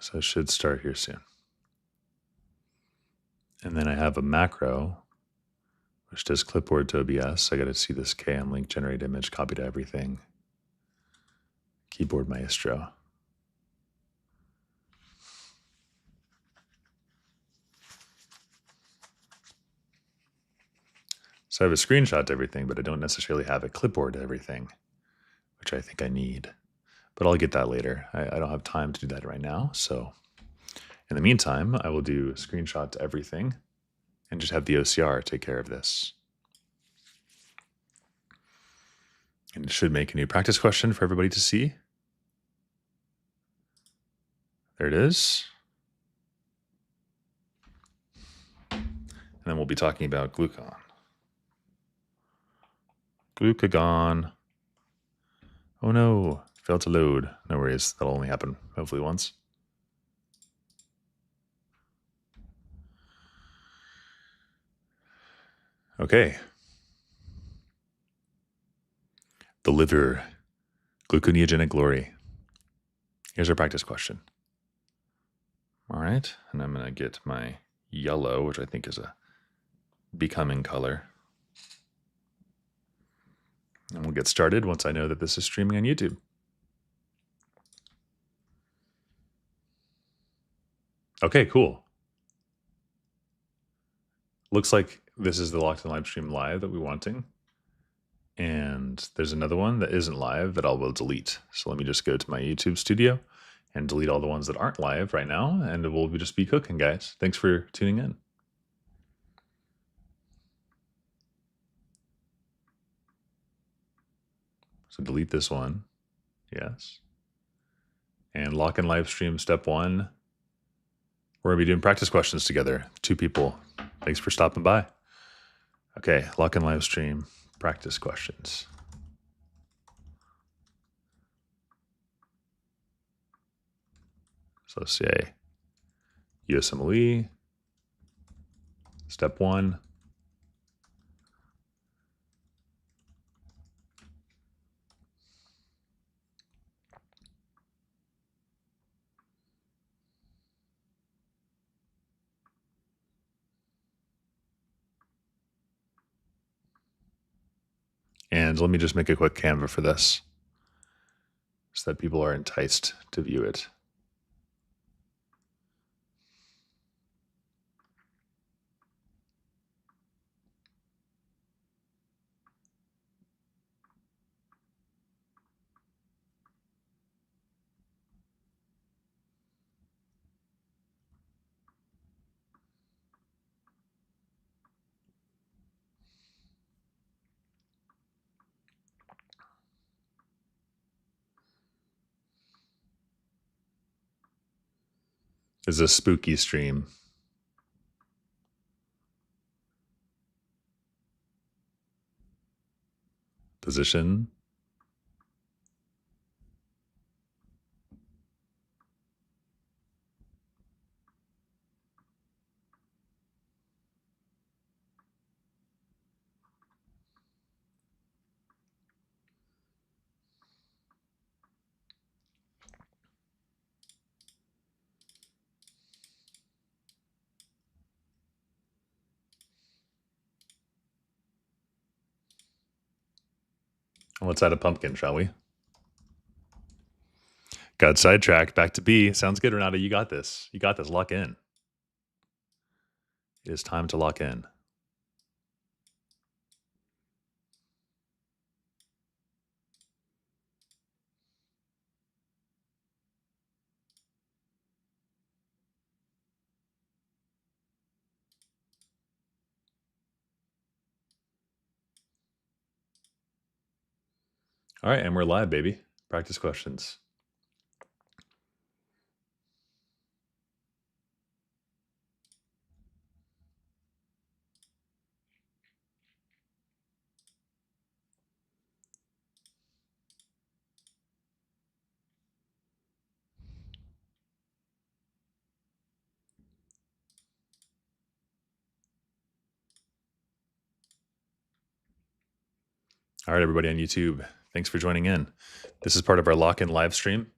So it should start here soon. And then I have a macro, which does clipboard to OBS. I got to see this KM link, generate image, copy to everything. Keyboard Maestro. So I have a screenshot to everything, but I don't necessarily have a clipboard to everything, which I think I need. But I'll get that later. I don't have time to do that right now. So in the meantime, I will do a screenshot to everything and just have the OCR take care of this. And it should make a new practice question for everybody to see. There it is. And then we'll be talking about glucagon. Glucagon. Oh no, failed to load. No worries, that'll only happen hopefully once. Okay. The liver, gluconeogenic glory. Here's our practice question. All right, and I'm gonna get my yellow, which I think is a becoming color. And we'll get started once I know that this is streaming on YouTube. Okay, cool. Looks like this is the locked in live stream live that we're wanting. And there's another one that isn't live that I will delete. So let me just go to my YouTube studio and delete all the ones that aren't live right now. And we'll just be cooking, guys. Thanks for tuning in. So delete this one. Yes. And lock in live stream step 1. We're going to be doing practice questions together. 2 people. Thanks for stopping by. Okay, lock in live stream practice questions. So say USMLE Step 1. And let me just make a quick Canva for this so that people are enticed to view it. It's a spooky stream. Position. Let's add a pumpkin, shall we? Got sidetracked. Back to B. Sounds good, Renata. You got this. You got this. Lock in. It is time to lock in. All right, and we're live, baby. Practice questions. All right, everybody on YouTube, thanks for joining in. This is part of our lock-in live stream.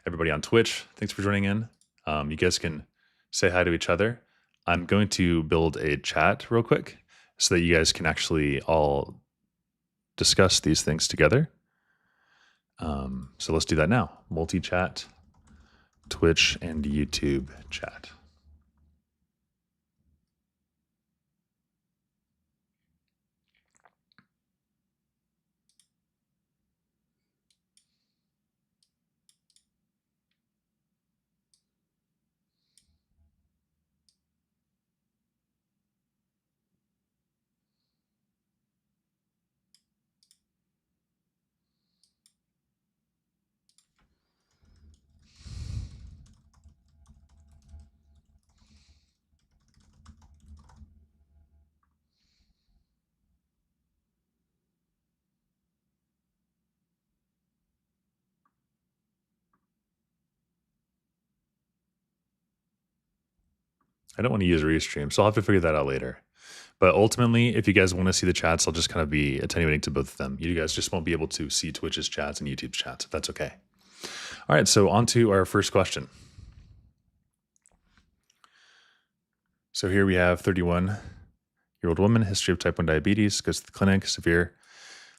Everybody on Twitch, thanks for joining in. You guys can say hi to each other. I'm going to build a chat real quick so that you guys can actually all discuss these things together. So let's do that now. Multi-chat, Twitch, and YouTube chat. I don't want to use Restream, so I'll have to figure that out later. But ultimately, if you guys want to see the chats, I'll just kind of be attenuating to both of them. You guys just won't be able to see Twitch's chats and YouTube's chats, if that's okay. All right, so on to our first question. So here we have 31-year-old woman, history of type 1 diabetes, goes to the clinic, severe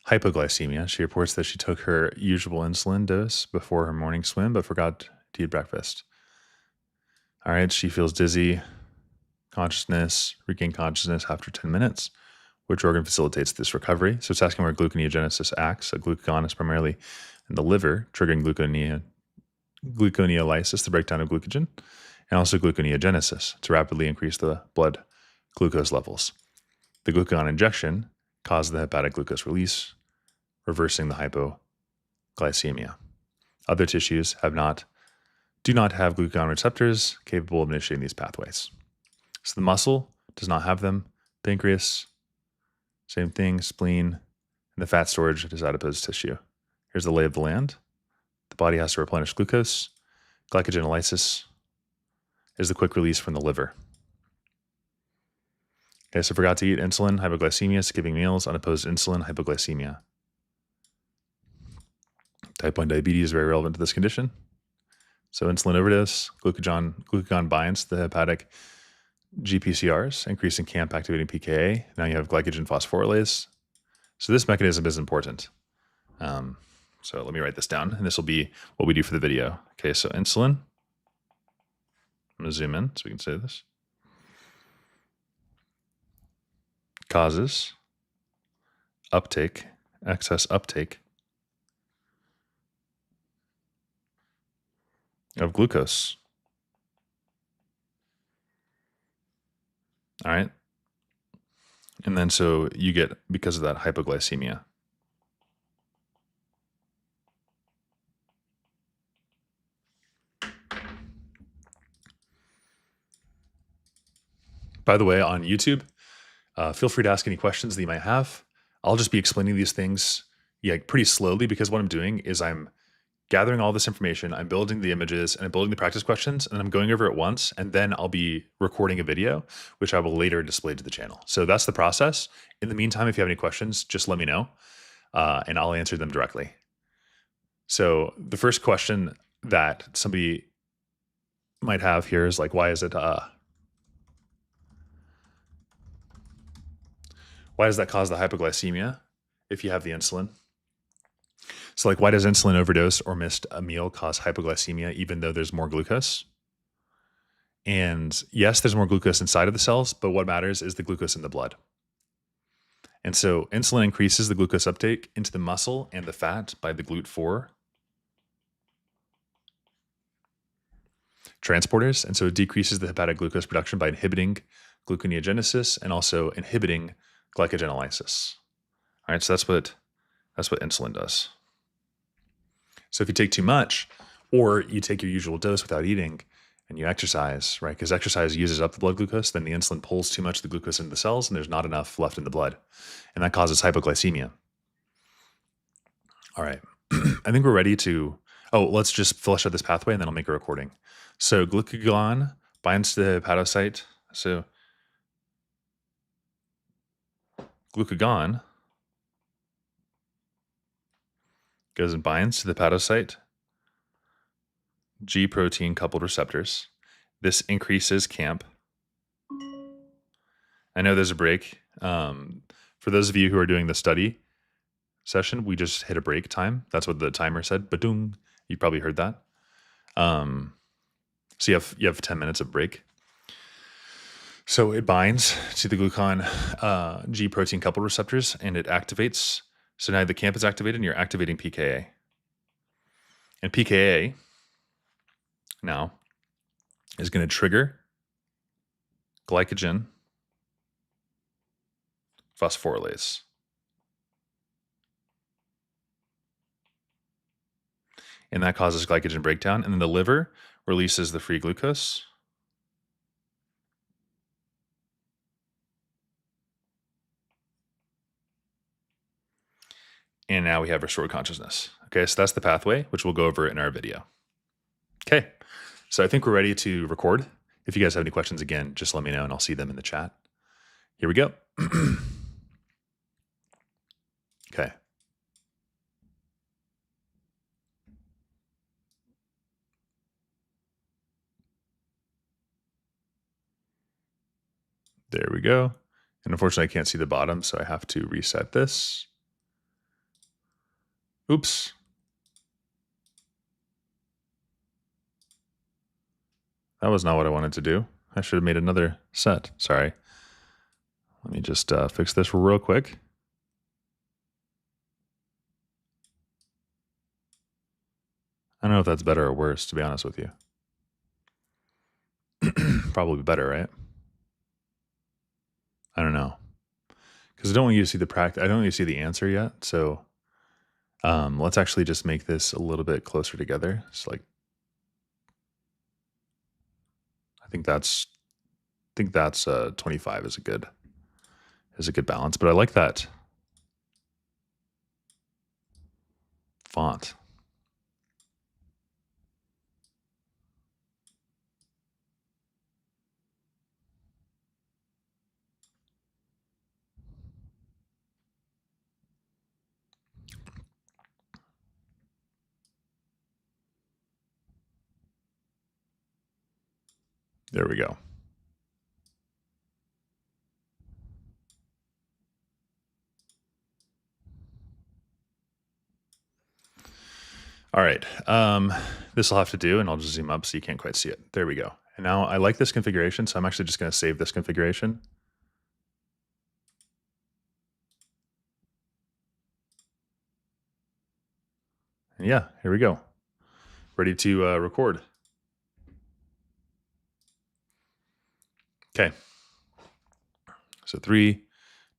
hypoglycemia. She reports that she took her usual insulin dose before her morning swim, but forgot to eat breakfast. All right, she feels dizzy, regain consciousness after 10 minutes. Which organ facilitates this recovery? So it's asking where gluconeogenesis acts. So glucagon is primarily in the liver, triggering gluconeolysis, the breakdown of glycogen, and also gluconeogenesis to rapidly increase the blood glucose levels. The glucagon injection causes the hepatic glucose release, reversing the hypoglycemia. Other tissues do not have glucagon receptors capable of initiating these pathways. So the muscle does not have them. Pancreas, same thing, spleen, and the fat storage is adipose tissue. Here's the lay of the land. The body has to replenish glucose. Glycogenolysis is the quick release from the liver. Okay, so forgot to eat insulin, hypoglycemia, skipping meals, unopposed insulin, hypoglycemia. Type 1 diabetes is very relevant to this condition. So insulin overdose, glucagon binds the hepatic GPCRs, increasing CAMP activating pKa. Now you have glycogen phosphorylase. So this mechanism is important. So let me write this down, and this will be what we do for the video. Okay, so insulin. I'm going to zoom in so we can say this. Causes excess uptake of glucose. All right. And then so you get, because of that, hypoglycemia. By the way, on YouTube, feel free to ask any questions that you might have. I'll just be explaining these things pretty slowly, because what I'm doing is I'm gathering all this information, I'm building the images, and I'm building the practice questions, and I'm going over it once, and then I'll be recording a video, which I will later display to the channel. So that's the process. In the meantime, if you have any questions, just let me know, and I'll answer them directly. So the first question that somebody might have here is like, why does that cause the hypoglycemia if you have the insulin? So like, why does insulin overdose or missed a meal cause hypoglycemia even though there's more glucose? And yes, there's more glucose inside of the cells, but what matters is the glucose in the blood. And so insulin increases the glucose uptake into the muscle and the fat by the GLUT4 transporters. And so it decreases the hepatic glucose production by inhibiting gluconeogenesis and also inhibiting glycogenolysis. All right, so that's what insulin does. So if you take too much, or you take your usual dose without eating, and you exercise, right? Because exercise uses up the blood glucose, then the insulin pulls too much of the glucose into the cells, and there's not enough left in the blood. And that causes hypoglycemia. All right. I think we're ready to, let's just flesh out this pathway, and then I'll make a recording. So glucagon binds to the hepatocyte. So glucagon goes and binds to the hepatocyte G protein coupled receptors. This increases camp. I know there's a break. For those of you who are doing the study session, we just hit a break time. That's what the timer said. Ba-doom. You probably heard that. So you have 10 minutes of break. So it binds to the glucan G protein coupled receptors and it activates. So now the camp is activated and you're activating PKA. And PKA now is going to trigger glycogen phosphorylase. And that causes glycogen breakdown. And then the liver releases the free glucose. And now we have restored consciousness. Okay, so that's the pathway, which we'll go over in our video. Okay, so I think we're ready to record. If you guys have any questions, again, just let me know and I'll see them in the chat. Here we go. Okay. There we go. And unfortunately, I can't see the bottom, so I have to reset this. Oops. That was not what I wanted to do. I should have made another set. Sorry. Let me just fix this real quick. I don't know if that's better or worse, to be honest with you. Probably better, right? I don't know. Because I don't want you to see the practice. I don't want you to see the answer yet. So let's actually just make this a little bit closer together. It's like, I think that's 25 is a good balance. But I like that font. There we go. All right. This will have to do, and I'll just zoom up so you can't quite see it. There we go. And now I like this configuration, so I'm actually just going to save this configuration. And yeah, here we go. Ready to record. Okay. So 3,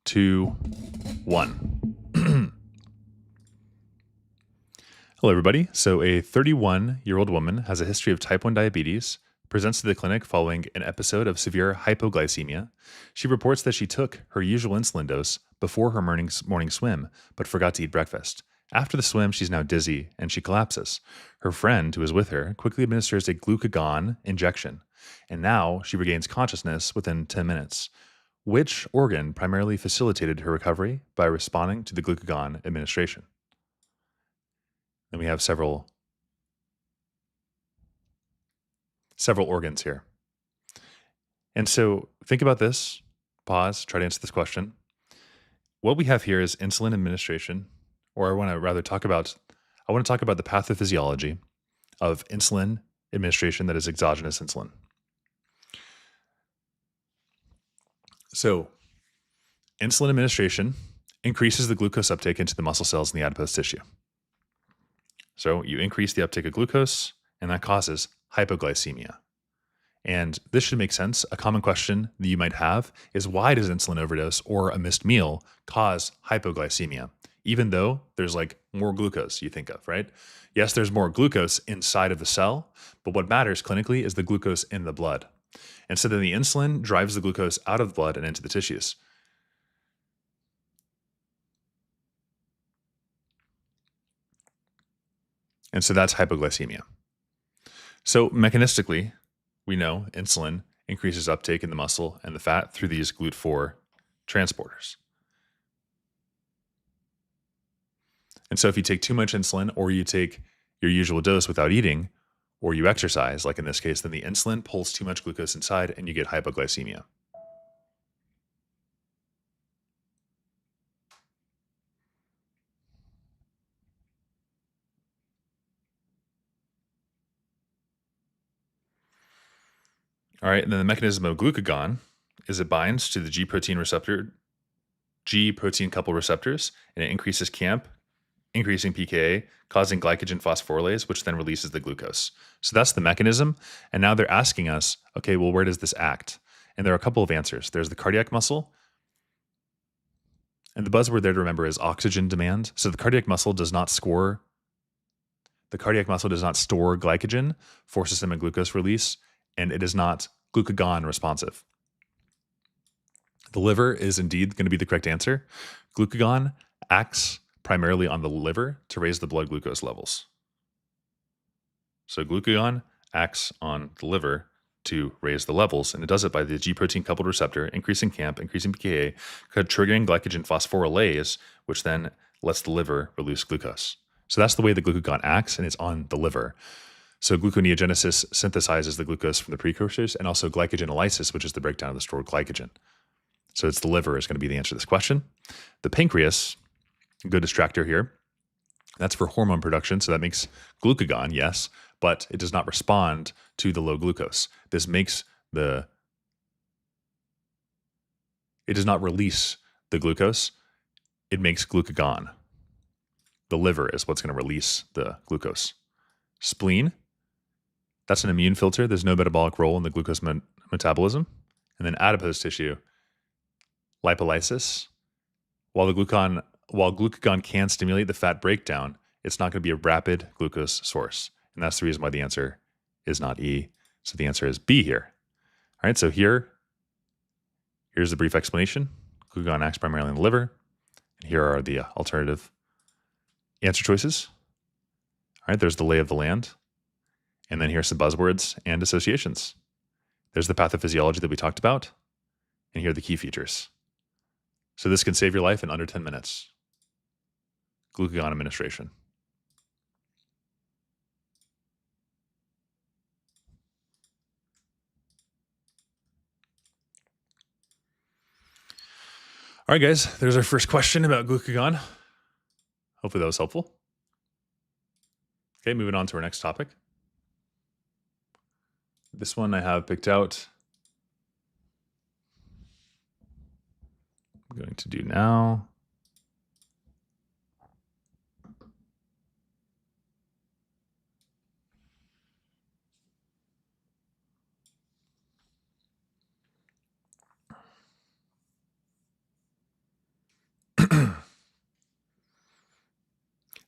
2, 1. Hello, everybody. So a 31-year-old woman has a history of type 1 diabetes, presents to the clinic following an episode of severe hypoglycemia. She reports that she took her usual insulin dose before her morning swim, but forgot to eat breakfast. After the swim, she's now dizzy and she collapses. Her friend, who is with her, quickly administers a glucagon injection, and now she regains consciousness within 10 minutes. Which organ primarily facilitated her recovery by responding to the glucagon administration? And we have several organs here. And so think about this, pause, try to answer this question. What we have here is insulin administration, or I want to talk about the pathophysiology of insulin administration that is exogenous insulin. So insulin administration increases the glucose uptake into the muscle cells in the adipose tissue. So you increase the uptake of glucose, and that causes hypoglycemia. And this should make sense. A common question that you might have is, why does insulin overdose or a missed meal cause hypoglycemia? Even though there's like more glucose you think of, right? Yes, there's more glucose inside of the cell, but what matters clinically is the glucose in the blood. And so then the insulin drives the glucose out of the blood and into the tissues. And so that's hypoglycemia. So mechanistically, we know insulin increases uptake in the muscle and the fat through these GLUT4 transporters. And so if you take too much insulin or you take your usual dose without eating, or you exercise, like in this case, then the insulin pulls too much glucose inside and you get hypoglycemia. All right, and then the mechanism of glucagon is it binds to the G protein couple receptors, and it increases CAMP, increasing pKa, causing glycogen phosphorylase, which then releases the glucose. So that's the mechanism. And now they're asking us, okay, well, where does this act? And there are a couple of answers. There's the cardiac muscle. And the buzzword there to remember is oxygen demand. So the cardiac muscle does not store glycogen for systemic glucose release, and it is not glucagon responsive. The liver is indeed going to be the correct answer. Glucagon acts primarily on the liver to raise the blood glucose levels. So glucagon acts on the liver to raise the levels, and it does it by the G protein coupled receptor, increasing CAMP, increasing pKa, triggering glycogen phosphorylase, which then lets the liver release glucose. So that's the way the glucagon acts, and it's on the liver. So gluconeogenesis synthesizes the glucose from the precursors, and also glycogenolysis, which is the breakdown of the stored glycogen. So it's the liver is going to be the answer to this question. The pancreas, good distractor here, that's for hormone production. So that makes glucagon, yes, but it does not respond to the low glucose. It does not release the glucose. It makes glucagon. The liver is what's going to release the glucose. Spleen, that's an immune filter. There's no metabolic role in the glucose metabolism. And then adipose tissue, lipolysis. While glucagon can stimulate the fat breakdown, it's not going to be a rapid glucose source. And that's the reason why the answer is not E. So the answer is B here. All right, so here's the brief explanation. Glucagon acts primarily in the liver. And here are the alternative answer choices. All right, there's the lay of the land. And then here's some buzzwords and associations. There's the pathophysiology that we talked about. And here are the key features. So this can save your life in under 10 minutes. Glucagon administration. All right, guys, there's our first question about glucagon. Hopefully that was helpful. Okay, moving on to our next topic. This one I have picked out. I'm going to do now.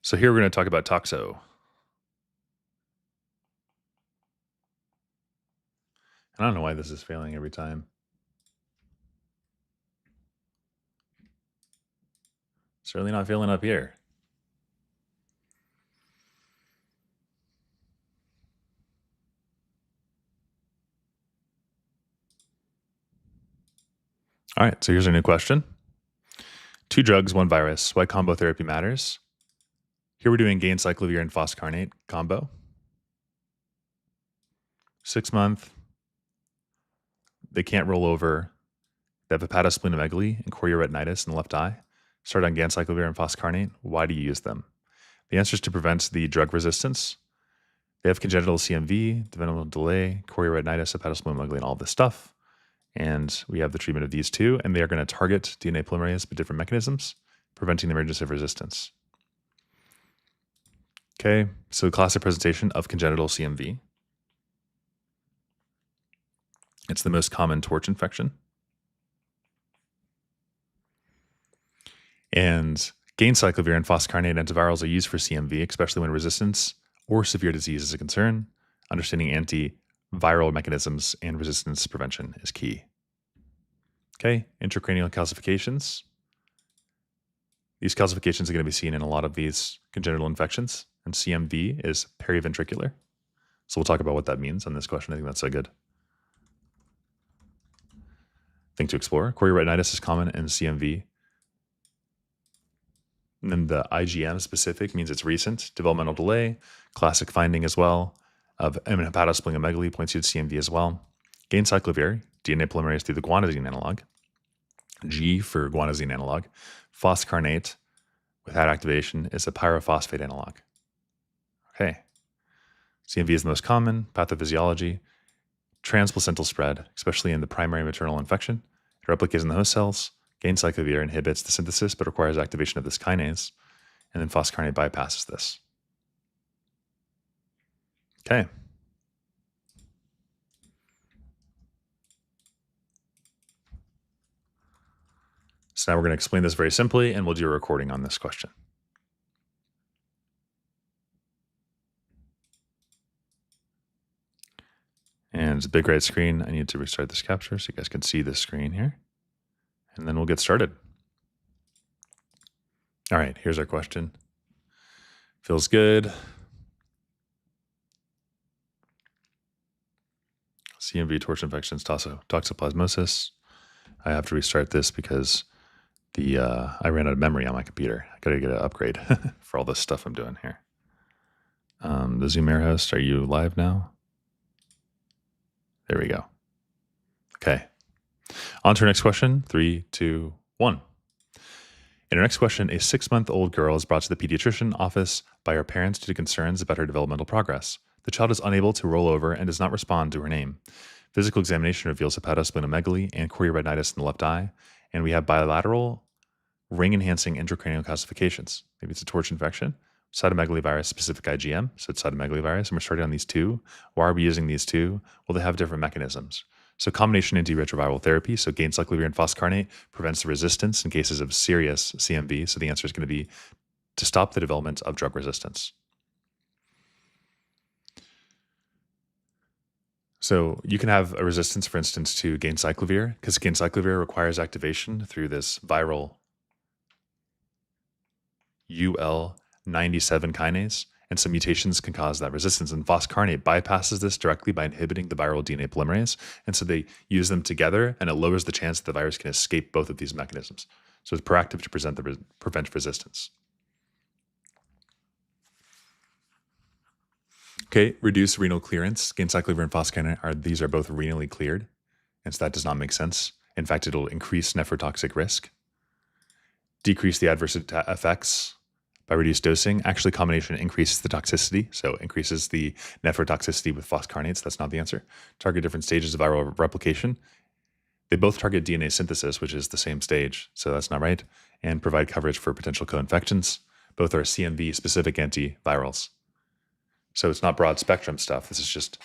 So here we're going to talk about toxo. I don't know why this is failing every time. Certainly not failing up here. All right, so here's our new question. 2 drugs, 1 virus. Why combo therapy matters? Here we're doing gain-cyclovir and foscarnate combo. 6 month. They can't roll over. They have hepatosplenomegaly and chorioretinitis in the left eye. Start on ganciclovir and foscarnate. Why do you use them? The answer is to prevent the drug resistance. They have congenital CMV, developmental delay, chorioretinitis, hepatosplenomegaly, and all this stuff. And we have the treatment of these 2, and they are going to target DNA polymerase with different mechanisms, preventing the emergence of resistance. Okay, so classic presentation of congenital CMV. It's the most common torch infection. And ganciclovir and foscarnate antivirals are used for CMV, especially when resistance or severe disease is a concern. Understanding antiviral mechanisms and resistance prevention is key. Okay, intracranial calcifications. These calcifications are going to be seen in a lot of these congenital infections, and CMV is periventricular. So we'll talk about what that means on this question. I think that's a good thing to explore. Chorioretinitis is common in CMV. And then the IgM specific means it's recent. Developmental delay, classic finding as well. of hepatosplenomegaly points you to CMV as well. Gain-cyclovir, DNA polymerase through the guanosine analog. G for guanosine analog. Phoscarnate without activation is a pyrophosphate analog. Okay. CMV is the most common. Pathophysiology. Transplacental spread, especially in the primary maternal infection. It replicates in the host cells. Gain-cyclovir inhibits the synthesis but requires activation of this kinase. And then phoscarnate bypasses this. Okay. So now we're going to explain this very simply, and we'll do a recording on this question. And it's a big red screen. I need to restart this capture so you guys can see this screen here. And then we'll get started. All right, here's our question. Feels good. CMV, torch infections, toxoplasmosis. I have to restart this because I ran out of memory on my computer. I got to get an upgrade for all this stuff I'm doing here. The Zoom Air host, are you live now? There we go. Okay. On to our next question. 3, 2, 1. In our next question, a 6-month-old girl is brought to the pediatrician office by her parents due to concerns about her developmental progress. The child is unable to roll over and does not respond to her name. Physical examination reveals hepatosplenomegaly and chorioretinitis in the left eye, and we have bilateral ring-enhancing intracranial calcifications. Maybe it's a torch infection. Cytomegalovirus specific IgM, so it's cytomegalovirus, and we're starting on these two. Why are we using these two? Well, they have different mechanisms. So combination antiretroviral therapy, so gain-cyclovir and phoscarnate, prevents the resistance in cases of serious CMV. So the answer is going to be to stop the development of drug resistance. So you can have a resistance, for instance, to gain-cyclovir, because gain-cyclovir requires activation through this viral UL97 kinase, and some mutations can cause that resistance. And phoscarnate bypasses this directly by inhibiting the viral DNA polymerase. And so they use them together, and it lowers the chance that the virus can escape both of these mechanisms. So it's proactive to prevent resistance. Okay, reduce renal clearance. Gain-cyclovir and phoscarnate these are both renally cleared, and so that does not make sense. In fact, it'll increase nephrotoxic risk. Decrease the adverse effects by reduced dosing. Actually, combination increases the toxicity, so increases the nephrotoxicity with phoscarnates. That's not the answer. Target different stages of viral replication. They both target DNA synthesis, which is the same stage, so that's not right, and provide coverage for potential co-infections. Both are CMV-specific antivirals. So it's not broad spectrum stuff. This is just,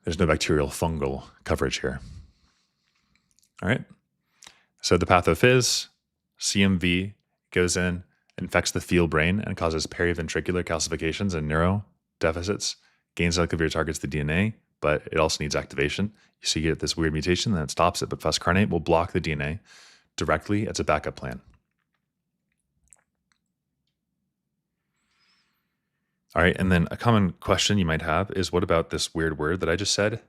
there's no bacterial fungal coverage here. All right. So the pathophys, CMV goes in, infects the fetal brain, and causes periventricular calcifications and neuro deficits. Gain-cyclovir targets the DNA, but it also needs activation. So you get this weird mutation, then it stops it. But phoscarnate will block the DNA directly. It's a backup plan. All right, and then a common question you might have is, what about this weird word that I just said?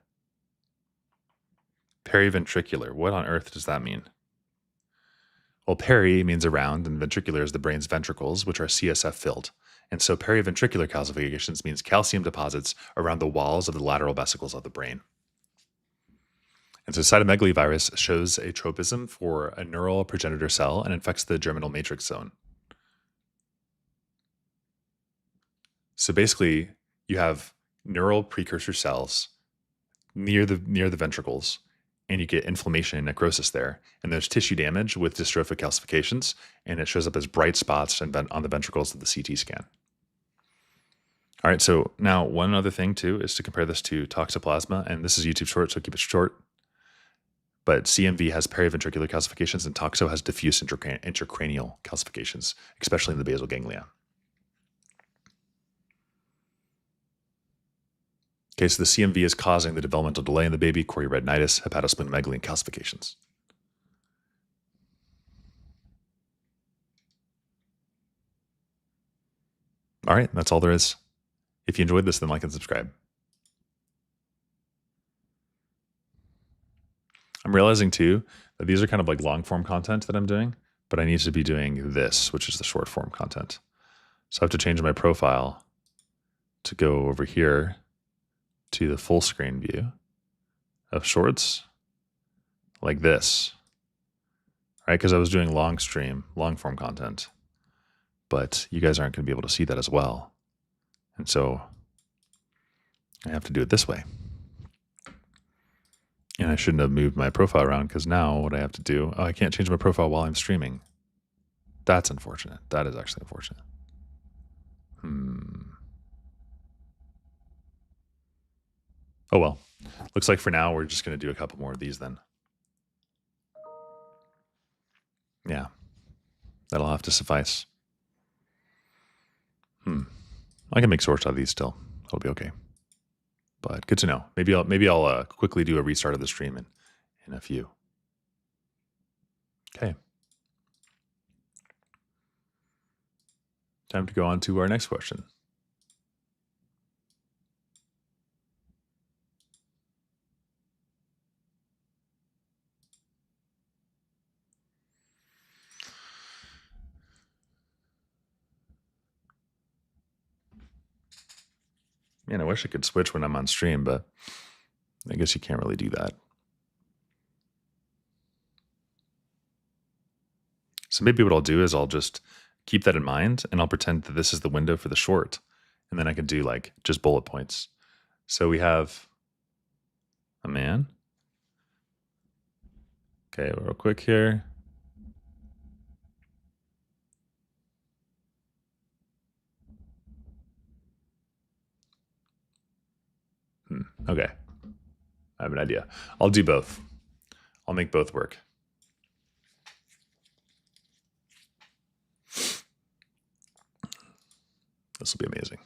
Periventricular. What on earth does that mean? Well, peri means around, and ventricular is the brain's ventricles, which are CSF filled. And so periventricular calcifications means calcium deposits around the walls of the lateral vesicles of the brain. And so cytomegalovirus shows a tropism for a neural progenitor cell and infects the germinal matrix zone. So basically, you have neural precursor cells near the ventricles, and you get inflammation and necrosis there. And there's tissue damage with dystrophic calcifications, and it shows up as bright spots on the ventricles of the CT scan. All right, so now one other thing too is to compare this to toxoplasma, and this is YouTube short, so keep it short. But CMV has periventricular calcifications, and toxo has diffuse intracranial calcifications, especially in the basal ganglia. Okay, so the CMV is causing the developmental delay in the baby, chorioretinitis, hepatosplenomegaly, and calcifications. All right, that's all there is. If you enjoyed this, then like and subscribe. I'm realizing too that these are kind of like long form content that I'm doing, but I need to be doing this, which is the short form content. So I have to change my profile to go over here to the full screen view of shorts like this, right? Because I was doing long form content, but you guys aren't going to be able to see that as well. And so I have to do it this way. And I shouldn't have moved my profile around because now what I have to do, I can't change my profile while I'm streaming. That's unfortunate. That is actually unfortunate. Oh well. Looks like for now we're just going to do a couple more of these then. Yeah. That'll have to suffice. I can make source out of these still. It'll be okay. But good to know. Maybe I'll quickly do a restart of the stream in a few. Okay. Time to go on to our next question. Man, I wish I could switch when I'm on stream, but I guess you can't really do that. So maybe what I'll do is I'll just keep that in mind and I'll pretend that this is the window for the short. And then I can do like just bullet points. So we have a man. Okay, real quick here. Okay. I have an idea. I'll do both. I'll make both work. This will be amazing.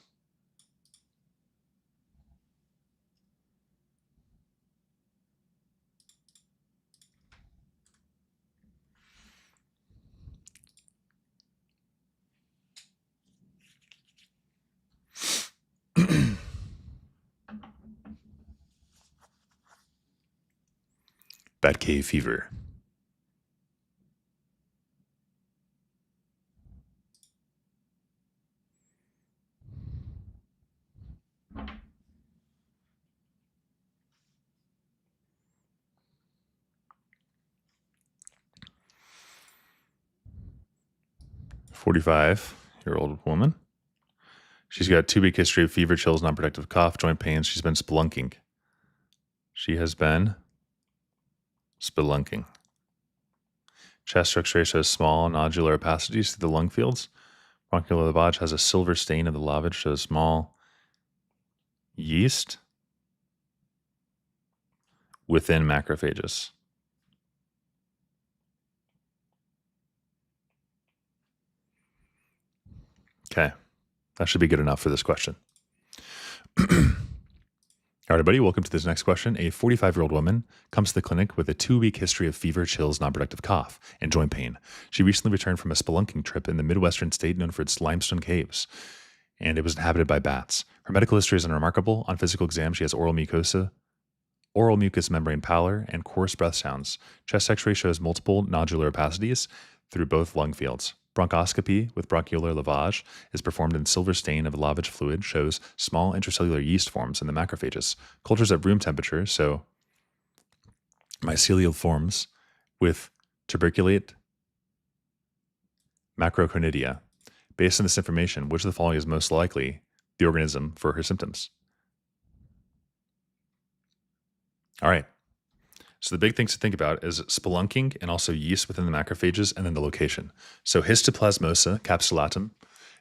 Batcave fever. "45-year-old woman. She's got a 2-week history of fever, chills, non-productive cough, joint pains. She's been spelunking. She has been spelunking. Chest structure shows small nodular opacities through the lung fields. Bronchial lavage has a silver stain of the lavage, shows small yeast within macrophages." Okay, that should be good enough for this question. All right, everybody, welcome to this next question. A 45-year-old woman comes to the clinic with a 2-week history of fever, chills, non-productive cough, and joint pain. She recently returned from a spelunking trip in the Midwestern state known for its limestone caves, and it was inhabited by bats. Her medical history is unremarkable. On physical exam, she has oral mucous membrane pallor, and coarse breath sounds. Chest x-ray shows multiple nodular opacities through both lung fields. Bronchoscopy with bronchiolar lavage is performed in silver stain of lavage fluid, shows small intracellular yeast forms in the macrophages. Cultures at room temperature, so mycelial forms with tuberculate macroconidia. Based on this information, which of the following is most likely the organism for her symptoms? All right. So the big things to think about is spelunking and also yeast within the macrophages and then the location. So Histoplasmosa capsulatum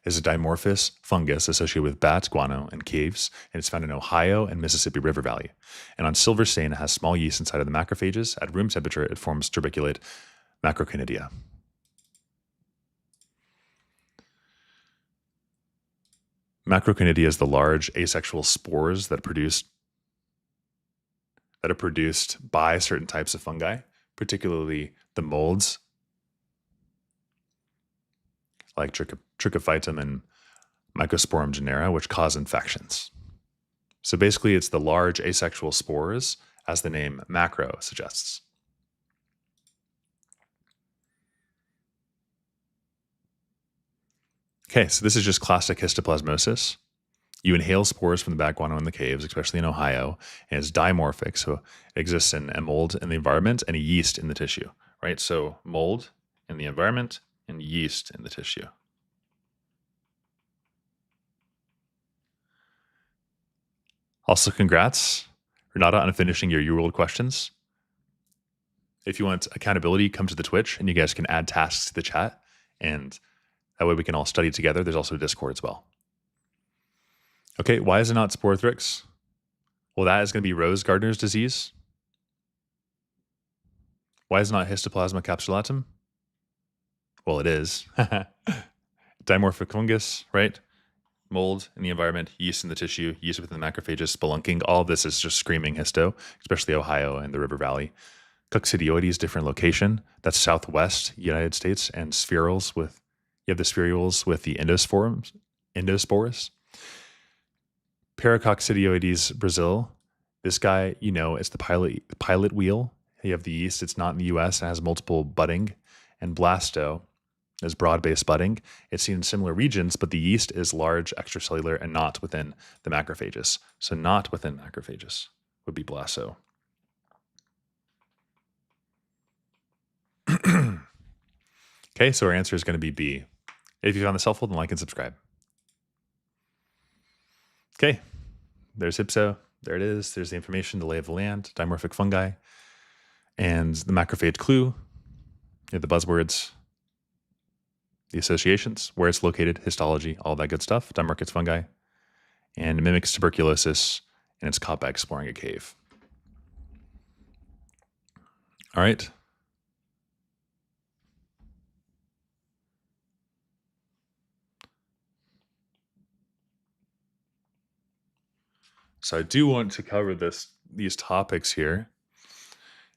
is a dimorphous fungus associated with bats, guano, and caves, and it's found in Ohio and Mississippi River Valley. And on silver stain, it has small yeast inside of the macrophages. At room temperature, it forms tuberculate macroconidia. Macroconidia is the large asexual spores that are produced by certain types of fungi, particularly the molds like Trichophytum and Mycosporum genera, which cause infections. So basically, it's the large asexual spores, as the name macro suggests. Okay, so this is just classic histoplasmosis. You inhale spores from the back guano in the caves, especially in Ohio, and it's dimorphic. So it exists in a mold in the environment and a yeast in the tissue, right? So mold in the environment and yeast in the tissue. Also, congrats, Renata, on finishing your UWorld questions. If you want accountability, come to the Twitch and you guys can add tasks to the chat, and that way we can all study together. There's also a Discord as well. Okay, why is it not Sporothrix? Well, that is going to be rose gardener's disease. Why is it not Histoplasma capsulatum? Well, it is. Dimorphic fungus, right? Mold in the environment, yeast in the tissue, yeast within the macrophages, spelunking. All of this is just screaming histo, especially Ohio and the River Valley. Coccidioides, different location. That's southwest United States, and spherules you have the spherules with the endosporus. Paracoccidioides, Brazil. This guy, it's the pilot wheel. You have the yeast. It's not in the US. It has multiple budding. And blasto is broad-based budding. It's seen in similar regions, but the yeast is large, extracellular, and not within the macrophages. So not within macrophages would be blasto. Okay, so our answer is going to be B. If you found this helpful, then like and subscribe. Okay, there's Hypso. There it is. There's the information, the lay of the land, dimorphic fungi, and the macrophage clue. You have the buzzwords, the associations, where it's located, histology, all that good stuff, dimorphous fungi, and it mimics tuberculosis, and it's caught by exploring a cave. All right. So I do want to cover these topics here.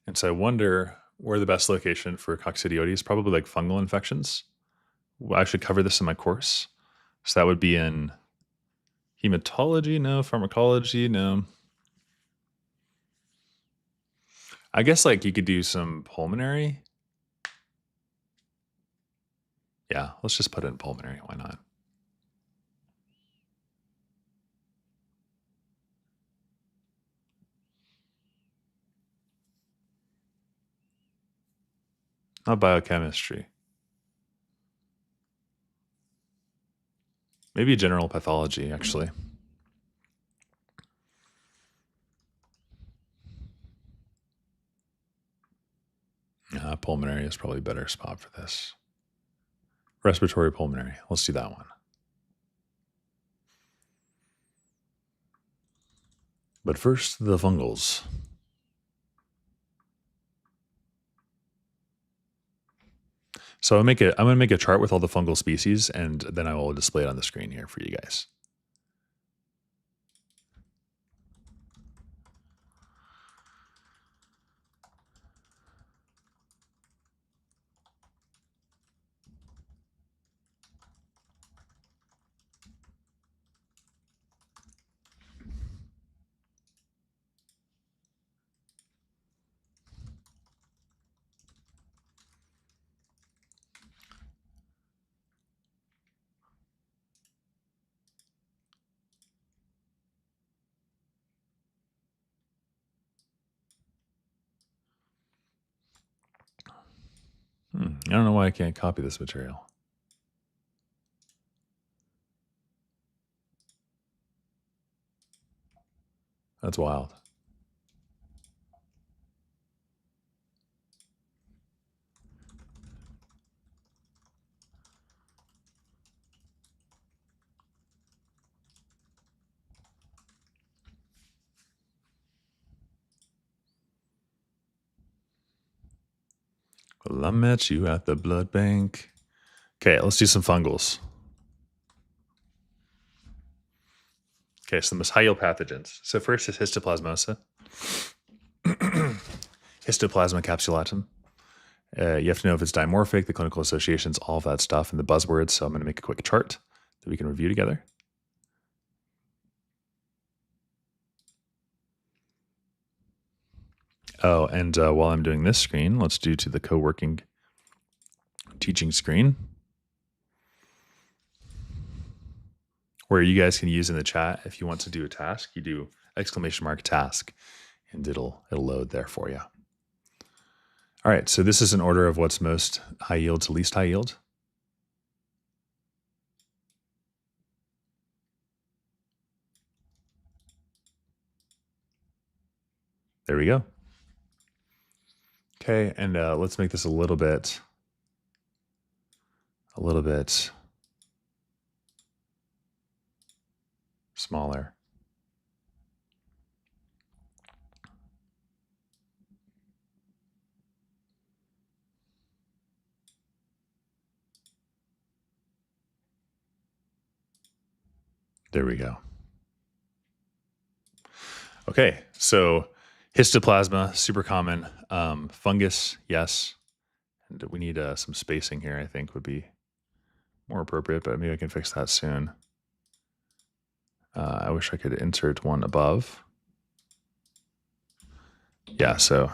And so I wonder where the best location for coccidioides, probably like fungal infections. Well, I should cover this in my course. So that would be in hematology, no. Pharmacology, no. I guess like you could do some pulmonary. Yeah, let's just put it in pulmonary. Why not? Not biochemistry. Maybe general pathology, actually. Pulmonary is probably a better spot for this. Respiratory pulmonary. Let's do that one. But first, the fungals. So I'm going to make a chart with all the fungal species, and then I will display it on the screen here for you guys. I don't know why I can't copy this material. That's wild. Well, I met you at the blood bank. Okay, let's do some fungals. Okay, so the most high-yield pathogens. So first is histoplasmosa. Histoplasma capsulatum. You have to know if it's dimorphic, the clinical associations, all of that stuff, and the buzzwords. So I'm going to make a quick chart that we can review together. Oh, and while I'm doing this screen, let's do to the co-working teaching screen. where you guys can use in the chat if you want to do a task. You do !task, and it'll load there for you. All right, so this is an order of what's most high yield to least high yield. There we go. Okay, and let's make this a little bit smaller. There we go. Okay, so histoplasma, super common. Fungus, yes. And we need some spacing here, I think, would be more appropriate, but maybe I can fix that soon. I wish I could insert one above. Yeah, so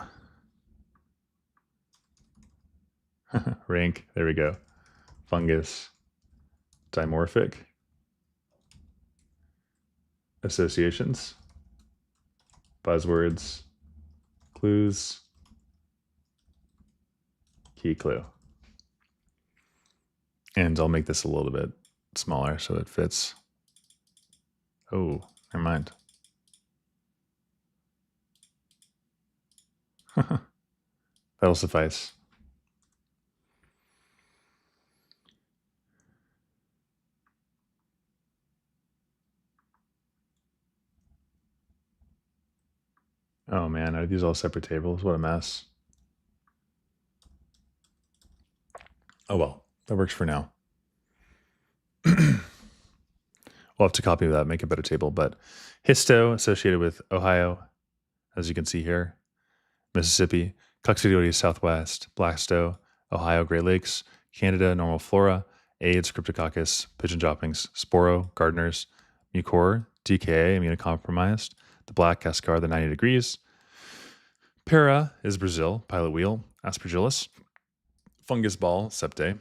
rank, there we go. Fungus, dimorphic, associations, buzzwords, clues, key clue. And I'll make this a little bit smaller so it fits. Oh, never mind. That'll suffice. Oh man, are these all separate tables? What a mess. Oh well, that works for now. We'll have to copy that, make a better table, but histo associated with Ohio, as you can see here, Mississippi, Coccidioides southwest, Blackstow, Ohio, Great Lakes, Canada, normal flora, AIDS, Cryptococcus, pigeon droppings, Sporo, gardeners, Mucor, DKA, immunocompromised, the black Cascar, the 90 degrees. Para is Brazil, pilot wheel, Aspergillus, fungus ball, Septae,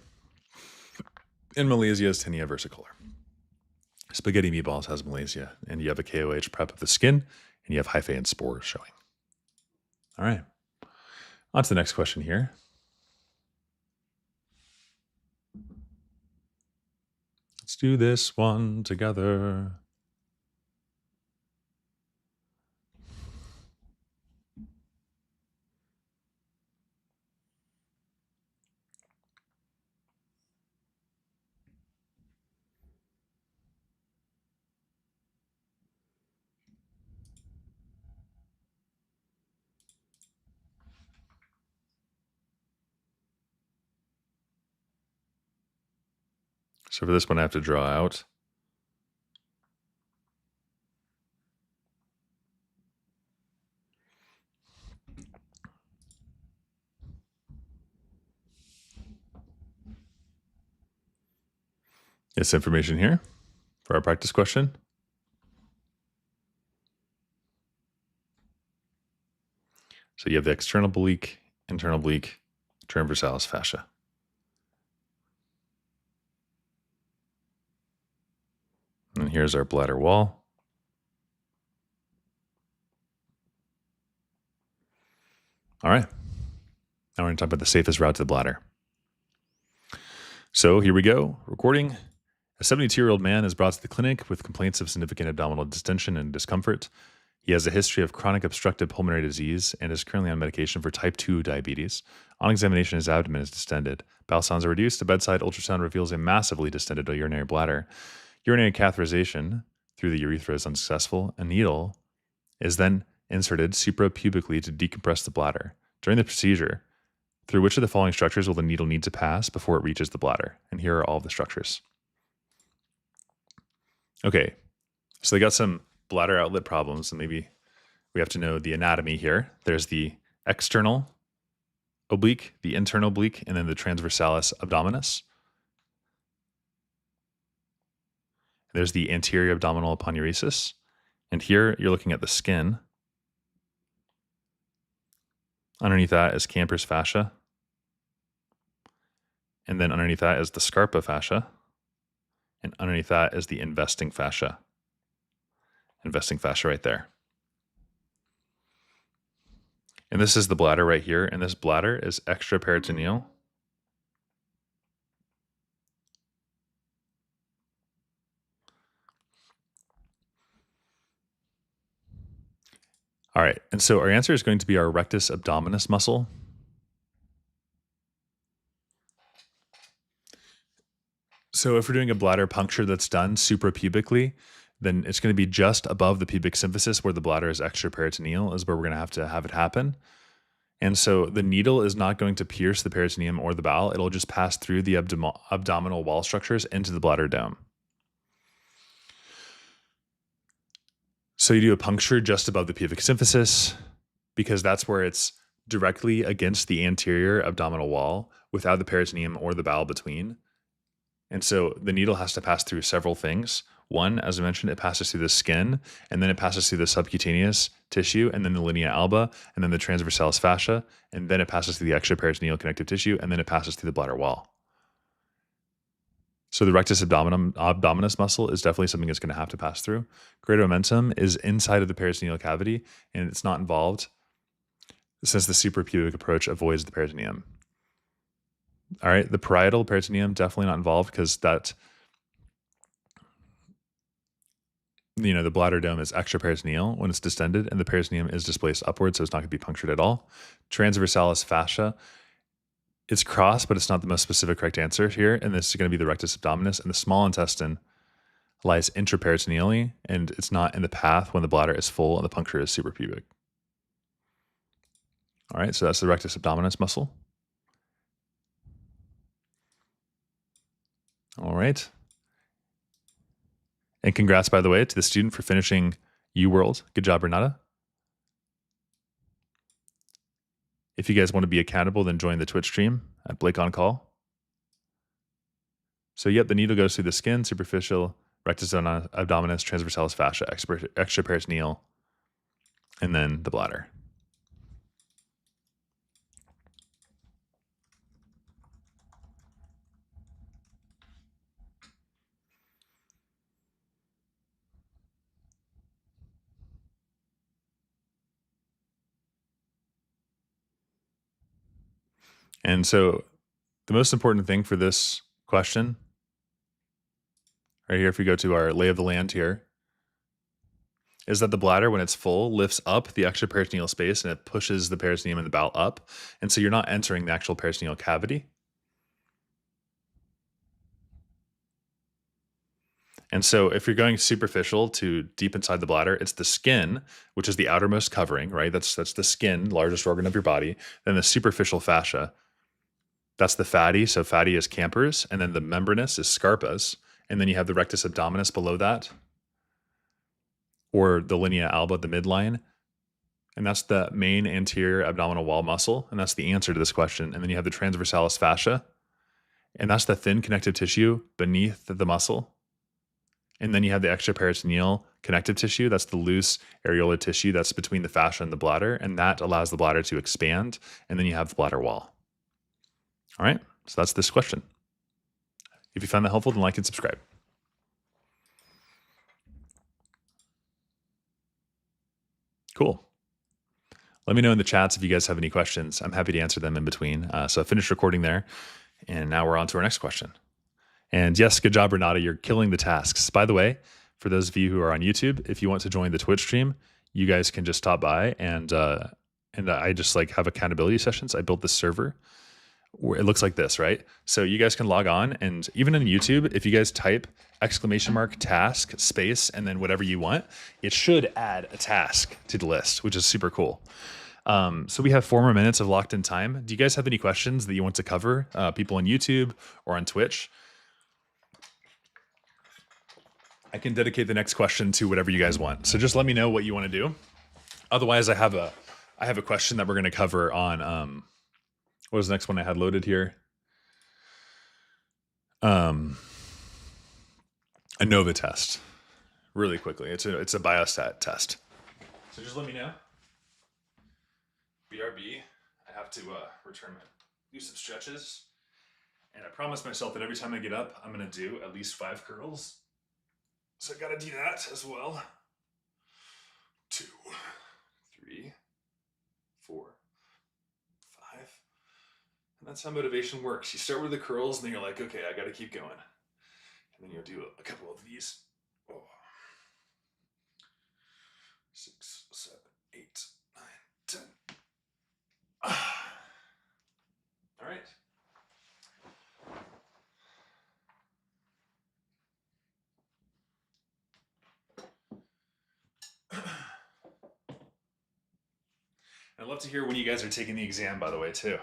and Malaysia is Tinea versicolor. Spaghetti meatballs has Malaysia, and you have a KOH prep of the skin, and you have hyphae and spores showing. All right. On to the next question here. Let's do this one together. So for this one, I have to draw out this information here for our practice question. So you have the external oblique, internal oblique, transversalis fascia. And here's our bladder wall. All right. Now we're going to talk about the safest route to the bladder. So here we go. Recording. A 72-year-old man is brought to the clinic with complaints of significant abdominal distension and discomfort. He has a history of chronic obstructive pulmonary disease and is currently on medication for type 2 diabetes. On examination, his abdomen is distended. Bowel sounds are reduced. A bedside ultrasound reveals a massively distended urinary bladder. Urinary catheterization through the urethra is unsuccessful. A needle is then inserted suprapubically to decompress the bladder. During the procedure, through which of the following structures will the needle need to pass before it reaches the bladder? And here are all of the structures. Okay, so they got some bladder outlet problems, and maybe we have to know the anatomy here. There's the external oblique, the internal oblique, and then the transversalis abdominis. There's the anterior abdominal aponeurosis. And here you're looking at the skin. Underneath that is Camper's fascia. And then underneath that is the scarpa fascia. And underneath that is the investing fascia. Investing fascia right there. And this is the bladder right here. And this bladder is extraperitoneal. All right. And so our answer is going to be our rectus abdominis muscle. So if we're doing a bladder puncture that's done suprapubically, then it's going to be just above the pubic symphysis where the bladder is extraperitoneal is where we're going to have it happen. And so the needle is not going to pierce the peritoneum or the bowel. It'll just pass through the abdominal wall structures into the bladder dome. So you do a puncture just above the pubic symphysis because that's where it's directly against the anterior abdominal wall without the peritoneum or the bowel between. And so the needle has to pass through several things. One, as I mentioned, it passes through the skin, and then it passes through the subcutaneous tissue, and then the linea alba, and then the transversalis fascia, and then it passes through the extraperitoneal connective tissue, and then it passes through the bladder wall. So the rectus abdominis muscle is definitely something that's going to have to pass through. Greater omentum is inside of the peritoneal cavity, and it's not involved since the suprapubic approach avoids the peritoneum. All right, the parietal peritoneum definitely not involved because that, the bladder dome is extraperitoneal when it's distended, and the peritoneum is displaced upwards, so it's not going to be punctured at all. Transversalis fascia, it's crossed, but it's not the most specific correct answer here, and this is going to be the rectus abdominis, and the small intestine lies intraperitoneally, and it's not in the path when the bladder is full and the puncture is suprapubic. All right, so that's the rectus abdominis muscle. All right. And congrats, by the way, to the student for finishing UWorld. Good job, Renata. If you guys want to be accountable, then join the Twitch stream at Blake on Call. So, yep, the needle goes through the skin, superficial, rectus abdominis, transversalis fascia, extraperitoneal, and then the bladder. And so the most important thing for this question, right here, if we go to our lay of the land here, is that the bladder, when it's full, lifts up the extraperitoneal space and it pushes the peritoneum and the bowel up. And so you're not entering the actual peritoneal cavity. And so if you're going superficial to deep inside the bladder, it's the skin, which is the outermost covering, right? That's the skin, largest organ of your body. Then the superficial fascia, that's the fatty. So fatty is campers. And then the membranous is scarpas. And then you have the rectus abdominis below that, or the linea alba, the midline. And that's the main anterior abdominal wall muscle. And that's the answer to this question. And then you have the transversalis fascia. And that's the thin connective tissue beneath the muscle. And then you have the extraperitoneal connective tissue. That's the loose areolar tissue that's between the fascia and the bladder. And that allows the bladder to expand. And then you have the bladder wall. All right. So that's this question. If you found that helpful, then like and subscribe. Cool. Let me know in the chats if you guys have any questions. I'm happy to answer them in between. So I finished recording there. And now we're on to our next question. And yes, good job, Renata. You're killing the tasks. By the way, for those of you who are on YouTube, if you want to join the Twitch stream, you guys can just stop by and I just have accountability sessions. I built this server where it looks like this, right? So you guys can log on, and even in YouTube, if you guys type !task space and then whatever you want, it should add a task to the list, which is super cool. So we have 4 more minutes of locked in time. Do you guys have any questions that you want to cover? People on YouTube or on Twitch? I can dedicate the next question to whatever you guys want. So just let me know what you want to do. Otherwise, I have a question that we're going to cover on what was the next one I had loaded here? A NOVA test. Really quickly. It's a biostat test. So just let me know. BRB. I have to return do some stretches. And I promised myself that every time I get up, I'm going to do at least 5 curls. So I got to do that as well. 2, 3, 4, 5. And that's how motivation works. You start with the curls, and then you're like, okay, I got to keep going. And then you'll do a couple of these. 6, 7, 8, 9, 10. All right. I'd love to hear when you guys are taking the exam, by the way, too.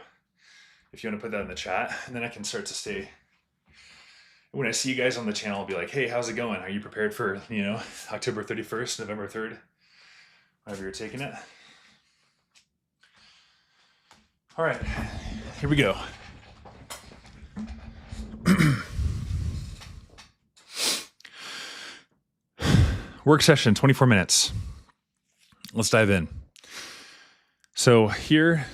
If you want to put that in the chat, and then I can start to stay. When I see you guys on the channel, I'll be like, hey, how's it going? Are you prepared for, October 31st, November 3rd, whenever you're taking it? All right, here we go. Work session, 24 minutes. Let's dive in. So here,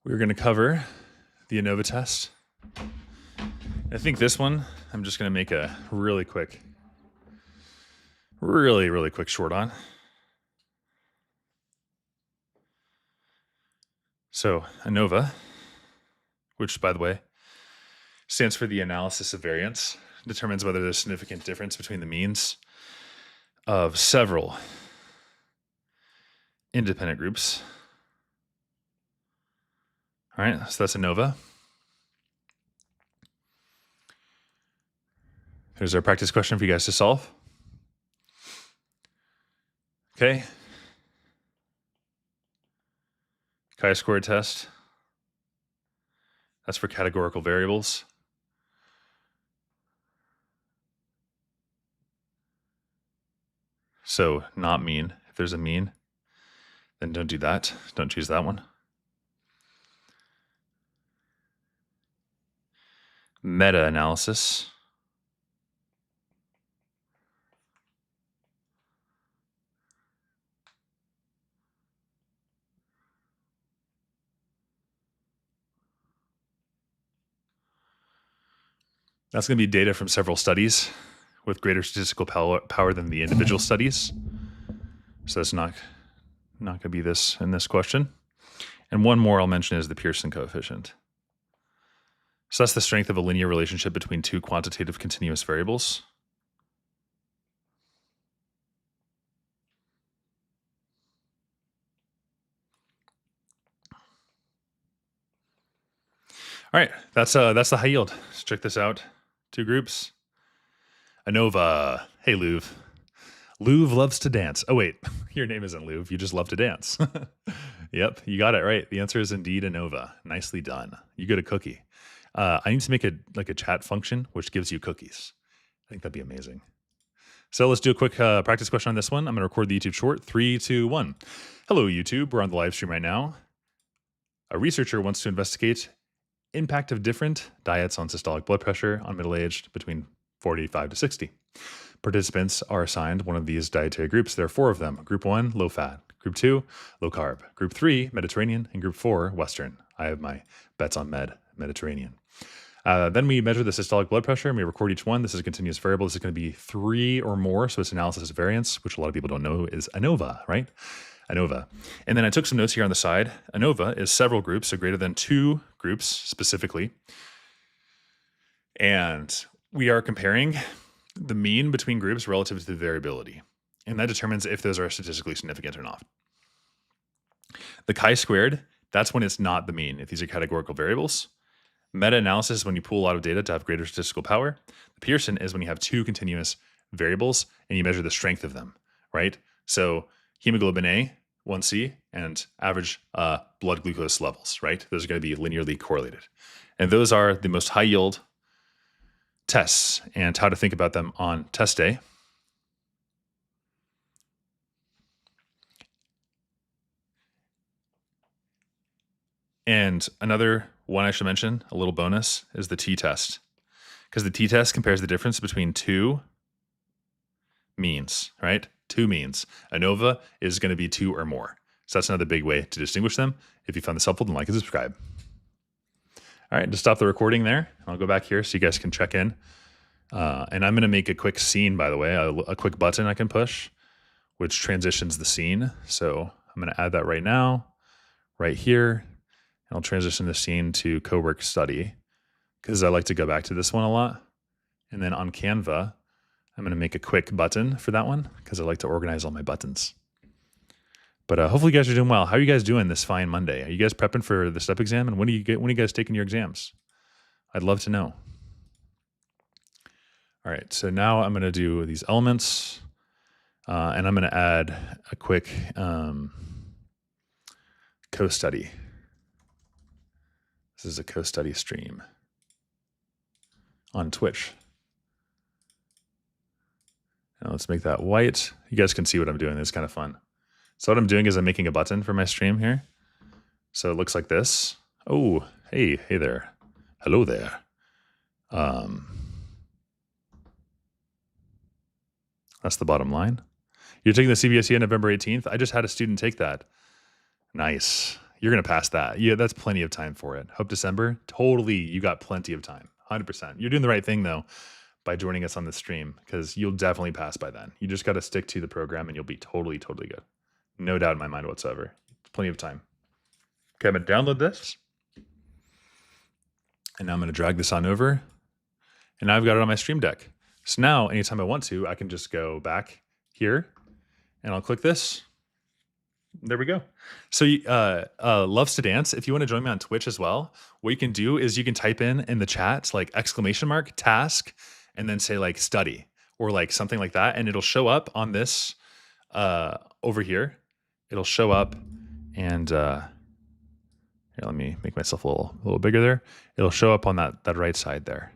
we're going to cover the ANOVA test. I think this one, I'm just going to make a really quick short on. So ANOVA, which, by the way, stands for the analysis of variance, determines whether there's significant difference between the means of several independent groups. All right, so that's ANOVA. Here's our practice question for you guys to solve. Okay. Chi-square test. That's for categorical variables. So not mean. If there's a mean, then don't do that. Don't choose that one. Meta-analysis. That's going to be data from several studies with greater statistical power than the individual studies. So that's not going to be this in this question. And one more I'll mention is the Pearson coefficient. So that's the strength of a linear relationship between two quantitative continuous variables. All right, that's the high yield. Let's check this out. 2 groups. ANOVA. Hey, Louv. Louv loves to dance. Oh, wait. Your name isn't Louv. You just love to dance. Yep, you got it right. The answer is indeed ANOVA. Nicely done. You get a cookie. I need to make a chat function which gives you cookies. I think that'd be amazing. So let's do a quick practice question on this one. I'm going to record the YouTube short. 3, 2, 1. Hello, YouTube. We're on the live stream right now. A researcher wants to investigate impact of different diets on systolic blood pressure on middle-aged between 45 to 60. Participants are assigned one of these dietary groups. There are 4 of them. Group 1, low fat. Group 2, low carb. Group 3, Mediterranean. And Group 4, Western. I have my bets on Mediterranean. Then we measure the systolic blood pressure and we record each one. This is a continuous variable. This is going to be 3 or more. So it's analysis of variance, which a lot of people don't know is ANOVA, right? ANOVA. And then I took some notes here on the side. ANOVA is several groups, so greater than 2 groups specifically. And we are comparing the mean between groups relative to the variability. And that determines if those are statistically significant or not. The chi-squared, that's when it's not the mean, if these are categorical variables. Meta-analysis is when you pool a lot of data to have greater statistical power. The Pearson is when you have 2 continuous variables and you measure the strength of them, right? So hemoglobin A, 1C, and average blood glucose levels, right? Those are going to be linearly correlated. And those are the most high yield tests and how to think about them on test day. And another one I should mention, a little bonus, is the t-test. Because the t-test compares the difference between 2 means, right? 2 means. ANOVA is going to be 2 or more. So that's another big way to distinguish them. If you found this helpful, then like and subscribe. All right, to stop the recording there, I'll go back here so you guys can check in. And I'm going to make a quick scene, by the way, a quick button I can push, which transitions the scene. So I'm going to add that right now, right here. And I'll transition the scene to co-work study because I like to go back to this one a lot. And then on Canva, I'm going to make a quick button for that one because I like to organize all my buttons. But hopefully you guys are doing well. How are you guys doing this fine Monday? Are you guys prepping for the STEP exam? And when are you guys taking your exams? I'd love to know. All right, so now I'm going to do these elements, and I'm going to add a quick co-study. This is a co-study stream on Twitch. Now let's make that white. You guys can see what I'm doing. It's kind of fun. So what I'm doing is I'm making a button for my stream here. So it looks like this. Oh, hey there. Hello there. That's the bottom line. You're taking the CBSE on November 18th? I just had a student take that. Nice. You're going to pass that. Yeah, that's plenty of time for it. Hope December? Totally. You got plenty of time. 100%. You're doing the right thing, though, by joining us on the stream, because you'll definitely pass by then. You just got to stick to the program, and you'll be totally, totally good. No doubt in my mind whatsoever. Plenty of time. Okay, I'm going to download this. And now I'm going to drag this on over. And now I've got it on my Stream Deck. So now, anytime I want to, I can just go back here, and I'll click this. There we go. So loves to dance. If you want to join me on Twitch as well, what you can do is you can type in the chat like ! task, and then say like study or like something like that, and it'll show up on this over here. It'll show up, and here, let me make myself a little bigger there. It'll show up on that right side there,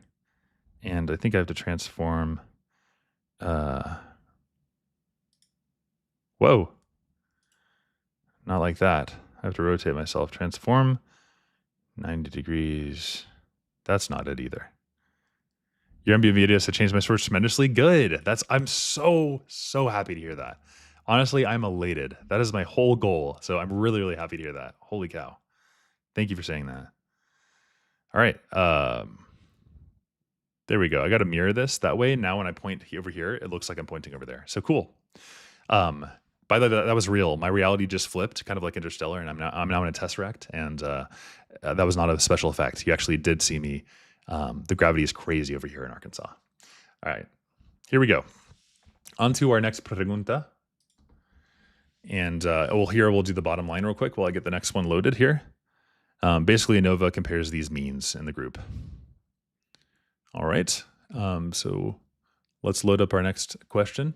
and I think I have to transform. Whoa. Not like that. I have to rotate myself. Transform 90 degrees. That's not it either. Your MBA videos have changed my source tremendously. Good. I'm so happy to hear that. Honestly, I'm elated. That is my whole goal. So I'm really, really happy to hear that. Holy cow. Thank you for saying that. All right. There we go. I got to mirror this. That way, now when I point over here, it looks like I'm pointing over there. So cool. By the way, that was real. My reality just flipped, kind of like Interstellar, and I'm now in a Tesseract, and that was not a special effect. You actually did see me. The gravity is crazy over here in Arkansas. All right, here we go. On to our next pregunta. And here we'll do the bottom line real quick while I get the next one loaded here. Basically, ANOVA compares these means in the group. All right, so let's load up our next question.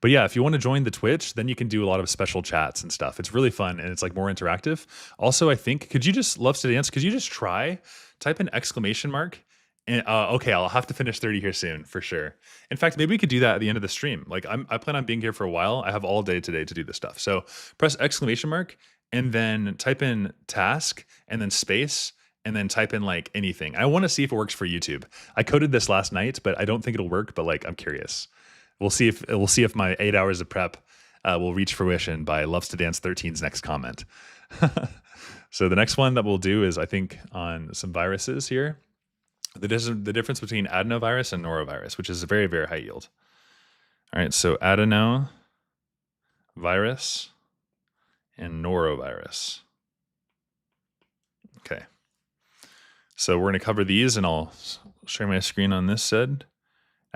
But yeah, if you want to join the Twitch, then you can do a lot of special chats and stuff. It's really fun, and it's like more interactive. Also, I think, could you just type an exclamation mark? And okay, I'll have to finish 30 here soon for sure. In fact, maybe we could do that at the end of the stream. Like I plan on being here for a while. I have all day today to do this stuff. So press exclamation mark and then type in task and then space and then type in like anything. I want to see if it works for YouTube. I coded this last night, but I don't think it'll work, but like I'm curious. We'll see if my 8 hours of prep will reach fruition by Loves to Dance 13's next comment. So the next one that we'll do is, I think, on some viruses here. The difference between adenovirus and norovirus, which is a very, very high yield. All right, so adenovirus and norovirus. Okay. So we're going to cover these, and I'll share my screen on this side.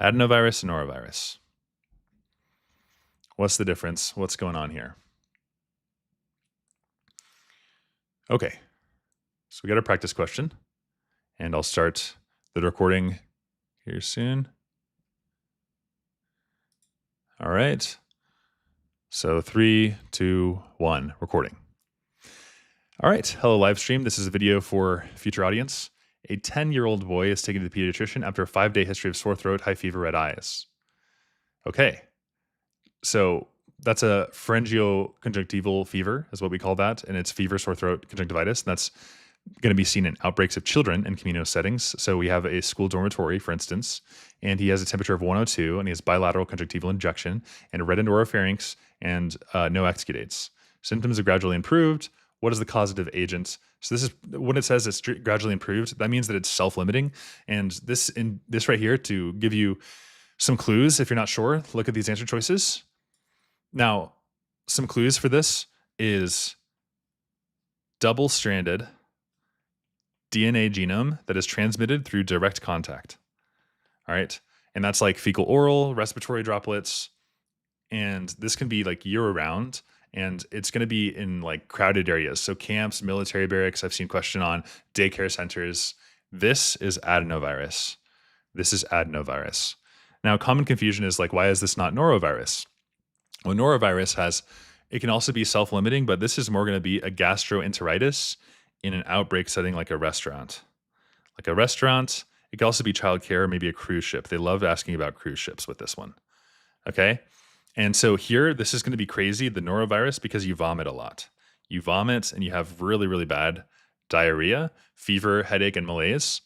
Adenovirus and norovirus. What's the difference? What's going on here? Okay, so we got a practice question, and I'll start the recording here soon. All right, so 3, 2, 1, recording. All right, hello LiveStream. This is a video for future audience. A 10-year-old boy is taken to the pediatrician after a 5-day history of sore throat, high fever, red eyes. Okay, so that's a pharyngoconjunctival fever is what we call that, and it's fever, sore throat, conjunctivitis. And that's going to be seen in outbreaks of children in communal settings. So we have a school dormitory, for instance, and he has a temperature of 102, and he has bilateral conjunctival injection and a red endoropharynx and no exudates. Symptoms have gradually improved. What is the causative agent? So this is when it says it's gradually improved, that means that it's self-limiting. And this right here, to give you some clues if you're not sure, look at these answer choices. Now, some clues for this is double-stranded DNA genome that is transmitted through direct contact. All right. And that's like fecal oral, respiratory droplets. And this can be like year round. And it's going to be in like crowded areas. So camps, military barracks, I've seen question on daycare centers. This is adenovirus. This is adenovirus. Now, common confusion is like, why is this not norovirus? Well, norovirus it can also be self-limiting, but this is more going to be a gastroenteritis in an outbreak setting like a restaurant. Like a restaurant, it could also be childcare, maybe a cruise ship. They love asking about cruise ships with this one. Okay. And so here, this is going to be crazy, the norovirus, because you vomit a lot. You vomit and you have really, really bad diarrhea, fever, headache, and malaise.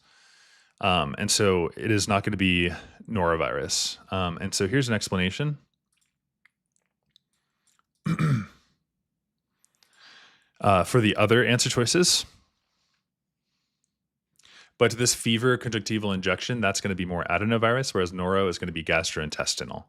And so it is not going to be norovirus. And so here's an explanation. For the other answer choices. But this fever conjunctival injection, that's going to be more adenovirus, whereas noro is going to be gastrointestinal.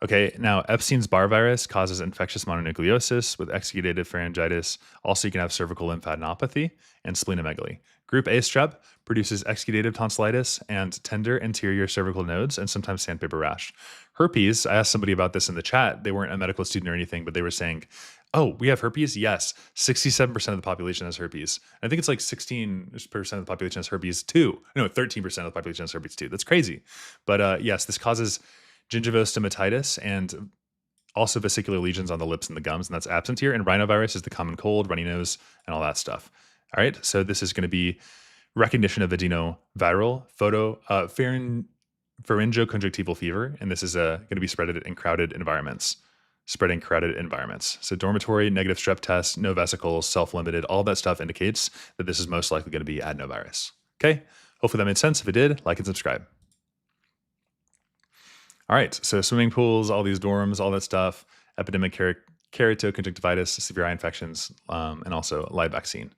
Okay, now Epstein's-Barr virus causes infectious mononucleosis with exudative pharyngitis. Also, you can have cervical lymphadenopathy and splenomegaly. Group A strep produces exudative tonsillitis and tender anterior cervical nodes and sometimes sandpaper rash. Herpes, I asked somebody about this in the chat. They weren't a medical student or anything, but they were saying, oh, we have herpes? Yes. 67% of the population has herpes. I think it's like 16% of the population has herpes too. No, 13% of the population has herpes too. That's crazy. But yes, this causes gingivostomatitis and also vesicular lesions on the lips and the gums, and that's absent here. And rhinovirus is the common cold, runny nose, and all that stuff. All right, so this is going to be recognition of adenoviral pharyngoconjunctival fever, and this is going to be spread in crowded environments. Spreading crowded environments. So dormitory, negative strep test, no vesicles, self-limited, all that stuff indicates that this is most likely going to be adenovirus. Okay, hopefully that made sense. If it did, like and subscribe. All right, so swimming pools, all these dorms, all that stuff, epidemic keratoconjunctivitis, severe eye infections, and also live vaccine.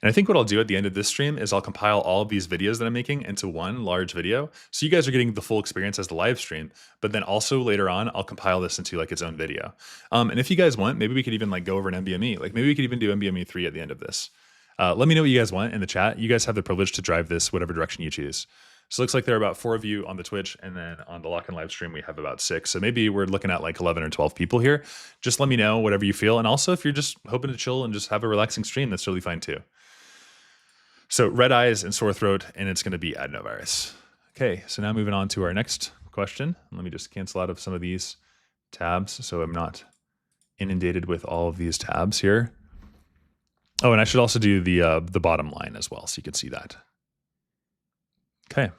And I think what I'll do at the end of this stream is I'll compile all of these videos that I'm making into one large video. So you guys are getting the full experience as the live stream, but then also later on, I'll compile this into like its own video. And if you guys want, maybe we could even like go over an NBME. Like maybe we could even do NBME 3 at the end of this. Let me know what you guys want in the chat. You guys have the privilege to drive this whatever direction you choose. So it looks like there are about 4 of you on the Twitch, and then on the Lock-in live stream, we have about 6. So maybe we're looking at like 11 or 12 people here. Just let me know whatever you feel. And also if you're just hoping to chill and just have a relaxing stream, that's totally fine too. So red eyes and sore throat, and it's going to be adenovirus. Okay, so now moving on to our next question. Let me just cancel out of some of these tabs so I'm not inundated with all of these tabs here. Oh, and I should also do the bottom line as well, so you can see that. Okay.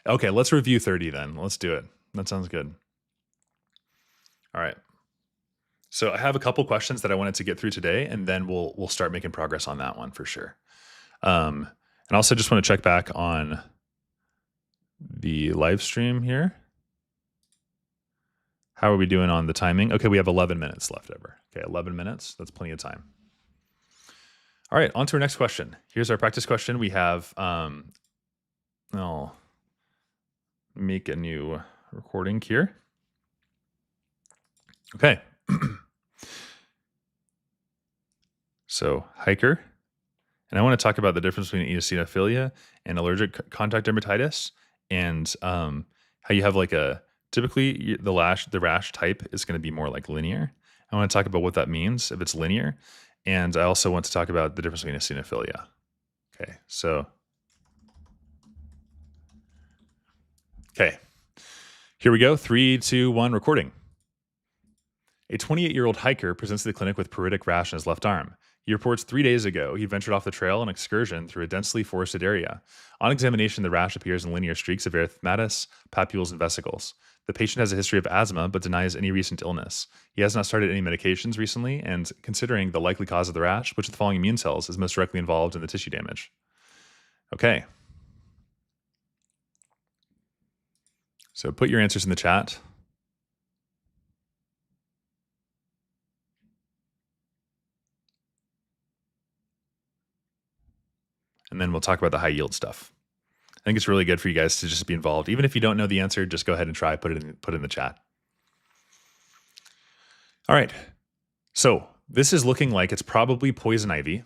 Okay, let's review 30 then. Let's do it. That sounds good. All right. So I have a couple questions that I wanted to get through today, and then we'll start making progress on that one for sure. And also just want to check back on the live stream here. How are we doing on the timing? Okay, we have 11 minutes left over. Okay, 11 minutes. That's plenty of time. All right, on to our next question. Here's our practice question. We have, I'll make a new recording here. Okay. So hiker, and I want to talk about the difference between eosinophilia and allergic contact dermatitis, and how you have like typically the rash type is going to be more like linear. I want to talk about what that means if it's linear, and I also want to talk about the difference between eosinophilia. Okay, so here we go. 3, 2, 1, recording. A 28-year-old hiker presents to the clinic with pruritic rash on his left arm. He reports 3 days ago he ventured off the trail on an excursion through a densely forested area. On examination, the rash appears in linear streaks of erythematous, papules, and vesicles. The patient has a history of asthma but denies any recent illness. He has not started any medications recently, and considering the likely cause of the rash, which of the following immune cells is most directly involved in the tissue damage? Okay. So put your answers in the chat. And then we'll talk about the high yield stuff. I think it's really good for you guys to just be involved. Even if you don't know the answer, just go ahead and try, put it in the chat. All right. So this is looking like it's probably poison ivy.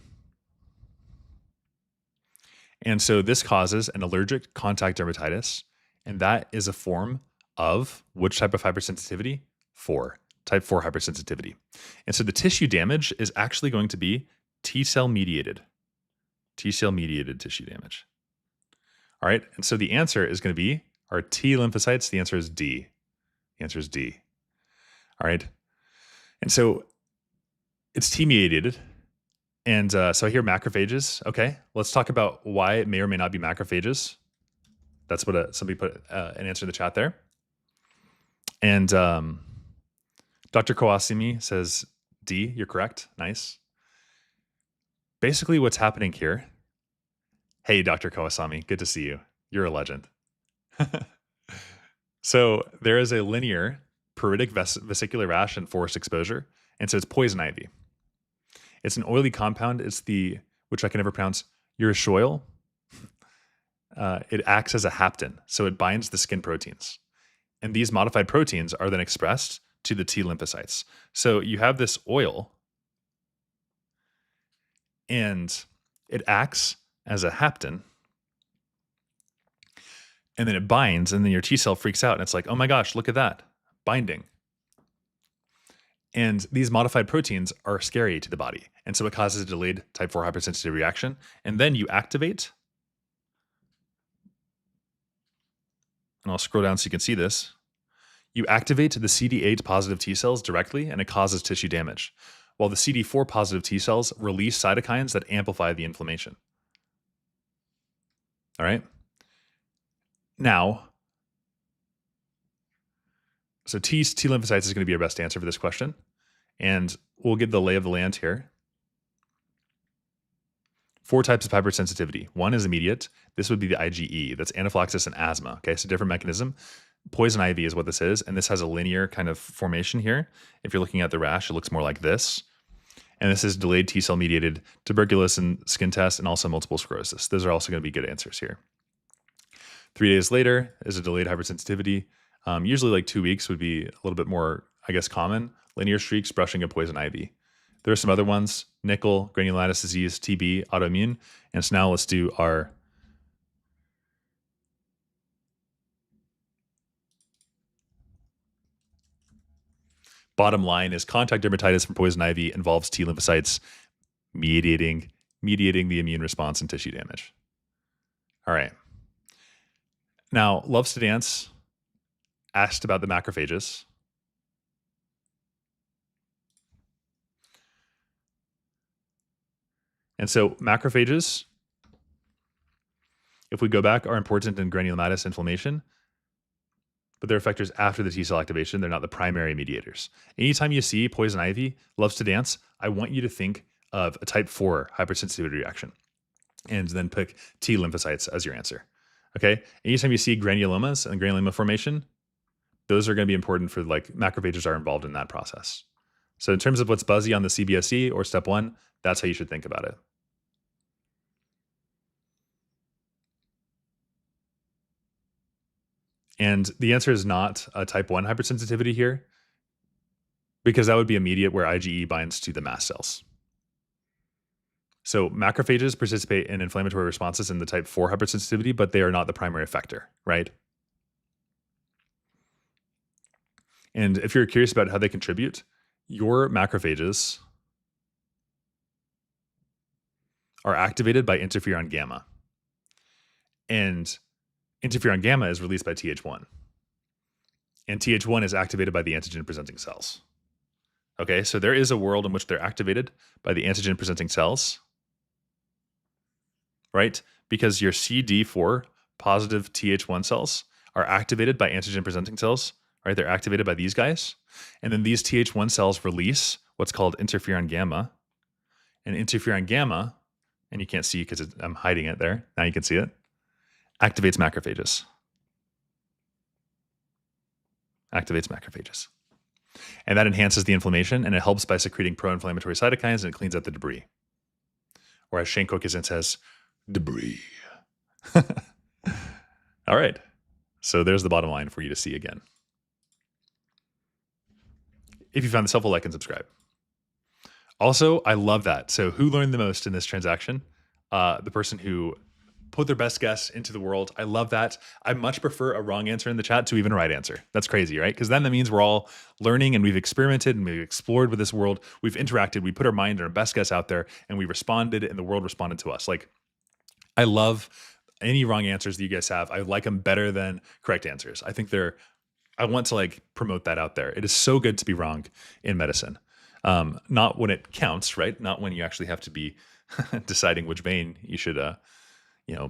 And so this causes an allergic contact dermatitis. And that is a form of which type of hypersensitivity? 4. Type 4 hypersensitivity. And so the tissue damage is actually going to be T-cell mediated. T-cell mediated tissue damage. All right. And so the answer is going to be our T lymphocytes. The answer is D. The answer is D. All right. And so it's T mediated. And so I hear macrophages. Okay. Let's talk about why it may or may not be macrophages. That's what somebody put an answer in the chat there. And Dr. Kawasimi says D. You're correct. Nice. Basically, what's happening here. Hey, Dr. Kawasami, good to see you. You're a legend. So there is a linear pruritic vesicular rash and forced exposure. And so it's poison ivy. It's an oily compound. It's which I can never pronounce, urushiol. It acts as a hapten. So it binds the skin proteins. And these modified proteins are then expressed to the T lymphocytes. So you have this oil, and it acts as a hapten. And then it binds, and then your T cell freaks out. And it's like, oh my gosh, look at that, binding. And these modified proteins are scary to the body. And so it causes a delayed type 4 hypersensitivity reaction. And then you activate, and I'll scroll down so you can see this. You activate the CD8 positive T cells directly, and it causes tissue damage, while the CD4 positive T cells release cytokines that amplify the inflammation. All right. Now, so T lymphocytes is going to be our best answer for this question. And we'll get the lay of the land here. 4 types of hypersensitivity. 1 is immediate. This would be the IgE. That's anaphylaxis and asthma. Okay, so different mechanism. Poison ivy is what this is. And this has a linear kind of formation here. If you're looking at the rash, it looks more like this. And this is delayed T cell mediated tuberculosis and skin test, and also multiple sclerosis. Those are also going to be good answers here. 3 days later is a delayed hypersensitivity. Usually like 2 weeks would be a little bit more, I guess, common. Linear streaks, brushing, and poison ivy. There are some other ones: nickel, granulomatous disease, TB, autoimmune. And so now let's do our bottom line is contact dermatitis from poison ivy involves T lymphocytes mediating the immune response and tissue damage. All right. Now, Loves to Dance asked about the macrophages. And so macrophages, if we go back, are important in granulomatous inflammation, but they're effectors after the T cell activation. They're not the primary mediators. Anytime you see poison ivy, Loves to Dance, I want you to think of a type 4 hypersensitivity reaction and then pick T lymphocytes as your answer. Okay. Anytime you see granulomas and granuloma formation, those are going to be important for, like, macrophages are involved in that process. So in terms of what's buzzy on the CBSE or step 1, that's how you should think about it. And the answer is not a type 1 hypersensitivity here, because that would be immediate, where IgE binds to the mast cells. So macrophages participate in inflammatory responses in the type 4 hypersensitivity, but they are not the primary effector, right? And if you're curious about how they contribute, your macrophages are activated by interferon gamma. And interferon gamma is released by Th1. And Th1 is activated by the antigen-presenting cells. Okay, so there is a world in which they're activated by the antigen-presenting cells, right? Because your CD4 positive Th1 cells are activated by antigen-presenting cells, right? They're activated by these guys. And then these Th1 cells release what's called interferon gamma. And interferon gamma, and you can't see because I'm hiding it there. Now you can see it. Activates macrophages. activates macrophages. And that enhances the inflammation, and it helps by secreting pro-inflammatory cytokines, and it cleans out the debris. Or as Shane Cookison says, debris. All right. So there's the bottom line for you to see again. If you found this helpful, like and subscribe. Also, I love that. So who learned the most in this transaction? The person who put their best guess into the world. I love that. I much prefer a wrong answer in the chat to even a right answer. That's crazy, right? Because then that means we're all learning and we've experimented and we've explored with this world. We've interacted. We put our mind and our best guess out there and we responded and the world responded to us. Like, I love any wrong answers that you guys have. I like them better than correct answers. I think I want to like promote that out there. It is so good to be wrong in medicine. Not when it counts, right? Not when you actually have to be deciding which vein you should,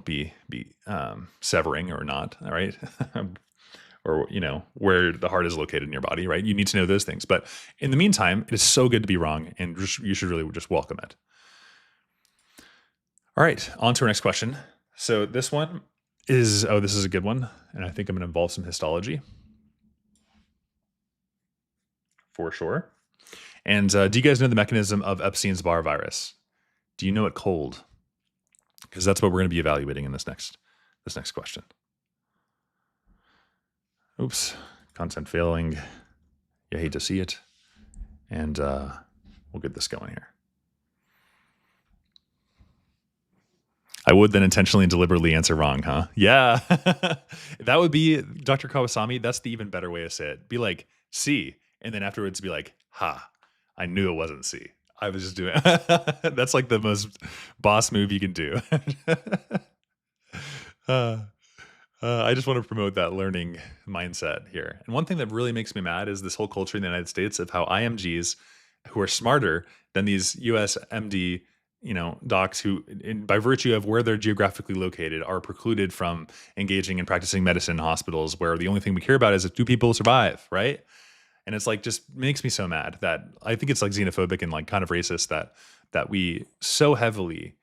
be severing or not. All right. Or, where the heart is located in your body, right? You need to know those things. But in the meantime, it is so good to be wrong and you should really just welcome it. All right, on to our next question. So this one is, this is a good one. And I think I'm going to involve some histology for sure. And do you guys know the mechanism of Epstein-Barr virus? Do you know it cold? Because that's what we're going to be evaluating in this next question. Oops, content failing. You hate to see it. And we'll get this going here. I would then intentionally and deliberately answer wrong, huh? Yeah. That would be, Dr. Kawasami, that's the even better way to say it. Be like, C, and then afterwards be like, ha, I knew it wasn't C. I was just doing it. That's like the most boss move you can do. I just want to promote that learning mindset here. And one thing that really makes me mad is this whole culture in the United States of how IMGs, who are smarter than these USMD, docs who, by virtue of where they're geographically located, are precluded from engaging and practicing medicine in hospitals where the only thing we care about is if do people survive, right? And it's like, just makes me so mad that I think it's like xenophobic and like kind of racist that we so heavily,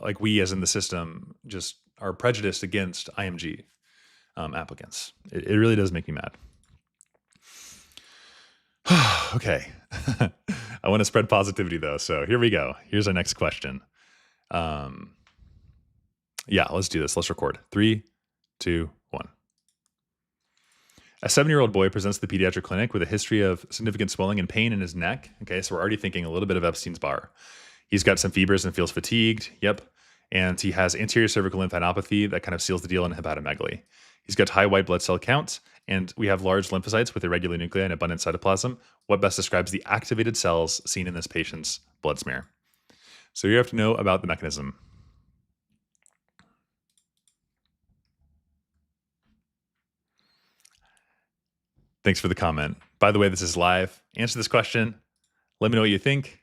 like we as in the system, just are prejudiced against IMG applicants. It really does make me mad. Okay. I want to spread positivity though. So here we go. Here's our next question. Yeah, let's do this. Let's record. 3, 2, 1. A 7-year-old boy presents to the pediatric clinic with a history of significant swelling and pain in his neck. Okay, so we're already thinking a little bit of Epstein-Barr. He's got some fevers and feels fatigued. Yep. And he has anterior cervical lymphadenopathy that kind of seals the deal in hepatomegaly. He's got high white blood cell counts, and we have large lymphocytes with irregular nuclei and abundant cytoplasm. What best describes the activated cells seen in this patient's blood smear? So you have to know about the mechanism. Thanks for the comment. By the way, this is live. Answer this question. Let me know what you think.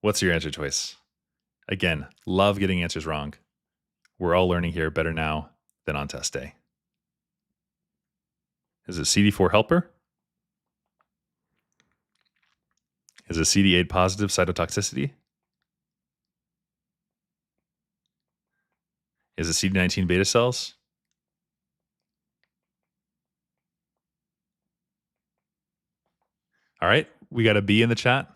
What's your answer choice? Again, love getting answers wrong. We're all learning here better now than on test day. Is it CD4 helper? Is it CD8 positive cytotoxicity? Is it CD19 beta cells? All right, we got a B in the chat.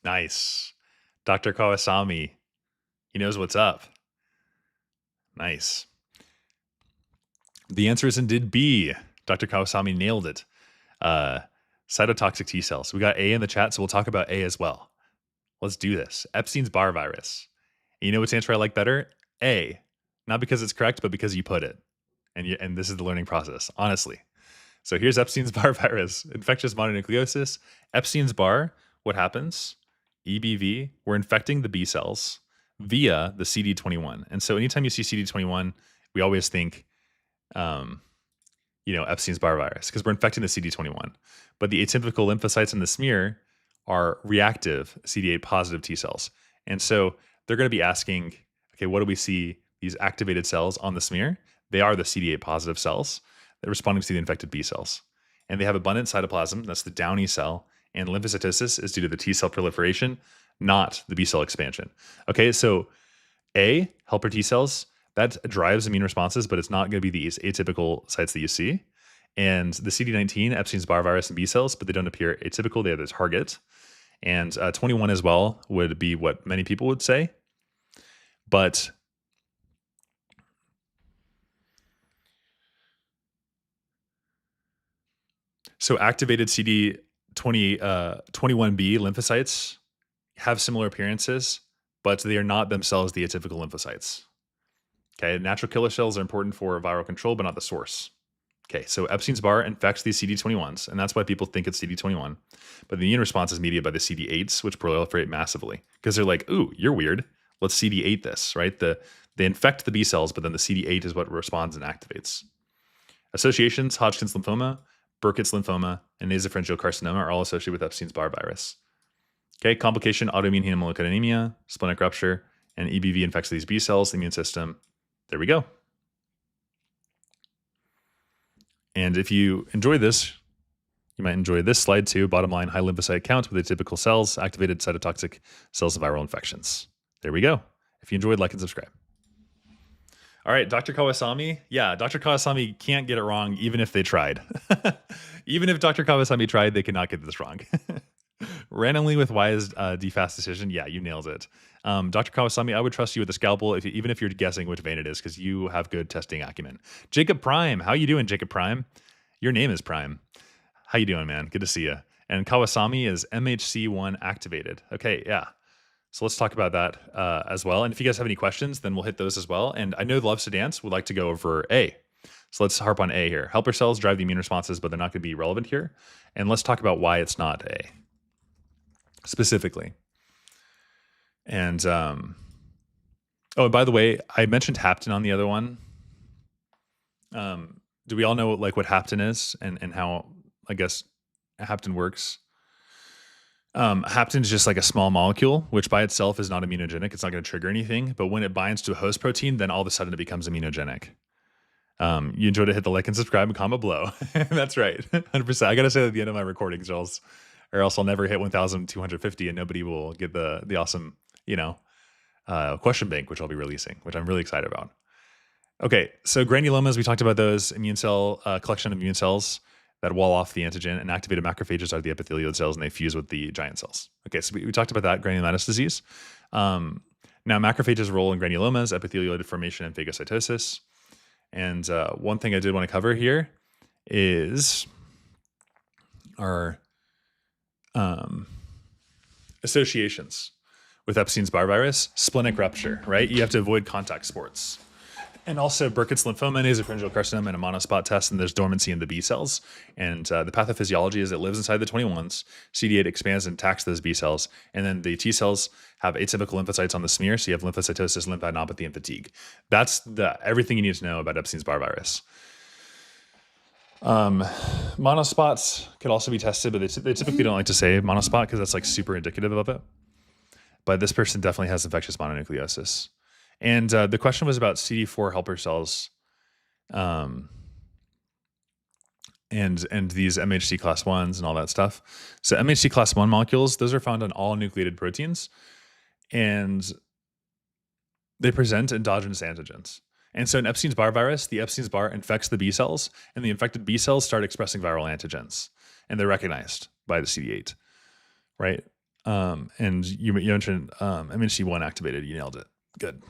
Nice. Dr. Kawasami, he knows what's up. Nice. The answer is indeed B. Dr. Kawasami nailed it. Cytotoxic T cells. We got A in the chat, so we'll talk about A as well. Let's do this. Epstein-Barr virus. And you know which answer I like better? A. Not because it's correct, but because you put it. And this is the learning process, honestly. So here's Epstein-Barr virus, infectious mononucleosis. Epstein-Barr, what happens? EBV, we're infecting the B cells via the CD21. And so anytime you see CD21, we always think, Epstein-Barr virus, because we're infecting the CD21. But the atypical lymphocytes in the smear are reactive CD8 positive T cells. And so they're going to be asking, okay, what do we see these activated cells on the smear? They are the CD8 positive cells. They're responding to the infected B cells. And they have abundant cytoplasm, that's the downy cell, and lymphocytosis is due to the T cell proliferation, not the B cell expansion. Okay, so A, helper T cells, that drives immune responses, but it's not going to be these atypical sites that you see. And the CD19, Epstein-Barr virus and B cells, but they don't appear atypical. They have the target. And 21 as well would be what many people would say. But so activated CD21B lymphocytes have similar appearances, but they are not themselves the atypical lymphocytes. Okay, natural killer cells are important for viral control, but not the source. Okay, so Epstein-Barr infects these CD21s, and that's why people think it's CD21. But the immune response is mediated by the CD8s, which proliferate massively because they're like, ooh, you're weird. Let's CD8 this, right? They infect the B cells, but then the CD8 is what responds and activates. Associations, Hodgkin's lymphoma, Burkitt's lymphoma, and nasopharyngeal carcinoma are all associated with Epstein-Barr virus. Okay, complication, autoimmune hemolytic anemia, splenic rupture, and EBV infects these B cells, the immune system. There we go. And if you enjoy this, you might enjoy this slide too. Bottom line, high lymphocyte count with atypical cells, activated cytotoxic cells of viral infections. There we go. If you enjoyed, like and subscribe. All right, Dr. Kawasami. Yeah, Dr. Kawasami can't get it wrong even if they tried. Even if Dr. Kawasami tried, they cannot get this wrong. Randomly with wise DFAST decision. Yeah, you nailed it. Dr. Kawasami, I would trust you with the scalpel, even if you're guessing which vein it is, because you have good testing acumen. Jacob Prime, how you doing, Jacob Prime? Your name is Prime. How you doing, man? Good to see you. And Kawasami is MHC1 activated. Okay, yeah. So let's talk about that as well. And if you guys have any questions, then we'll hit those as well. And I know Loves to Dance would like to go over A. So let's harp on A here. Helper cells drive the immune responses, but they're not going to be relevant here. And let's talk about why it's not A specifically. And oh, and by the way, I mentioned hapten on the other one. Do we all know like what hapten is and how I guess hapten works? Hapten is just like a small molecule, which by itself is not immunogenic. It's not going to trigger anything. But when it binds to a host protein, then all of a sudden it becomes immunogenic. You enjoyed it, hit the like and subscribe and comment below. That's right. 100%. I got to say that at the end of my recordings, or else I'll never hit 1,250 and nobody will get the awesome, question bank, which I'll be releasing, which I'm really excited about. Okay, so granulomas, we talked about those immune cell, collection of immune cells that wall off the antigen, and activated macrophages are the epithelial cells, and they fuse with the giant cells. Okay, so we talked about that, granulomatous disease. Now, macrophages' role in granulomas, epithelial formation, and phagocytosis. And one thing I did want to cover here is our associations with Epstein-Barr virus, splenic rupture, right? You have to avoid contact sports. And also Burkitt's lymphoma, nasopharyngeal carcinoma, and a monospot test, and there's dormancy in the B cells. And the pathophysiology is it lives inside the 21s. CD8 expands and attacks those B cells. And then the T cells have atypical lymphocytes on the smear, so you have lymphocytosis, lymphadenopathy, and fatigue. That's everything you need to know about Epstein-Barr virus. Monospots could also be tested, but they typically don't like to say monospot because that's like super indicative of it. But this person definitely has infectious mononucleosis. And the question was about CD4 helper cells and these MHC class 1s and all that stuff. So MHC class 1 molecules, those are found on all nucleated proteins, and they present endogenous antigens. And so in Epstein-Barr virus, the Epstein-Barr infects the B cells, and the infected B cells start expressing viral antigens, and they're recognized by the CD8, right? And you mentioned MHC1 activated. You nailed it. Good.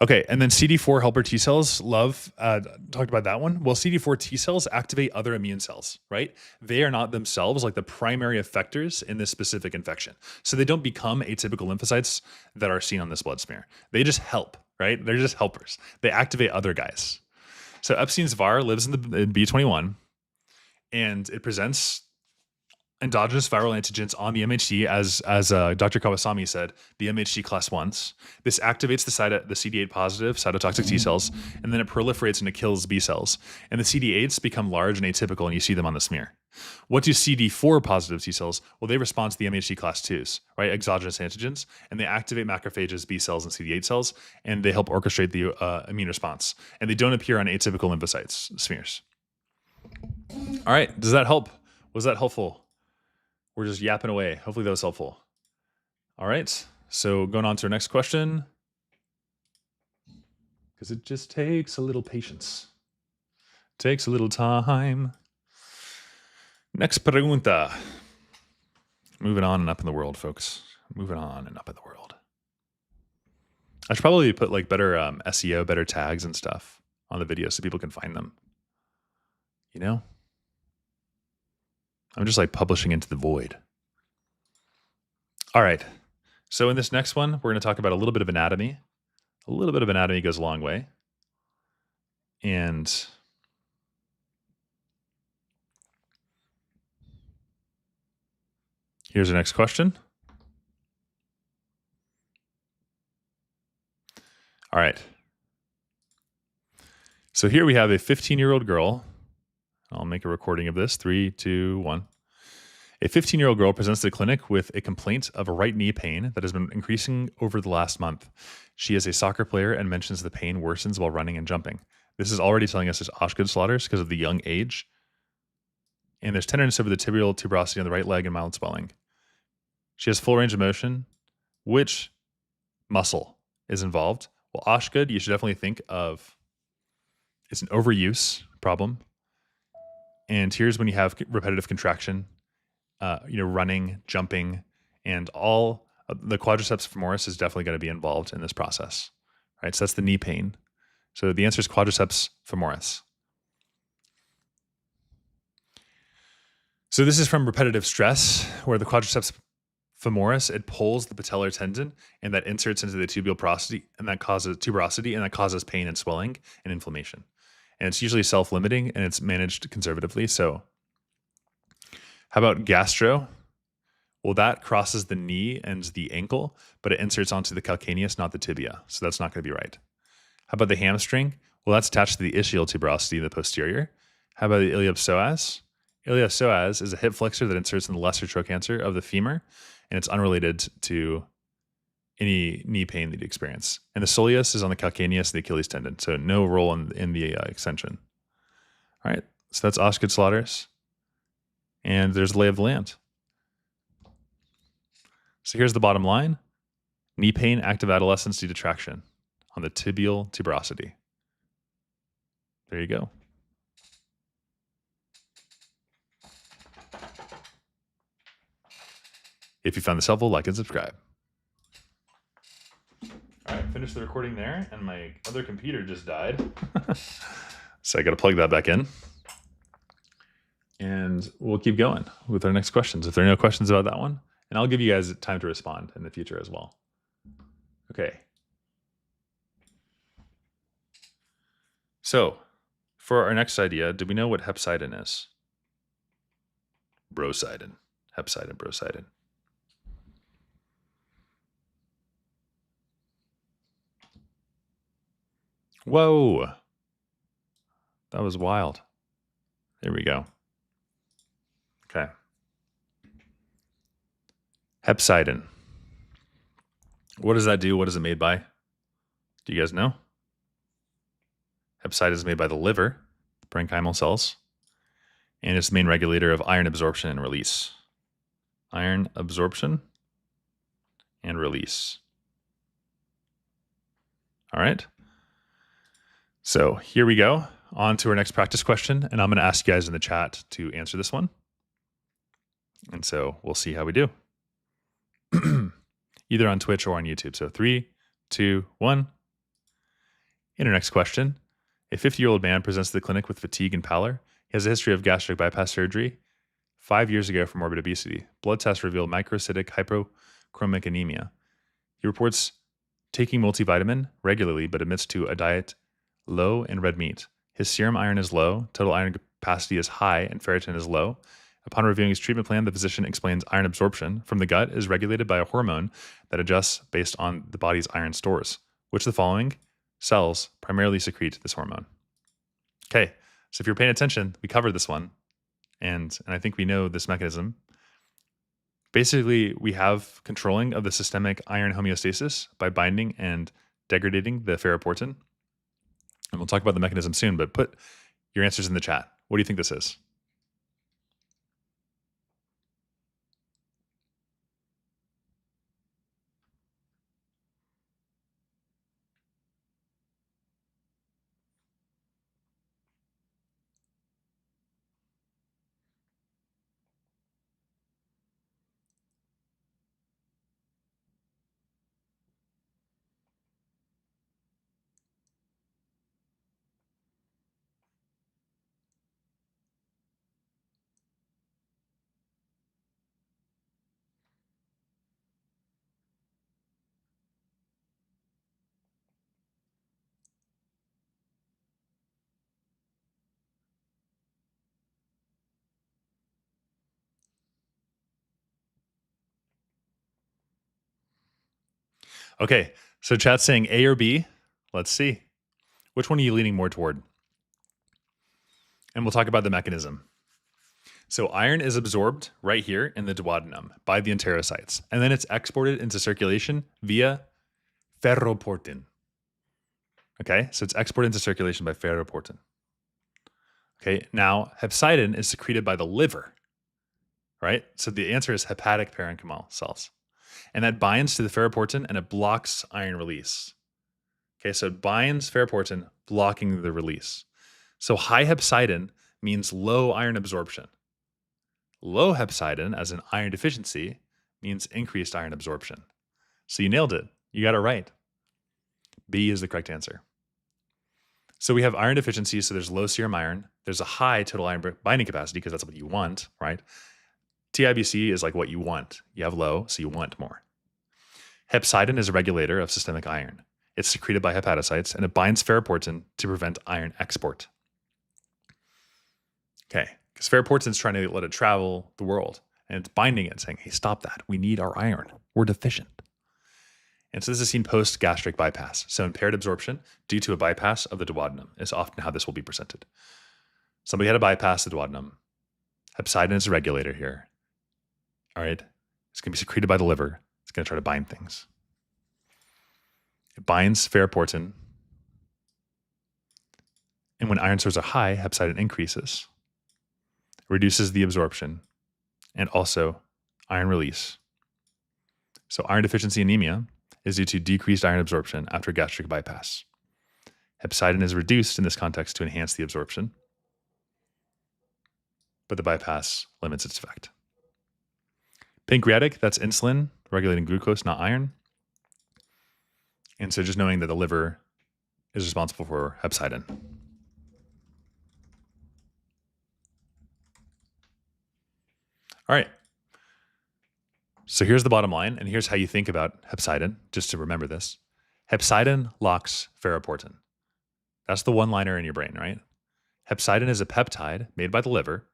Okay, and then CD4 helper T cells, talked about that one. Well, CD4 T cells activate other immune cells, right? They are not themselves like the primary effectors in this specific infection. So they don't become atypical lymphocytes that are seen on this blood smear. They just help, right? They're just helpers. They activate other guys. So Epstein's-Barr lives in B21, and it presents endogenous viral antigens on the MHC, as Dr. Kawasami said, the MHC class 1s. This activates the CD8 positive cytotoxic T cells, and then it proliferates and it kills B cells. And the CD8s become large and atypical, and you see them on the smear. What do CD4 positive T cells? Well, they respond to the MHC class 2s, right? Exogenous antigens, and they activate macrophages, B cells, and CD8 cells, and they help orchestrate the immune response. And they don't appear on atypical lymphocytes smears. All right, does that help? Was that helpful? We're just yapping away. Hopefully that was helpful. All right. So going on to our next question. because it just takes a little patience. Takes a little time. Next pregunta. Moving on and up in the world, folks. Moving on and up in the world. I should probably put like better SEO, better tags and stuff on the video so people can find them. You know? I'm just like publishing into the void. All right. So in this next one, we're going to talk about a little bit of anatomy. A little bit of anatomy goes a long way. And here's our next question. All right. So here we have a 15-year-old girl. I'll make a recording of this. 3, 2, 1. A 15-year-old girl presents to the clinic with a complaint of a right knee pain that has been increasing over the last month. She is a soccer player and mentions the pain worsens while running and jumping. This is already telling us there's Osgood-Schlatters because of the young age. And there's tenderness over the tibial tuberosity on the right leg and mild swelling. She has full range of motion. Which muscle is involved? Well, Osgood, you should definitely think of, it's an overuse problem. And here's when you have repetitive contraction, running, jumping, and all the quadriceps femoris is definitely going to be involved in this process, right? So that's the knee pain. So the answer is quadriceps femoris. So this is from repetitive stress, where the quadriceps femoris, it pulls the patellar tendon and that inserts into the tuberosity, and that causes pain and swelling and inflammation. And it's usually self-limiting and it's managed conservatively. So how about gastro? Well, that crosses the knee and the ankle, but it inserts onto the calcaneus, not the tibia. So that's not going to be right. How about the hamstring? Well, that's attached to the ischial tuberosity in the posterior. How about the iliopsoas? Iliopsoas is a hip flexor that inserts in the lesser trochanter of the femur, and it's unrelated to any knee pain that you experience. And the soleus is on the calcaneus and the Achilles tendon, so no role in the extension. All right, so that's Osgood-Schlatters. And there's the lay of the land. So here's the bottom line. Knee pain, active adolescence due to traction on the tibial tuberosity. There you go. If you found this helpful, like and subscribe. All right, finished the recording there, and my other computer just died. So I got to plug that back in. And we'll keep going with our next questions. If there are no questions about that one, and I'll give you guys time to respond in the future as well. Okay. So for our next idea, do we know what hepcidin is? Brosidin. Hepcidin, brosidin. Whoa. That was wild. There we go. Okay. Hepcidin. What does that do? What is it made by? Do you guys know? Hepcidin is made by the liver, parenchymal cells, and it's the main regulator of iron absorption and release. Iron absorption and release. All right. So here we go. On to our next practice question, and I'm going to ask you guys in the chat to answer this one. And so we'll see how we do. Either on Twitch or on YouTube. So 3, 2, 1. In our next question, a 50-year-old man presents to the clinic with fatigue and pallor. He has a history of gastric bypass surgery 5 years ago for morbid obesity. Blood tests reveal microcytic hypochromic anemia. He reports taking multivitamin regularly, but admits to a diet low in red meat. His serum iron is low, total iron capacity is high, and ferritin is low. Upon reviewing his treatment plan, the physician explains iron absorption from the gut is regulated by a hormone that adjusts based on the body's iron stores. Which of the following cells primarily secrete this hormone? Okay, so if you're paying attention, we covered this one, and I think we know this mechanism. Basically, we have controlling of the systemic iron homeostasis by binding and degrading the ferroportin. And we'll talk about the mechanism soon, but put your answers in the chat. What do you think this is? Okay, so chat's saying A or B. Let's see. Which one are you leaning more toward? And we'll talk about the mechanism. So iron is absorbed right here in the duodenum by the enterocytes, and then it's exported into circulation via ferroportin. Okay, so it's exported into circulation by ferroportin. Okay, now hepcidin is secreted by the liver, right? So the answer is hepatic parenchymal cells. And that binds to the ferroportin and it blocks iron release. Okay, so it binds ferroportin, blocking the release. So high hepcidin means low iron absorption. Low hepcidin, as in iron deficiency, means increased iron absorption. So you nailed it. You got it right. B is the correct answer. So we have iron deficiency, so there's low serum iron. There's a high total iron binding capacity because that's what you want, right? TIBC is like what you want. You have low, so you want more. Hepcidin is a regulator of systemic iron. It's secreted by hepatocytes, and it binds ferroportin to prevent iron export. Okay, because ferroportin is trying to let it travel the world, and it's binding it, saying, hey, stop that. We need our iron. We're deficient. And so this is seen post-gastric bypass. So impaired absorption due to a bypass of the duodenum is often how this will be presented. Somebody had a bypass of the duodenum. Hepcidin is a regulator here. All right. It's going to be secreted by the liver. It's going to try to bind things. It binds ferroportin. And when iron stores are high, hepcidin increases, reduces the absorption, and also iron release. So iron deficiency anemia is due to decreased iron absorption after gastric bypass. Hepcidin is reduced in this context to enhance the absorption, but the bypass limits its effect. Pancreatic, that's insulin, regulating glucose, not iron. And so just knowing that the liver is responsible for hepcidin. All right. So here's the bottom line, and here's how you think about hepcidin, just to remember this. Hepcidin locks ferroportin. That's the one-liner in your brain, right? Hepcidin is a peptide made by the liver,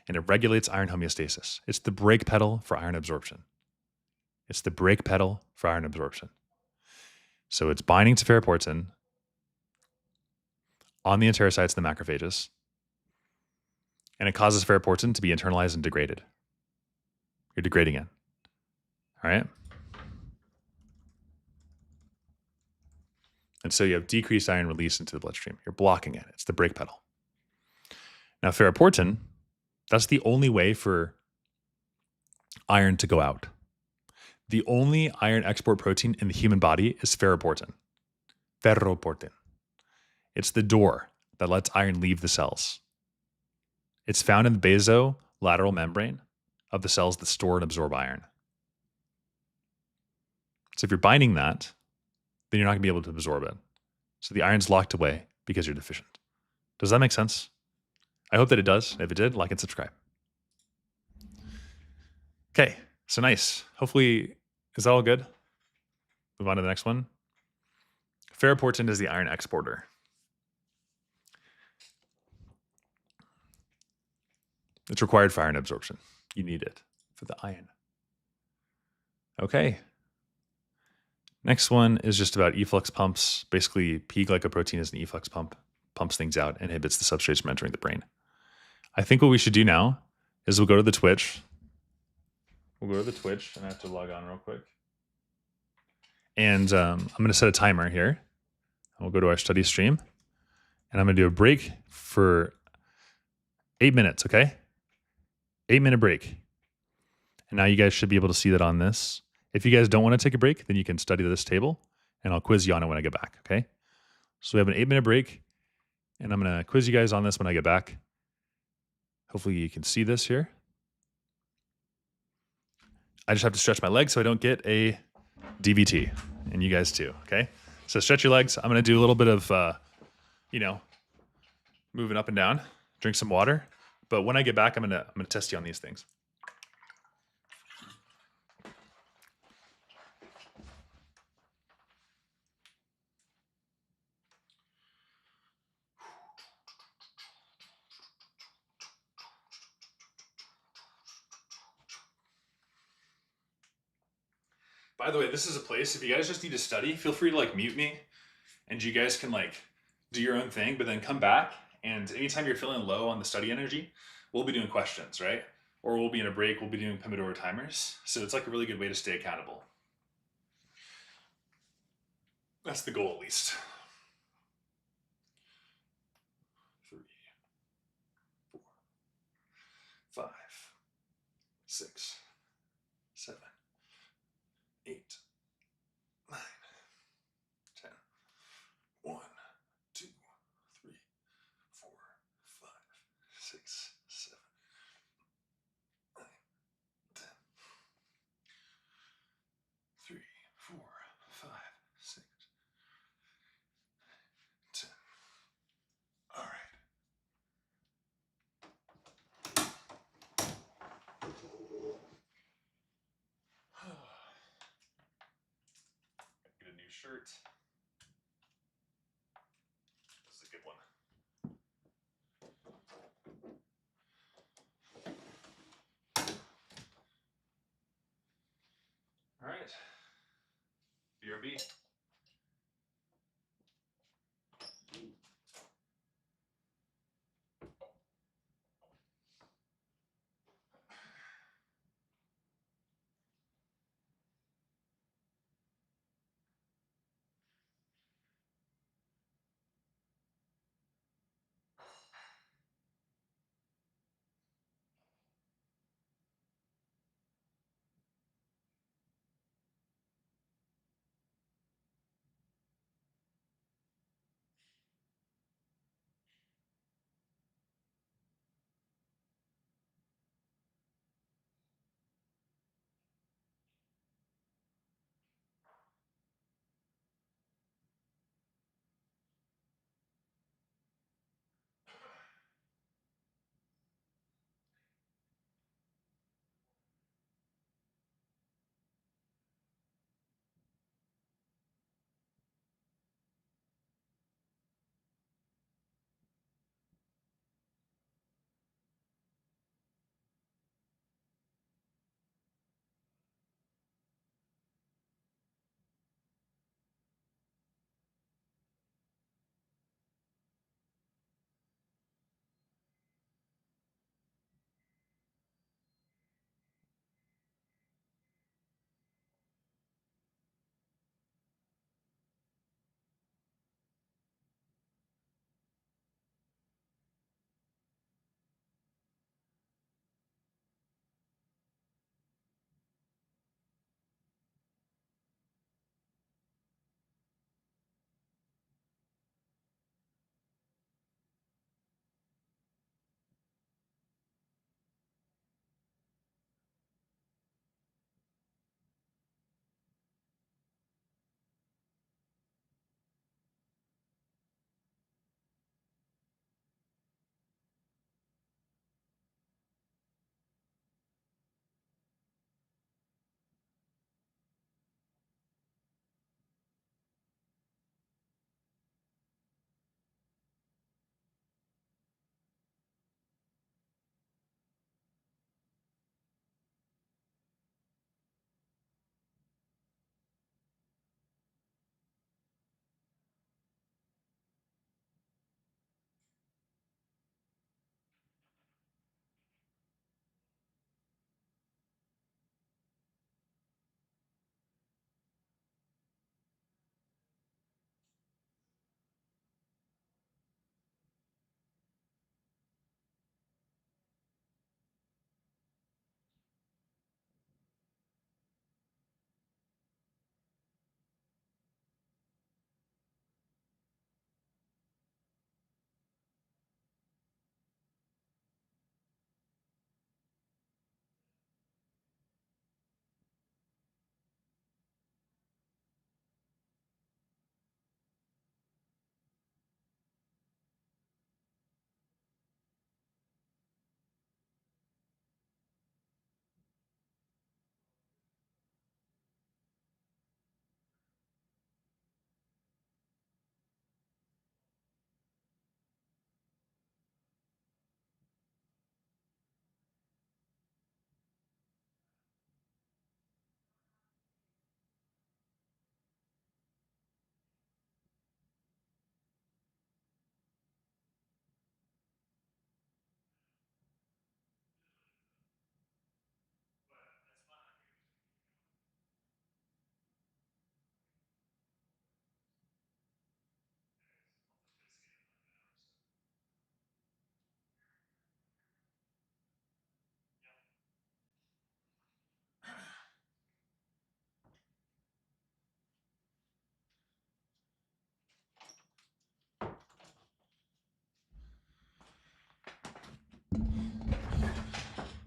and it regulates iron homeostasis. It's the brake pedal for iron absorption. It's the brake pedal for iron absorption. So it's binding to ferroportin on the enterocytes and the macrophages, and it causes ferroportin to be internalized and degraded. You're degrading it. All right? And so you have decreased iron release into the bloodstream. You're blocking it. It's the brake pedal. Now, ferroportin, that's the only way for iron to go out. The only iron export protein in the human body is ferroportin. Ferroportin. It's the door that lets iron leave the cells. It's found in the basolateral membrane of the cells that store and absorb iron. So if you're binding that, then you're not going to be able to absorb it. So the iron's locked away because you're deficient. Does that make sense? I hope that it does. If it did, like and subscribe. Okay, so nice. Hopefully, is that all good? Move on to the next one. Ferroportin is the iron exporter. It's required for iron absorption. You need it for the iron. Okay. Next one is just about efflux pumps. Basically, P-glycoprotein is an efflux pump, pumps things out, and inhibits the substrates from entering the brain. I think what we should do now is we'll go to the Twitch. We'll go to the Twitch, and I have to log on real quick. And I'm going to set a timer here. We'll go to our study stream, and I'm going to do a break for 8 minutes, okay? 8-minute break. And now you guys should be able to see that on this. If you guys don't want to take a break, then you can study this table, and I'll quiz you on it when I get back, okay? So we have an 8-minute break, and I'm going to quiz you guys on this when I get back. Hopefully you can see this here. I just have to stretch my legs so I don't get a DVT, and you guys too, okay? So stretch your legs. I'm going to do a little bit of, moving up and down, drink some water. But when I get back, I'm going to test you on these things. By the way, this is a place, if you guys just need to study, feel free to like mute me and you guys can like do your own thing, but then come back. And anytime you're feeling low on the study energy, we'll be doing questions, right? Or we'll be in a break, we'll be doing Pomodoro timers. So it's like a really good way to stay accountable. That's the goal, at least. 3, 4, 5, 6, 7, 8, 9, 10. 1, 2, 3, 4, 5, 6, 7, 9, 10. 3, 4, 5, 6, 10. All right. Get a new shirt. This is a good one. All right. BRB.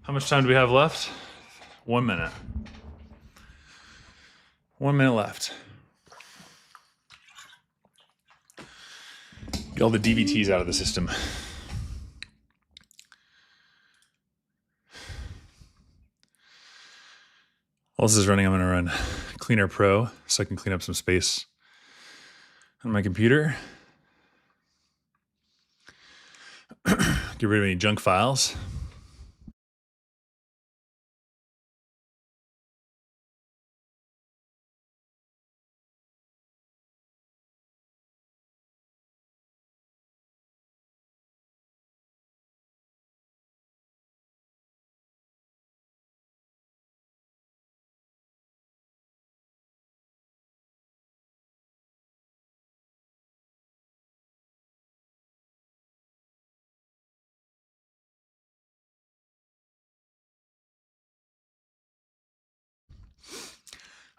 How much time do we have left? 1 minute. 1 minute left. Get all the DVTs out of the system. While this is running, I'm going to run Cleaner Pro so I can clean up some space on my computer. Get rid of any junk files.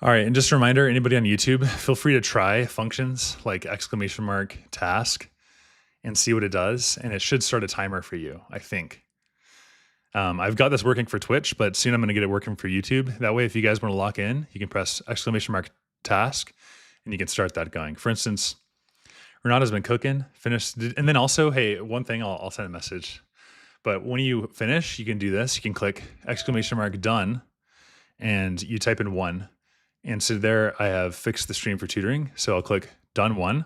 All right, and just a reminder, anybody on YouTube, feel free to try functions like ! task and see what it does, and it should start a timer for you, I think. I've got this working for Twitch, but soon I'm going to get it working for YouTube. That way, if you guys want to lock in, you can press ! task, and you can start that going. For instance, Renata's been cooking, finished, and then also, hey, one thing, I'll send a message. But when you finish, you can do this. You can click ! done, and you type in 1. And so there I have fixed the stream for tutoring. So I'll click done 1.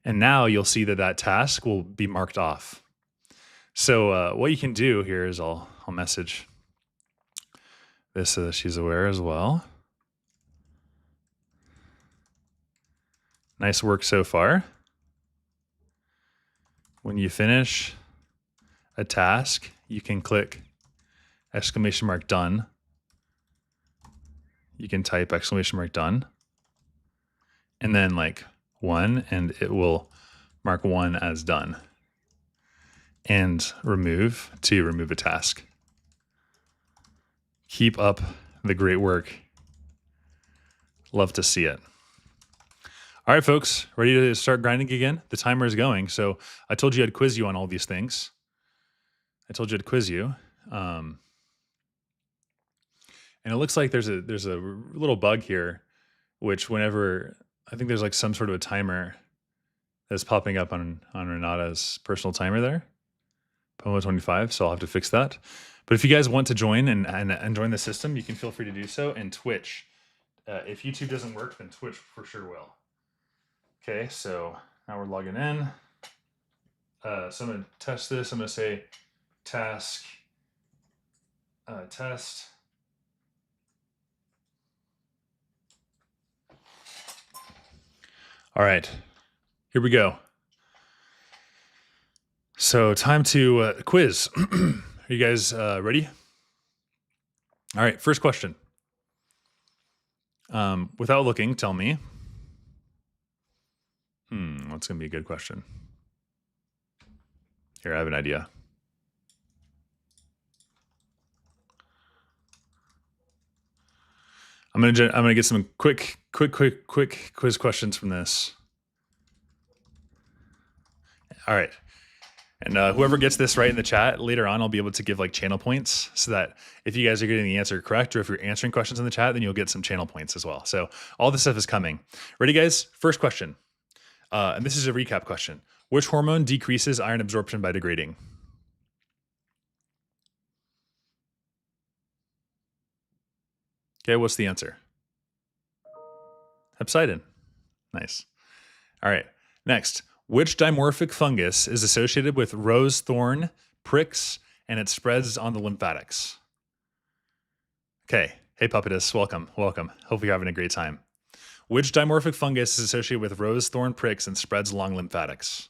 And now you'll see that that task will be marked off. So what you can do here is I'll message this so that she's aware as well. Nice work so far. When you finish a task, you can click ! done. You can type ! done. And then like 1, and it will mark 1 as done. And remove to remove a task. Keep up the great work. Love to see it. All right, folks, ready to start grinding again? The timer is going. So I told you I'd quiz you on all these things. I told you I'd quiz you. And it looks like there's a little bug here, which whenever, I think there's like some sort of a timer that's popping up on Renata's personal timer there, Pomo 25, so I'll have to fix that. But if you guys want to join and join the system, you can feel free to do so. And Twitch, if YouTube doesn't work, then Twitch for sure will. Okay, so now we're logging in. So I'm going to test this. I'm going to say task test. All right, here we go. So time to quiz. Are you guys ready? All right, first question. Without looking, tell me. What's going to be a good question? Here, I have an idea. I'm gonna get some quick quiz questions from this. All right, and whoever gets this right in the chat later on, I'll be able to give like channel points, so that if you guys are getting the answer correct, or if you're answering questions in the chat, then you'll get some channel points as well. So all this stuff is coming. Ready, guys? First question, and this is a recap question. Which hormone decreases iron absorption by degrading? Okay, what's the answer? Hepcidin. Nice. All right, next. Which dimorphic fungus is associated with rose thorn pricks and it spreads on the lymphatics? Okay, hey Puppetus, welcome. Hope you're having a great time. Which dimorphic fungus is associated with rose thorn pricks and spreads along lymphatics?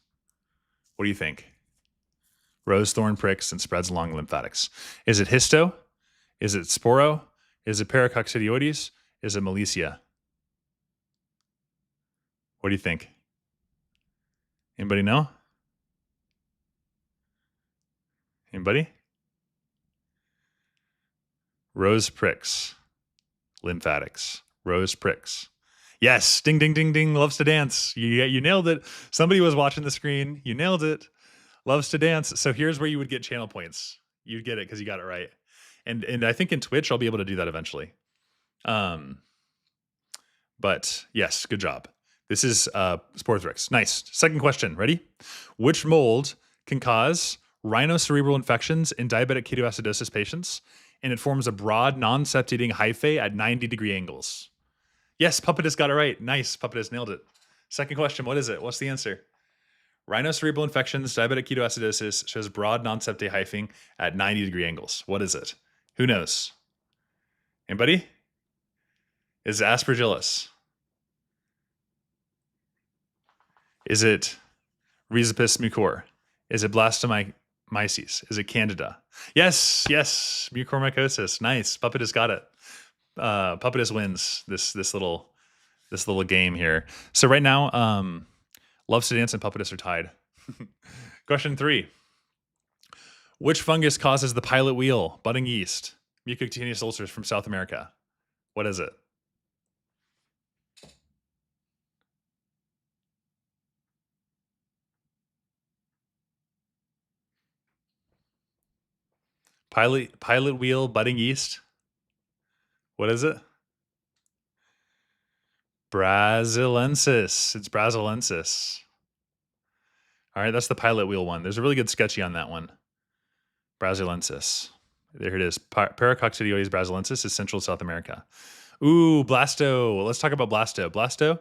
What do you think? Rose thorn pricks and spreads along lymphatics. Is it histo? Is it sporo? Is it paracoccidioides? Is it Milicia? What do you think? Anybody know? Anybody? Rose pricks. Lymphatics. Rose pricks. Yes, ding, ding, ding, ding, loves to dance. You nailed it. Somebody was watching the screen. You nailed it. Loves to dance. So here's where you would get channel points. You'd get it because you got it right. And I think in Twitch I'll be able to do that eventually. But yes, good job. This is Sporthrix. Nice. Second question. Ready? Which mold can cause rhinocerebral infections in diabetic ketoacidosis patients? And it forms a broad, non-septating hyphae at 90-degree angles. Yes, Puppetus got it right. Nice. Puppetus nailed it. Second question. What is it? What's the answer? Rhinocerebral infections, diabetic ketoacidosis shows broad, non-septate hyphae at 90-degree angles. What is it? Who knows? Anybody? Is it Aspergillus? Is it Rhizopus mucor? Is it Blastomyces? Is it Candida? Yes, mucormycosis. Nice. Puppetus got it. Puppetus wins this little game here. So right now, Loves to Dance and Puppetus are tied. Question 3. Which fungus causes the pilot wheel, budding yeast, mucocutaneous ulcers from South America? What is it? Pilot wheel, budding yeast. What is it? Brasilensis. It's Brasilensis. All right, that's the pilot wheel one. There's a really good sketchy on that one. Brasilensis. There it is. Paracoccidioides brasilensis is Central South America. Ooh, Blasto. Let's talk about Blasto. Blasto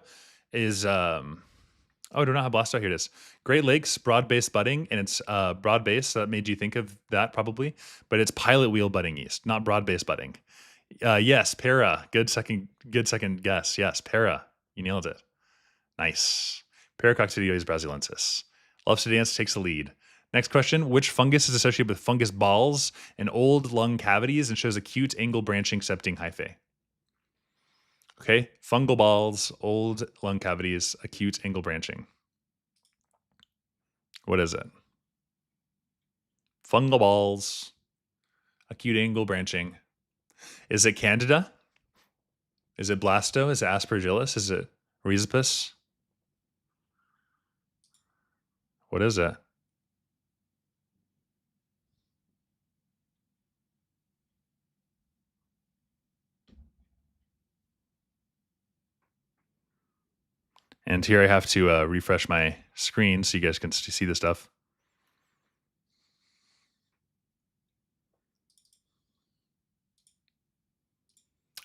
is I do not have Blasto. Here it is. Great Lakes broad-based budding, and it's broad-based. So that made you think of that probably, but it's pilot wheel budding yeast, not broad-based budding. Yes, para. Good second guess. Yes, para. You nailed it. Nice. Paracoccidioides brasilensis. Loves to Dance takes the lead. Next question. Which fungus is associated with fungus balls and old lung cavities and shows acute angle branching septing hyphae? Okay, fungal balls, old lung cavities, acute angle branching. What is it? Fungal balls, acute angle branching. Is it Candida? Is it Blasto? Is it Aspergillus? Is it Rhizopus? What is it? And here I have to refresh my screen so you guys can see the stuff.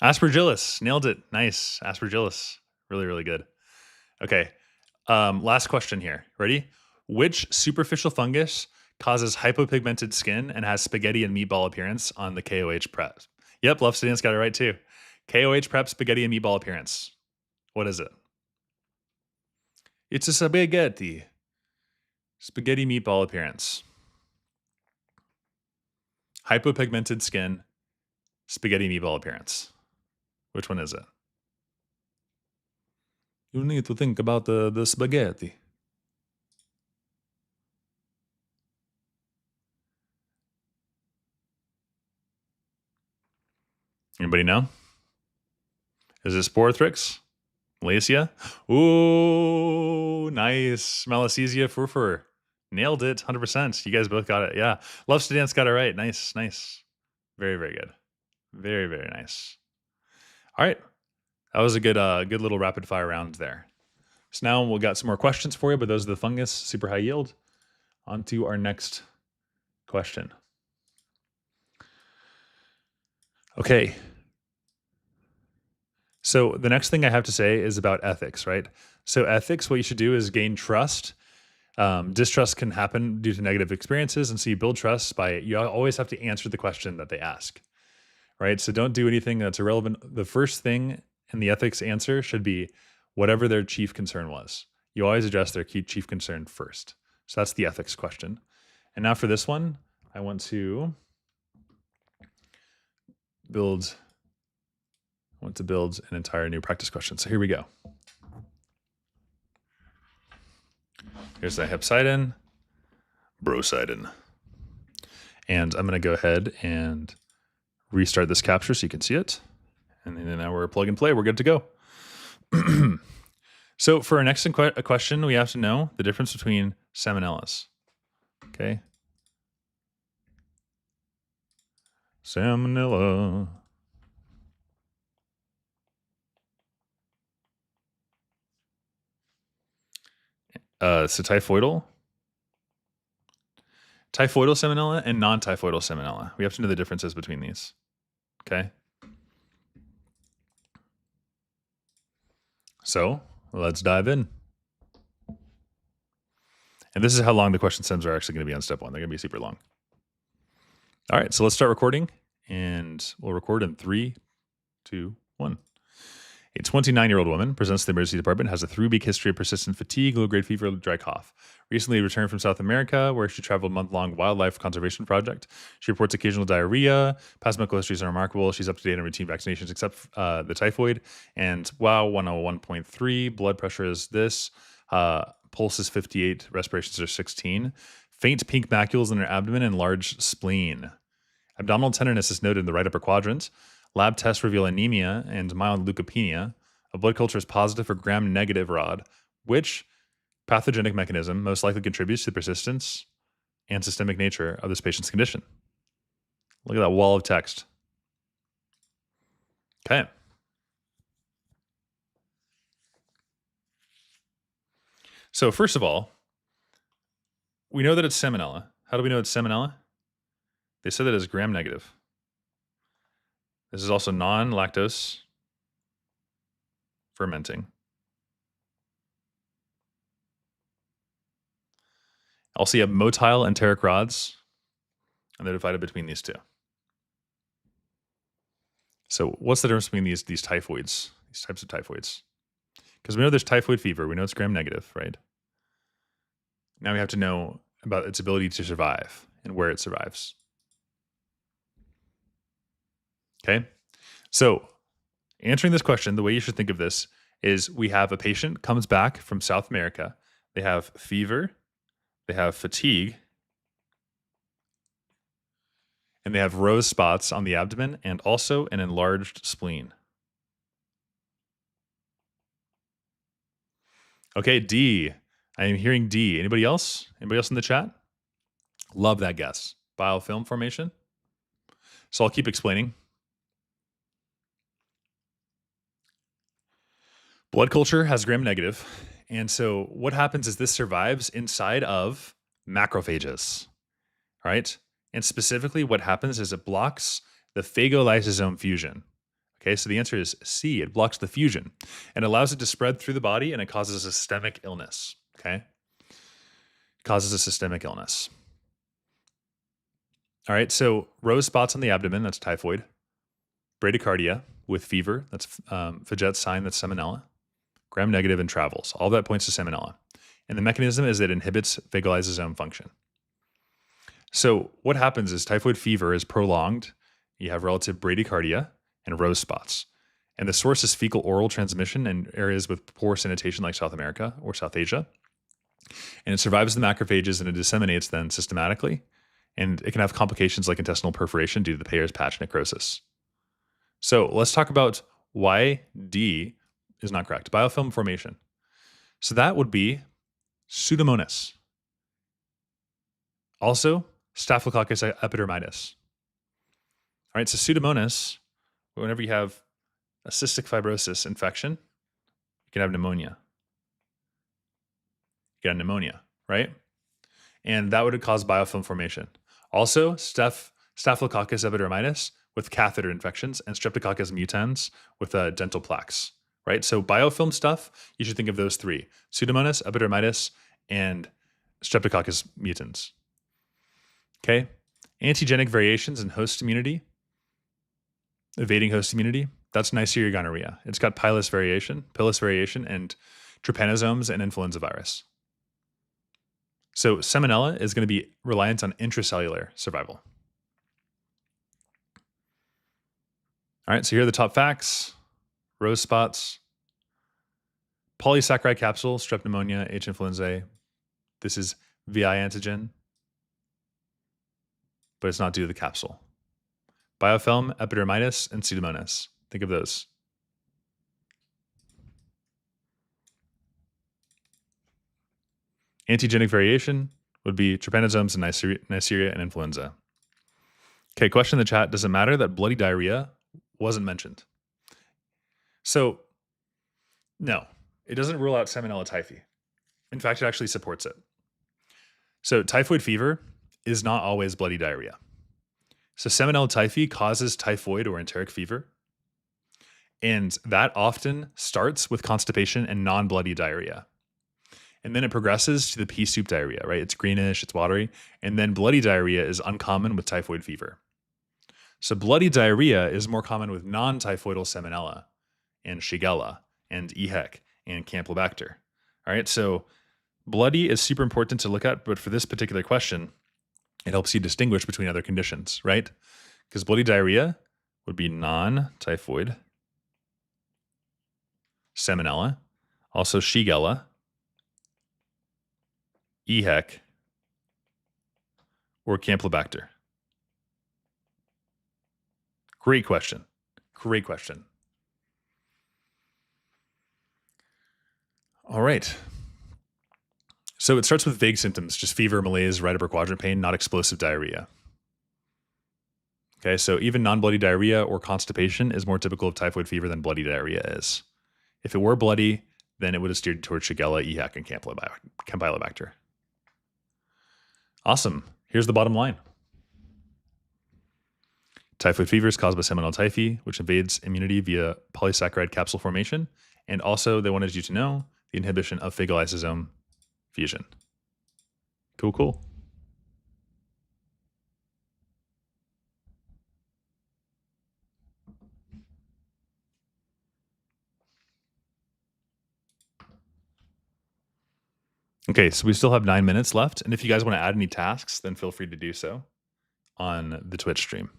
Aspergillus. Nailed it. Nice. Aspergillus. Really, really good. Okay. Last question here. Ready? Which superficial fungus causes hypopigmented skin and has spaghetti and meatball appearance on the KOH prep? Yep, Love Students got it right too. KOH prep, spaghetti and meatball appearance. What is it? It's a spaghetti. Spaghetti meatball appearance. Hypopigmented skin, spaghetti meatball appearance. Which one is it? You need to think about the spaghetti. Anybody know? Is it Sporothrix? Malacia? Ooh, nice. Malacesia furfur. Nailed it, 100%. You guys both got it. Yeah. Loves to Dance got it right. Nice. Very, very good. Very, very nice. All right. That was a good little rapid fire round there. So now we've got some more questions for you, but those are the fungus, super high yield. On to our next question. Okay. So the next thing I have to say is about ethics, right? So ethics, what you should do is gain trust. Distrust can happen due to negative experiences. And so you build trust by, you always have to answer the question that they ask, right? So don't do anything that's irrelevant. The first thing in the ethics answer should be whatever their chief concern was. You always address their chief concern first. So that's the ethics question. And now for this one, I want to build an entire new practice question. So here we go. Here's the hepcidin, brocidin. And I'm going to go ahead and restart this capture so you can see it. And then now we're plug and play. We're good to go. So for our next question, we have to know the difference between salmonellas. Okay. Salmonella. So typhoidal salmonella and non-typhoidal salmonella. We have to know the differences between these. Okay. So let's dive in. And this is how long the question stems are actually going to be on step 1. They're going to be super long. All right, so let's start recording, and we'll record in 3, 2, 1. A 29-year-old woman presents to the emergency department, has a 3-week history of persistent fatigue, low-grade fever, dry cough. Recently returned from South America, where she traveled a month-long wildlife conservation project. She reports occasional diarrhea. Past medical histories are remarkable. She's up to date on routine vaccinations, except the typhoid. And WOW 101.3. Blood pressure is this. Pulse is 58. Respirations are 16. Faint pink macules in her abdomen and large spleen. Abdominal tenderness is noted in the right upper quadrant. Lab tests reveal anemia and mild leukopenia. A blood culture is positive for gram-negative rod. Which pathogenic mechanism most likely contributes to the persistence and systemic nature of this patient's condition? Look at that wall of text. Okay. So first of all, we know that it's salmonella. How do we know it's salmonella? They said that it's gram-negative. This is also non-lactose fermenting. Also, you have motile and enteric rods, and they're divided between these two. So what's the difference between these typhoids, these types of typhoids? Because we know there's typhoid fever. We know it's gram-negative, right? Now we have to know about its ability to survive and where it survives. Okay? So answering this question, the way you should think of this is we have a patient comes back from South America. They have fever, they have fatigue, and they have rose spots on the abdomen and also an enlarged spleen. Okay, D. I am hearing D. Anybody else? Anybody else in the chat? Love that guess. Biofilm formation. So I'll keep explaining. Blood culture has gram-negative. And so what happens is this survives inside of macrophages, right? And specifically what happens is it blocks the phagolysosome fusion. Okay, so the answer is C. It blocks the fusion and allows it to spread through the body, and it causes a systemic illness. Okay, causes a systemic illness. All right, so rose spots on the abdomen, that's typhoid. Bradycardia with fever, that's Fagett sign, that's salmonella. Gram-negative and travels. All that points to salmonella. And the mechanism is it inhibits phagolysosome function. So what happens is typhoid fever is prolonged. You have relative bradycardia and rose spots. And the source is fecal oral transmission in areas with poor sanitation like South America or South Asia. And it survives the macrophages and it disseminates then systematically. And it can have complications like intestinal perforation due to the Peyer's patch necrosis. So let's talk about why D is not correct. Biofilm formation. So that would be Pseudomonas. Also, Staphylococcus epidermidis. All right, so Pseudomonas, whenever you have a cystic fibrosis infection, you can have pneumonia. You get pneumonia, right? And that would cause biofilm formation. Also, Staphylococcus epidermidis with catheter infections and Streptococcus mutans with dental plaques, right? So biofilm stuff, you should think of those three: Pseudomonas, epidermidis, and Streptococcus mutans. Okay? Antigenic variations in host immunity, evading host immunity, that's Neisseria gonorrhea. It's got pilus variation, and trypanosomes and influenza virus. So salmonella is going to be reliant on intracellular survival. All right, so here are the top facts. Rose spots, polysaccharide capsule, strep pneumonia, H. influenzae. This is VI antigen, but it's not due to the capsule. Biofilm, epidermidis, and Pseudomonas. Think of those. Antigenic variation would be trypanosomes and Neisseria and influenza. Okay, question in the chat. Does it matter that bloody diarrhea wasn't mentioned? So, no, it doesn't rule out Salmonella typhi. In fact, it actually supports it. So, typhoid fever is not always bloody diarrhea. So, Salmonella typhi causes typhoid or enteric fever. And that often starts with constipation and non bloody diarrhea. And then it progresses to the pea soup diarrhea, right? It's greenish, it's watery. And then bloody diarrhea is uncommon with typhoid fever. So bloody diarrhea is more common with non-typhoidal Salmonella and Shigella and EHEC and Campylobacter. All right, so bloody is super important to look at, but for this particular question, it helps you distinguish between other conditions, right? Because bloody diarrhea would be non-typhoid Salmonella, also Shigella, EHEC, or Campylobacter. Great question. Great question. All right. So it starts with vague symptoms, just fever, malaise, right upper quadrant pain, not explosive diarrhea. Okay, so even non-bloody diarrhea or constipation is more typical of typhoid fever than bloody diarrhea is. If it were bloody, then it would have steered towards Shigella, EHEC, and Campylobacter. Awesome. Here's the bottom line. Typhoid fever is caused by Salmonella typhi, which invades immunity via polysaccharide capsule formation. And also, they wanted you to know the inhibition of phagal lysosome fusion. Cool, cool. Okay, so we still have 9 minutes left. And if you guys want to add any tasks, then feel free to do so on the Twitch stream.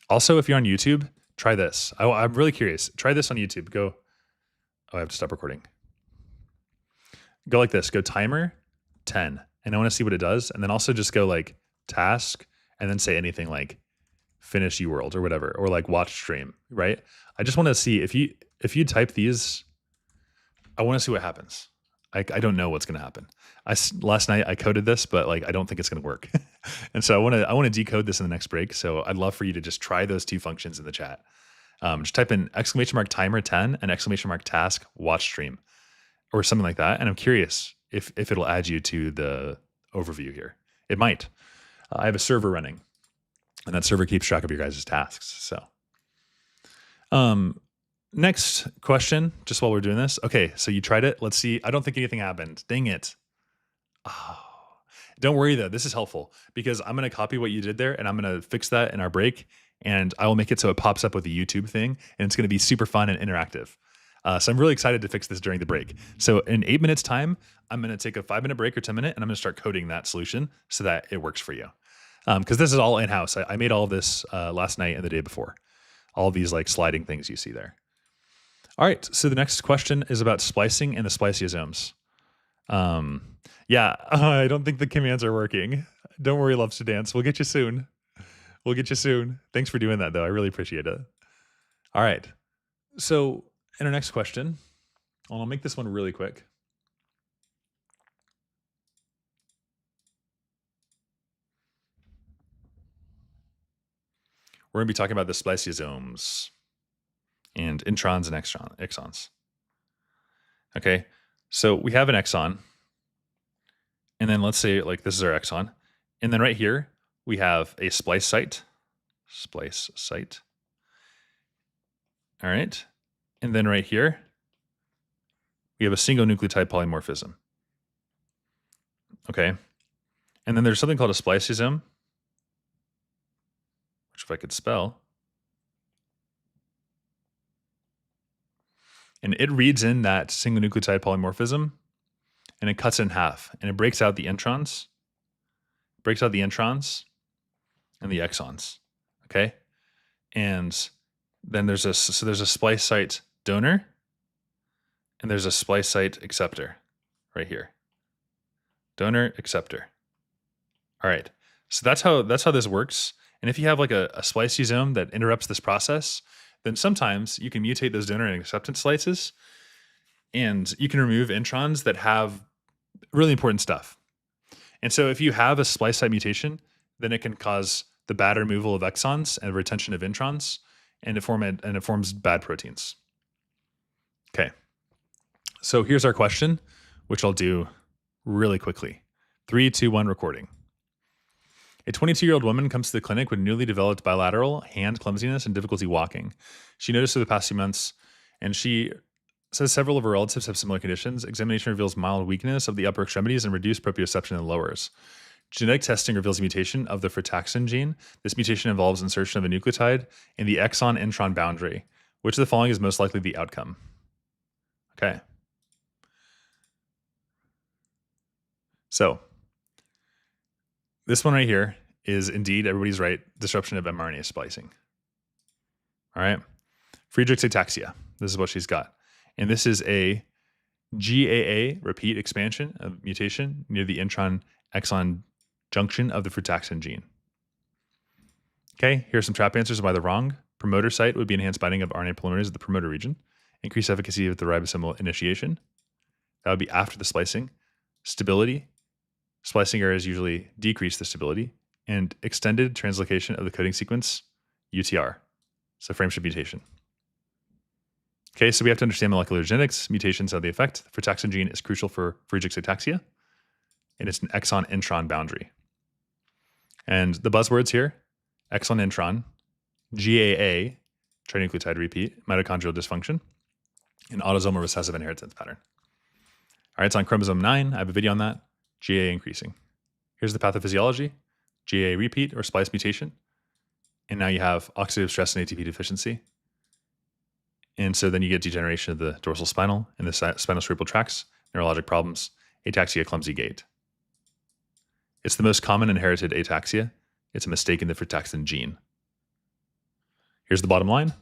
Also, if you're on YouTube, try this. I'm really curious. Try this on YouTube. Go. Oh, I have to stop recording. Go like this. Go timer 10. And I want to see what it does. And then also just go like task and then say anything like finish UWorld or whatever, or like watch stream, right? I just want to see if you type these, I want to see what happens. I don't know what's going to happen. Last night I coded this, but like I don't think it's going to work. And so I want to decode this in the next break. So I'd love for you to just try those two functions in the chat. Just type in !timer 10 and !task watch stream or something like that. And I'm curious if it'll add you to the overview here. It might. I have a server running, and that server keeps track of your guys' tasks. So, next question, just while we're doing this. Okay, so you tried it. Let's see. I don't think anything happened. Dang it. Oh. Don't worry though. This is helpful because I'm going to copy what you did there and I'm going to fix that in our break. And I will make it so it pops up with a YouTube thing. And it's going to be super fun and interactive. So I'm really excited to fix this during the break. So in 8 minutes time, I'm going to take a 5-minute break or 10-minute and I'm going to start coding that solution so that it works for you. Because this is all in-house. I made all of this last night and the day before. All these like sliding things you see there. All right, so the next question is about splicing and the spliceosomes. Yeah, I don't think the commands are working. Don't worry, Loves to Dance. We'll get you soon. We'll get you soon. Thanks for doing that, though. I really appreciate it. All right. So in our next question, I'll make this one really quick. We're going to be talking about the spliceosomes and introns and exons. Okay, so we have an exon. And then let's say like this is our exon. And then right here, we have a splice site. Splice site. All right. And then right here, we have a single nucleotide polymorphism. Okay. And then there's something called a spliceosome, which if I could spell. And it reads in that single nucleotide polymorphism and it cuts it in half and it breaks out the introns, and the exons. Okay. And then there's a splice site donor and there's a splice site acceptor right here. Donor, acceptor. All right. So that's how this works. And if you have like a spliceosome that interrupts this process, then sometimes you can mutate those donor and acceptance slices and you can remove introns that have really important stuff. And so if you have a splice site mutation, then it can cause the bad removal of exons and retention of introns, and it forms bad proteins. Okay, so here's our question, which I'll do really quickly. 3, 2, 1, recording. A 22-year-old woman comes to the clinic with newly developed bilateral hand clumsiness and difficulty walking. She noticed over the past few months, and she says several of her relatives have similar conditions. Examination reveals mild weakness of the upper extremities and reduced proprioception in the lowers. Genetic testing reveals a mutation of the frataxin gene. This mutation involves insertion of a nucleotide in the exon-intron boundary. Which of the following is most likely the outcome? Okay. So this one right here is indeed, everybody's right, disruption of mRNA splicing. All right. Friedreich's ataxia. This is what she's got. And this is a GAA, repeat expansion of mutation near the intron-exon junction of the frataxin gene. Okay, here's some trap answers by the wrong. Promoter site would be enhanced binding of RNA polymerase at the promoter region. Increased efficacy of the ribosomal initiation. That would be after the splicing. Stability. Splicing errors usually decrease the stability. And extended translocation of the coding sequence, UTR. So frameshift mutation. Okay, so we have to understand molecular genetics. Mutations have the effect. The frataxin gene is crucial for Friedreich's ataxia. And it's an exon-intron boundary. And the buzzwords here, exon-intron, GAA, trinucleotide repeat, mitochondrial dysfunction, and autosomal recessive inheritance pattern. All right, it's on chromosome 9. I have a video on that. GAA increasing. Here's the pathophysiology, GAA repeat or splice mutation. And now you have oxidative stress and ATP deficiency. And so then you get degeneration of the dorsal spinal and the spinocerebral tracts, neurologic problems, ataxia, clumsy gait. It's the most common inherited ataxia. It's a mistake in the frataxin gene. Here's the bottom line.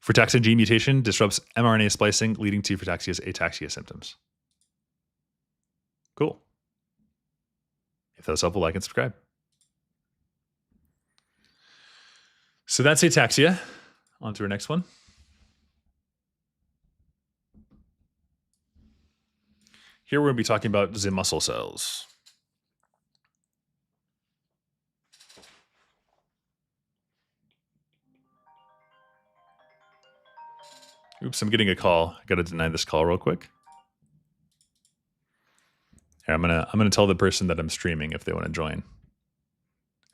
Frataxin gene mutation disrupts mRNA splicing, leading to frataxia's ataxia symptoms. Cool. If that was helpful, like and subscribe. So that's ataxia. On to our next one. Here we're going to be talking about the muscle cells. Oops, I'm getting a call. I got to deny this call real quick. Here, I'm gonna tell the person that I'm streaming if they want to join,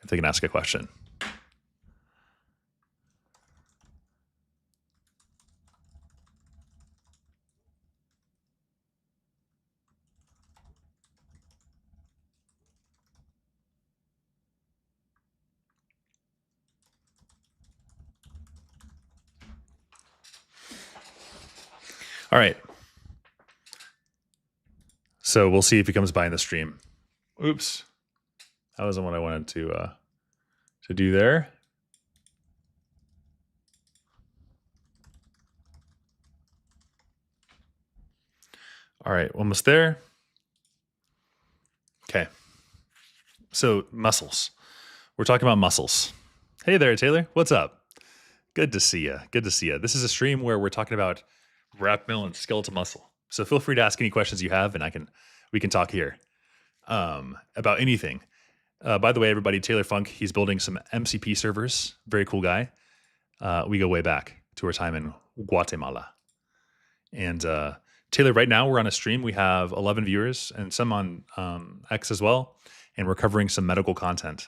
if they can ask a question. All right. So we'll see if he comes by in the stream. Oops. That wasn't what I wanted to do there. All right, almost there. Okay. So muscles. We're talking about muscles. Hey there, Taylor. What's up? Good to see you. Good to see you. This is a stream where we're talking about wrap mill and skeletal muscle. So feel free to ask any questions you have, and we can talk here about anything. By the way, everybody, Taylor Funk, he's building some MCP servers. Very cool guy. We go way back to our time in Guatemala. And Taylor, right now we're on a stream. We have 11 viewers and some on X as well. And we're covering some medical content.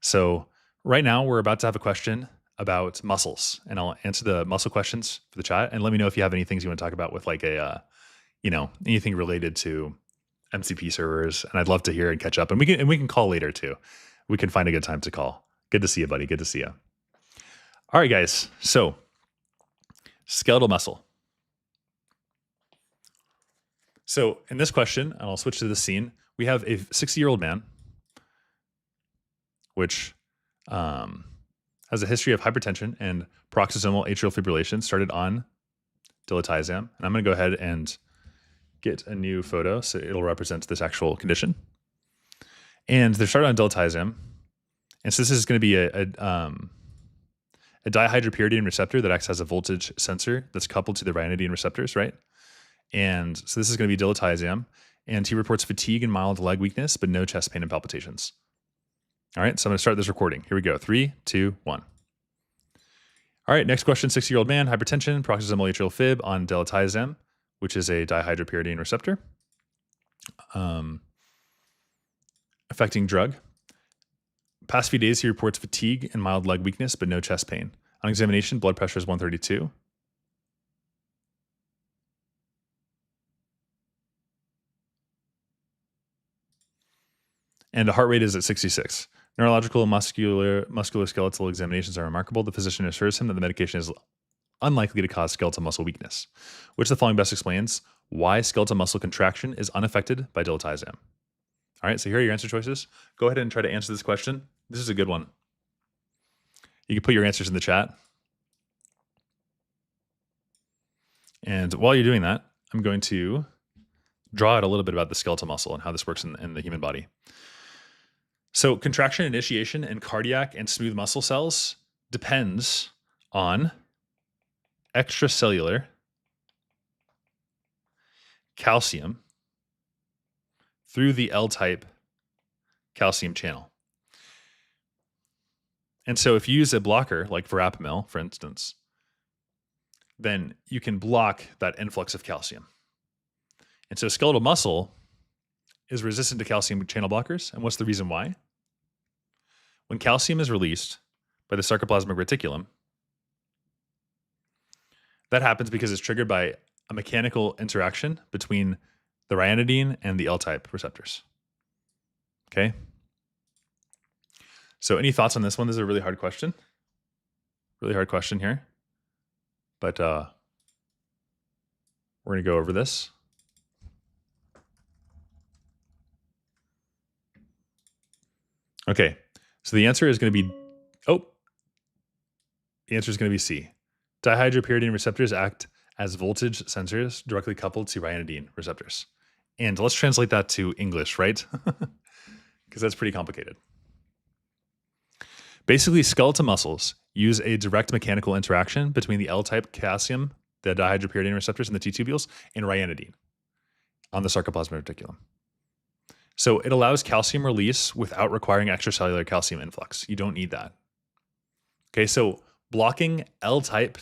So right now we're about to have a question about muscles, and I'll answer the muscle questions for the chat, and let me know if you have any things you want to talk about with like a, anything related to MCP servers. And I'd love to hear and catch up, and we can call later too. We can find a good time to call. Good to see you, buddy. Good to see you. All right, guys. So skeletal muscle. So in this question, and I'll switch to the scene, we have a 60-year-old man, which has a history of hypertension and paroxysmal atrial fibrillation, started on diltiazem. And I'm going to go ahead and get a new photo so it'll represent this actual condition. And they're started on diltiazem. And so this is going to be a dihydropyridine receptor that acts as a voltage sensor that's coupled to the ryanodine receptors, right? And so this is going to be diltiazem. And he reports fatigue and mild leg weakness, but no chest pain and palpitations. All right, so I'm going to start this recording. Here we go. 3, 2, 1. All right, next question. 60-year-old man, hypertension, paroxysmal atrial fib on dilatizam, which is a dihydropyridine receptor. Affecting drug. Past few days, he reports fatigue and mild leg weakness, but no chest pain. On examination, blood pressure is 132. And the heart rate is at 66. Neurological and musculoskeletal examinations are remarkable. The physician assures him that the medication is unlikely to cause skeletal muscle weakness. Which of the following best explains why skeletal muscle contraction is unaffected by dilatizam? All right, so here are your answer choices. Go ahead and try to answer this question. This is a good one. You can put your answers in the chat. And while you're doing that, I'm going to draw out a little bit about the skeletal muscle and how this works in the human body. So contraction initiation in cardiac and smooth muscle cells depends on extracellular calcium through the L-type calcium channel. And so if you use a blocker like verapamil, for instance, then you can block that influx of calcium. And so skeletal muscle is resistant to calcium channel blockers. And what's the reason why? When calcium is released by the sarcoplasmic reticulum, that happens because it's triggered by a mechanical interaction between the ryanodine and the L-type receptors. Okay? So any thoughts on this one? This is a really hard question. Really hard question here. But we're going to go over this. Okay, so the answer is going to be, the answer is going to be C. Dihydropyridine receptors act as voltage sensors directly coupled to ryanodine receptors. And let's translate that to English, right? Because that's pretty complicated. Basically, skeletal muscles use a direct mechanical interaction between the L-type calcium, the dihydropyridine receptors in the T-tubules, and ryanodine on the sarcoplasmic reticulum. So it allows calcium release without requiring extracellular calcium influx. You don't need that. Okay, so blocking L-type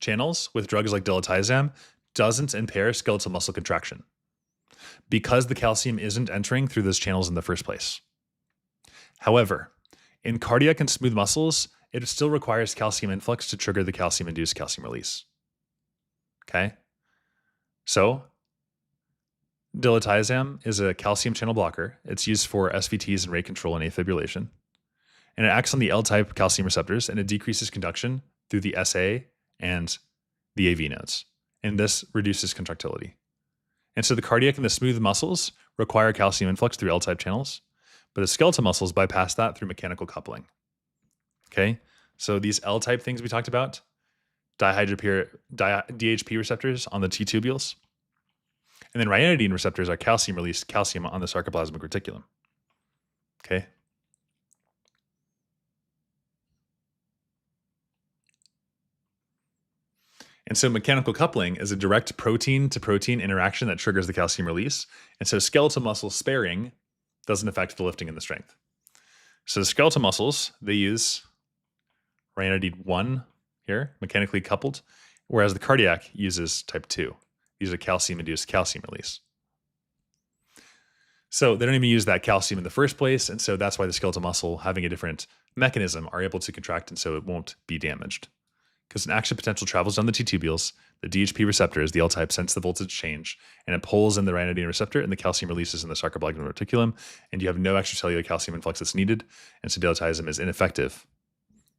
channels with drugs like dilatizam doesn't impair skeletal muscle contraction because the calcium isn't entering through those channels in the first place. However, in cardiac and smooth muscles, it still requires calcium influx to trigger the calcium-induced calcium release. Okay? So dilatizam is a calcium channel blocker. It's used for SVTs and rate control and afibrillation. And it acts on the L-type calcium receptors, and it decreases conduction through the SA and the AV nodes. And this reduces contractility. And so the cardiac and the smooth muscles require calcium influx through L-type channels, but the skeletal muscles bypass that through mechanical coupling. Okay? So these L-type things we talked about, DHP receptors on the T-tubules, and then ryanodine receptors are calcium-released calcium on the sarcoplasmic reticulum. Okay? And so mechanical coupling is a direct protein-to-protein interaction that triggers the calcium release. And so skeletal muscle sparing doesn't affect the lifting and the strength. So the skeletal muscles, they use ryanodine 1 here, mechanically coupled, whereas the cardiac uses type 2. These are calcium-induced calcium release. So they don't even use that calcium in the first place, and so that's why the skeletal muscle, having a different mechanism, are able to contract, and so it won't be damaged. Because an action potential travels down the T-tubules, the DHP receptors, the L-type, sense the voltage change, and it pulls in the ryanodine receptor, and the calcium releases in the sarcoplasmic reticulum, and you have no extracellular calcium influx that's needed, and so dilatizam is ineffective.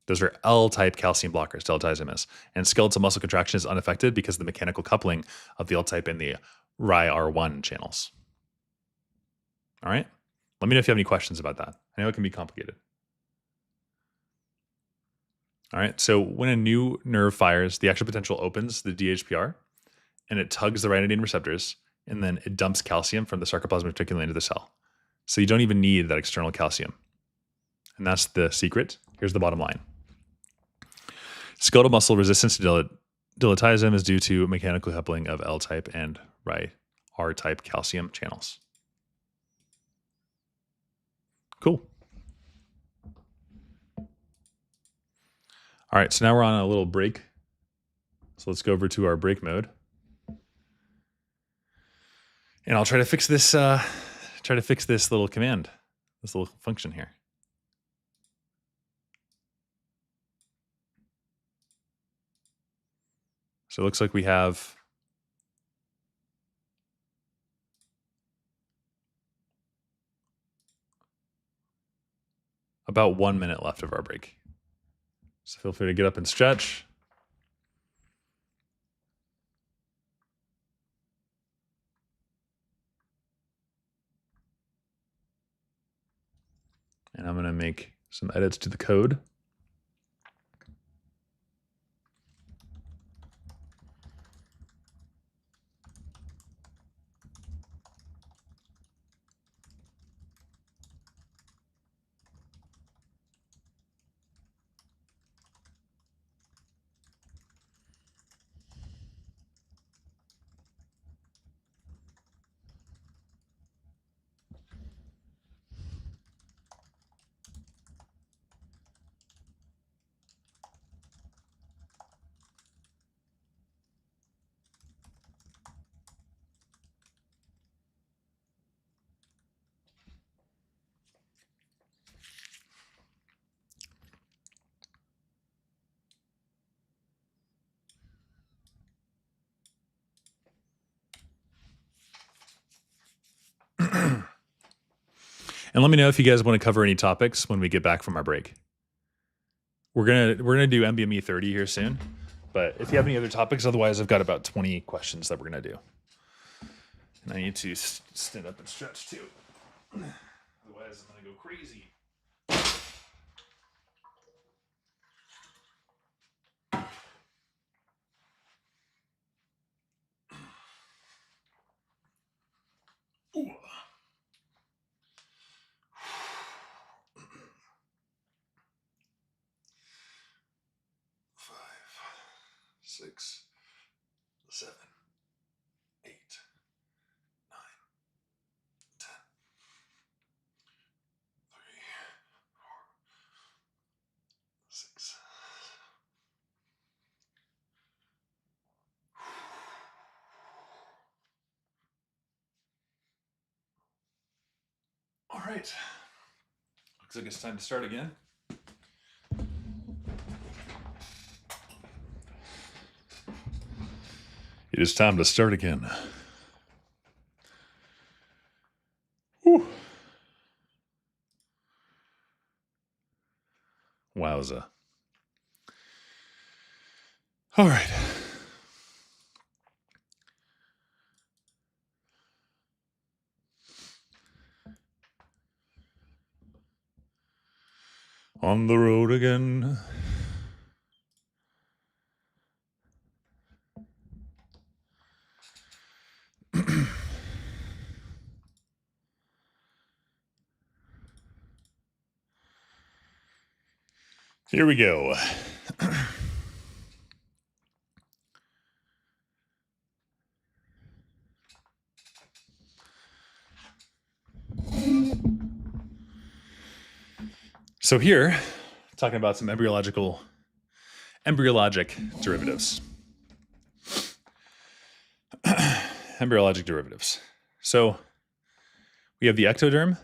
Those are L-type calcium blockers, dilatizam is. And skeletal muscle contraction is unaffected because of the mechanical coupling of the L-type and the RY-R1 channels. All right? Let me know if you have any questions about that. I know it can be complicated. All right, so when a new nerve fires, the action potential opens the DHPR, and it tugs the ryanodine receptors, and then it dumps calcium from the sarcoplasmic reticulum into the cell. So you don't even need that external calcium. And that's the secret. Here's the bottom line. Skeletal muscle resistance to dilatizam is due to mechanical coupling of L-type and R-type calcium channels. Cool. All right, so now we're on a little break. So let's go over to our break mode. And I'll try to fix this little command, this little function here. So it looks like we have about 1 minute left of our break. So feel free to get up and stretch. And I'm going to make some edits to the code. And let me know if you guys want to cover any topics when we get back from our break. We're gonna do MBME 30 here soon, but if you have any other topics, otherwise I've got about 20 questions that we're gonna do. And I need to stand up and stretch too. Otherwise I'm gonna go crazy. Ooh. 5, 6, 7, 8, 9, 10, 3, 4, 6. All right. Looks like it's time to start again. It is time to start again. Whew. Wowza. All right. On the road again. Here we go. So here, talking about some embryologic derivatives. Embryologic derivatives. So we have the ectoderm.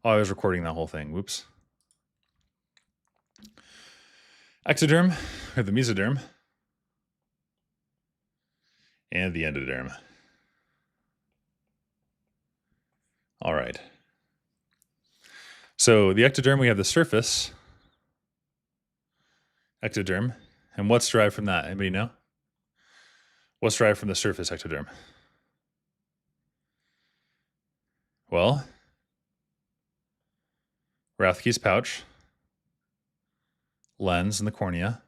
Oh, I was recording that whole thing. Whoops. Ectoderm, we have the mesoderm, and the endoderm. All right. So the ectoderm, we have the surface ectoderm. And what's derived from that? Anybody know? What's derived from the surface ectoderm? Well, Rathke's pouch, lens in the cornea,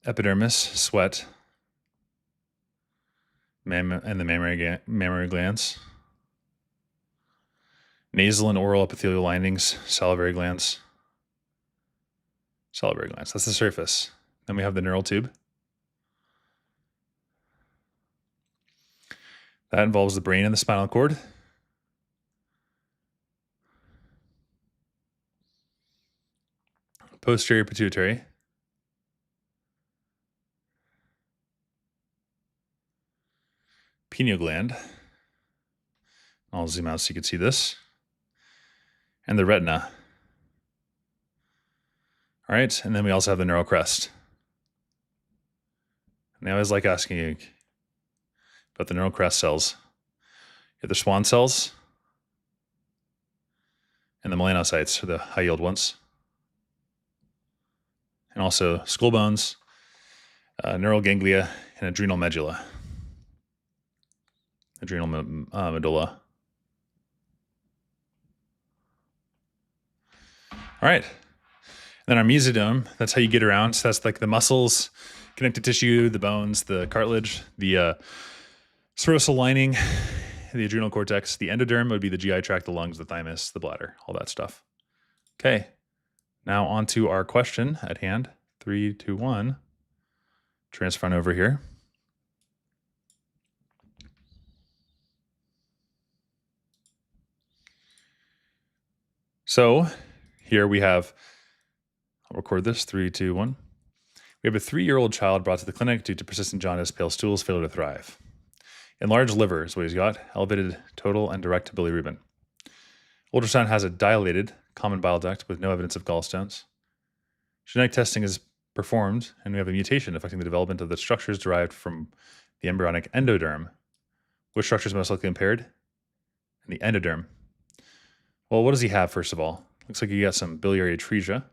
epidermis, sweat, and the mammary glands, nasal and oral epithelial linings, salivary glands. That's the surface. Then we have the neural tube. That involves the brain and the spinal cord. posterior pituitary, pineal gland. I'll zoom out so you can see this. And the retina. All right, and then we also have the neural crest. And I always like asking you about the neural crest cells. You have the Schwann cells and the melanocytes, or the high yield ones. And also skull bones, neural ganglia, and adrenal medulla. Adrenal medulla. All right. And then our mesodome, that's how you get around. So that's like the muscles, connective tissue, the bones, the cartilage, the serosal lining, the adrenal cortex. The endoderm would be the GI tract, the lungs, the thymus, the bladder, all that stuff. Okay. Now on to our question at hand. 3, 2, 1. Transfer on over here. So here we have, I'll record this, 3, 2, 1. We have a 3-year-old child brought to the clinic due to persistent jaundice, pale stools, failure to thrive. Enlarged liver is what he's got, elevated total and direct bilirubin. Ultrasound has a dilated common bile duct with no evidence of gallstones. Genetic testing is performed, and we have a mutation affecting the development of the structures derived from the embryonic endoderm. Which structure is most likely impaired? And the endoderm. Well, what does he have, first of all? Looks like he got some biliary atresia.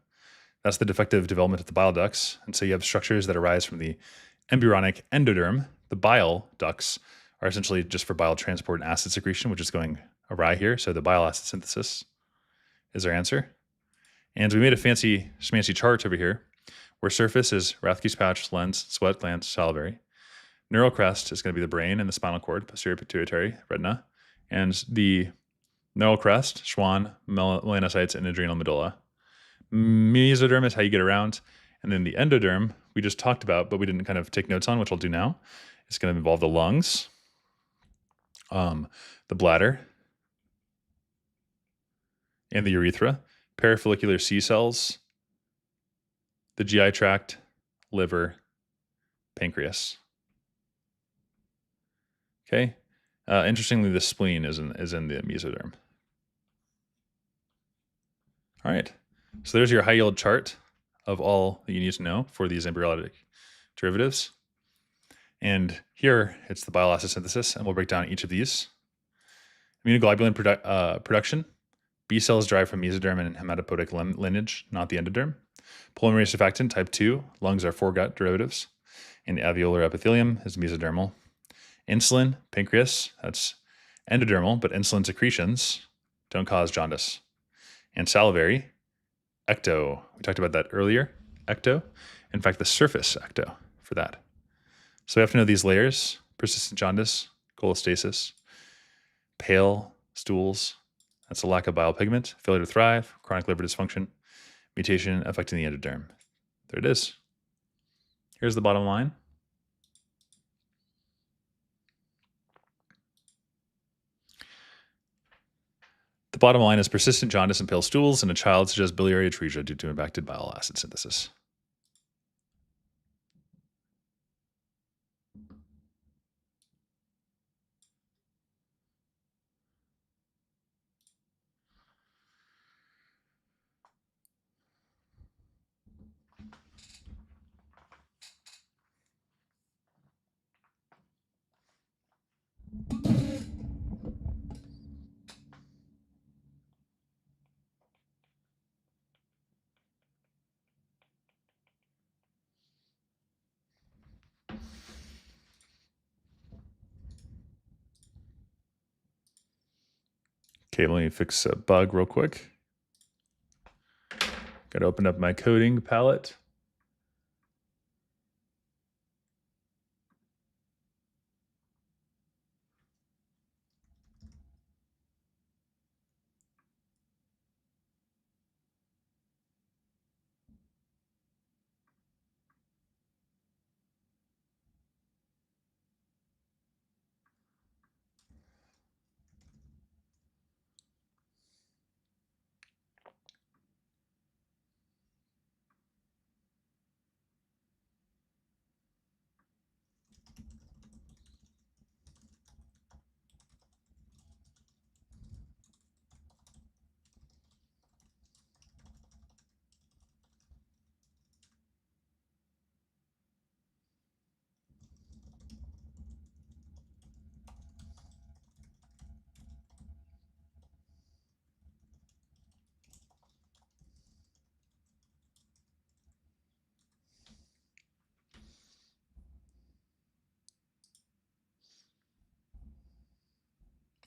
That's the defective development of the bile ducts. And so you have structures that arise from the embryonic endoderm. The bile ducts are essentially just for bile transport and acid secretion, which is going awry here. So the bile acid synthesis is our answer. And we made a fancy schmancy chart over here where surface is Rathke's pouch, lens, sweat, glands, salivary. Neural crest is going to be the brain and the spinal cord, posterior pituitary, retina. And the neural crest, Schwann, melanocytes, and adrenal medulla. Mesoderm is how you get around. And then the endoderm we just talked about, but we didn't kind of take notes on, which I'll do now. It's going to involve the lungs, the bladder, and the urethra, parafollicular C cells, the GI tract, liver, pancreas. Okay. Interestingly, the spleen is in the mesoderm. All right. So there's your high yield chart of all that you need to know for these embryonic derivatives. And here it's the bile acid synthesis, and we'll break down each of these. Immunoglobulin production. B cells derived from mesoderm and hematopoietic lineage, not the endoderm. Polymerase surfactant type 2. Lungs are foregut derivatives. And the alveolar epithelium is mesodermal. Insulin, pancreas, that's endodermal, but insulin secretions don't cause jaundice. And salivary, ecto. We talked about that earlier, ecto. In fact, the surface ecto for that. So we have to know these layers: persistent jaundice, cholestasis, pale stools, that's a lack of bile pigment, failure to thrive, chronic liver dysfunction, mutation affecting the endoderm. There it is. Here's the bottom line. The bottom line is persistent jaundice and pale stools in a child suggests biliary atresia due to impacted bile acid synthesis. Okay, let me fix a bug real quick. Got to open up my coding palette.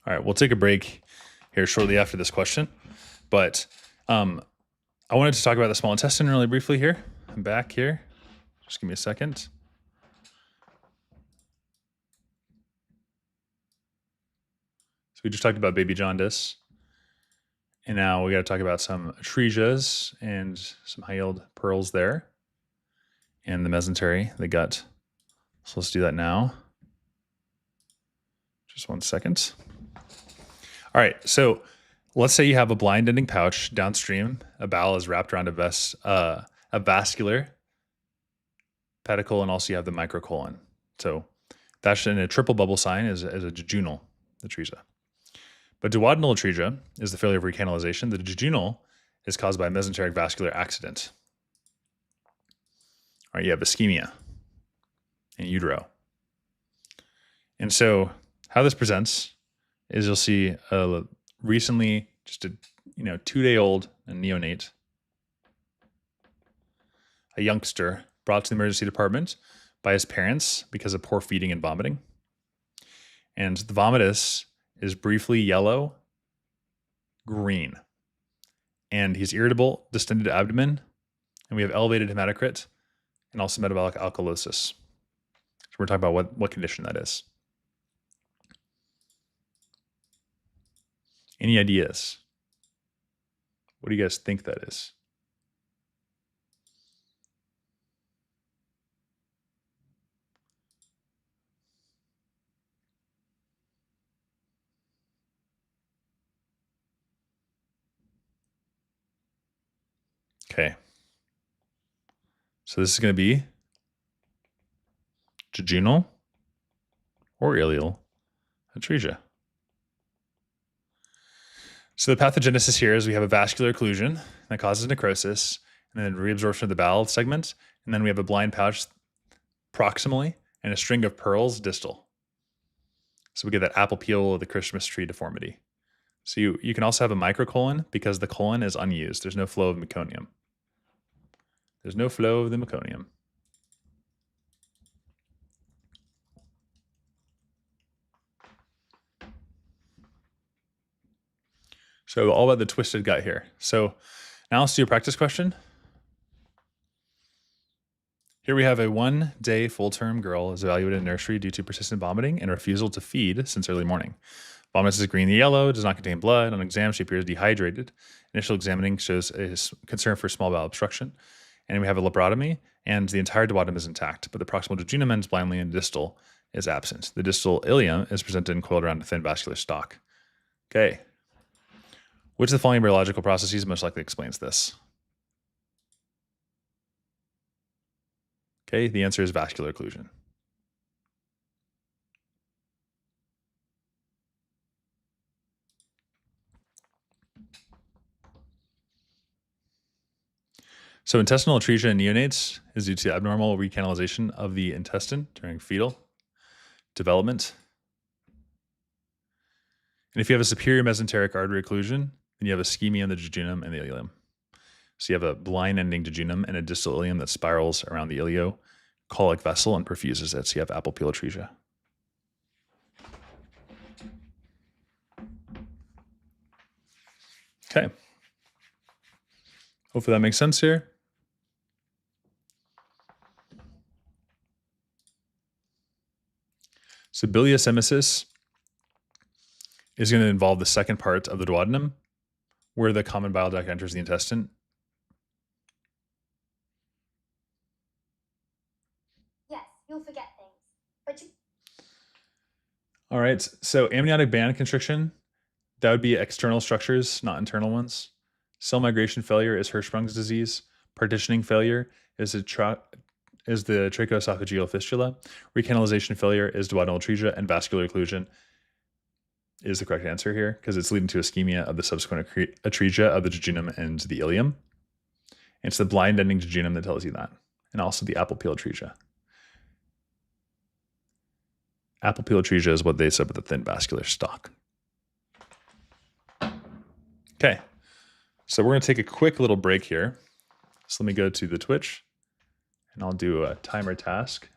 All right, we'll take a break here shortly after this question, but I wanted to talk about the small intestine really briefly here. I'm back here. Just give me a second. So we just talked about baby jaundice, and now we got to talk about some atresias and some high-yield pearls there, and the mesentery, the gut. So let's do that now. Just 1 second. All right, so let's say you have a blind ending pouch downstream. A bowel is wrapped around a vascular pedicle, and also you have the microcolon. So that's in a triple bubble sign is a jejunal atresia. But duodenal atresia is the failure of recanalization. The jejunal is caused by a mesenteric vascular accident. All right, you have ischemia in utero. And so how this presents is you'll see recently just a 2-day-old, a neonate, a youngster brought to the emergency department by his parents because of poor feeding and vomiting. And the vomitus is briefly yellow, green. And he's irritable, distended abdomen, and we have elevated hematocrit and also metabolic alkalosis. So we're talking about what condition that is. Any ideas? What do you guys think that is? Okay. So this is going to be jejunal or ileal atresia. So the pathogenesis here is we have a vascular occlusion that causes necrosis, and then reabsorption of the bowel segment, and then we have a blind pouch proximally and a string of pearls distal. So we get that apple peel of the Christmas tree deformity. So you can also have a microcolon because the colon is unused. There's no flow of meconium. There's no flow of the meconium. So all about the twisted gut here. So now let's do a practice question. Here we have a 1-day full-term girl is evaluated in nursery due to persistent vomiting and refusal to feed since early morning. Vomit is green to yellow, does not contain blood. On exam, she appears dehydrated. Initial examining shows a concern for small bowel obstruction. And we have a laparotomy, and the entire duodenum is intact, but the proximal jejunum ends blindly and distal is absent. The distal ileum is presented and coiled around a thin vascular stalk. Okay. Which of the following biological processes most likely explains this? Okay, the answer is vascular occlusion. So intestinal atresia in neonates is due to abnormal recanalization of the intestine during fetal development. And if you have a superior mesenteric artery occlusion, then you have ischemia in the jejunum and the ileum. So you have a blind ending jejunum and a distal ileum that spirals around the ileocolic vessel and perfuses it. So you have apple peel atresia. Okay. Hopefully that makes sense here. So bilious emesis is going to involve the second part of the duodenum, where the common bile duct enters the intestine. Yes, you'll forget things. But All right, so amniotic band constriction, that would be external structures, not internal ones. Cell migration failure is Hirschsprung's disease. Partitioning failure is the tracheoesophageal fistula. Recanalization failure is duodenal atresia, and vascular occlusion is the correct answer here because it's leading to ischemia of the subsequent atresia of the jejunum and the ileum. And it's the blind ending jejunum that tells you that, and also the apple peel atresia. Apple peel atresia is what they said with the thin vascular stalk. Okay, so we're going to take a quick little break here. So let me go to the Twitch, and I'll do a timer task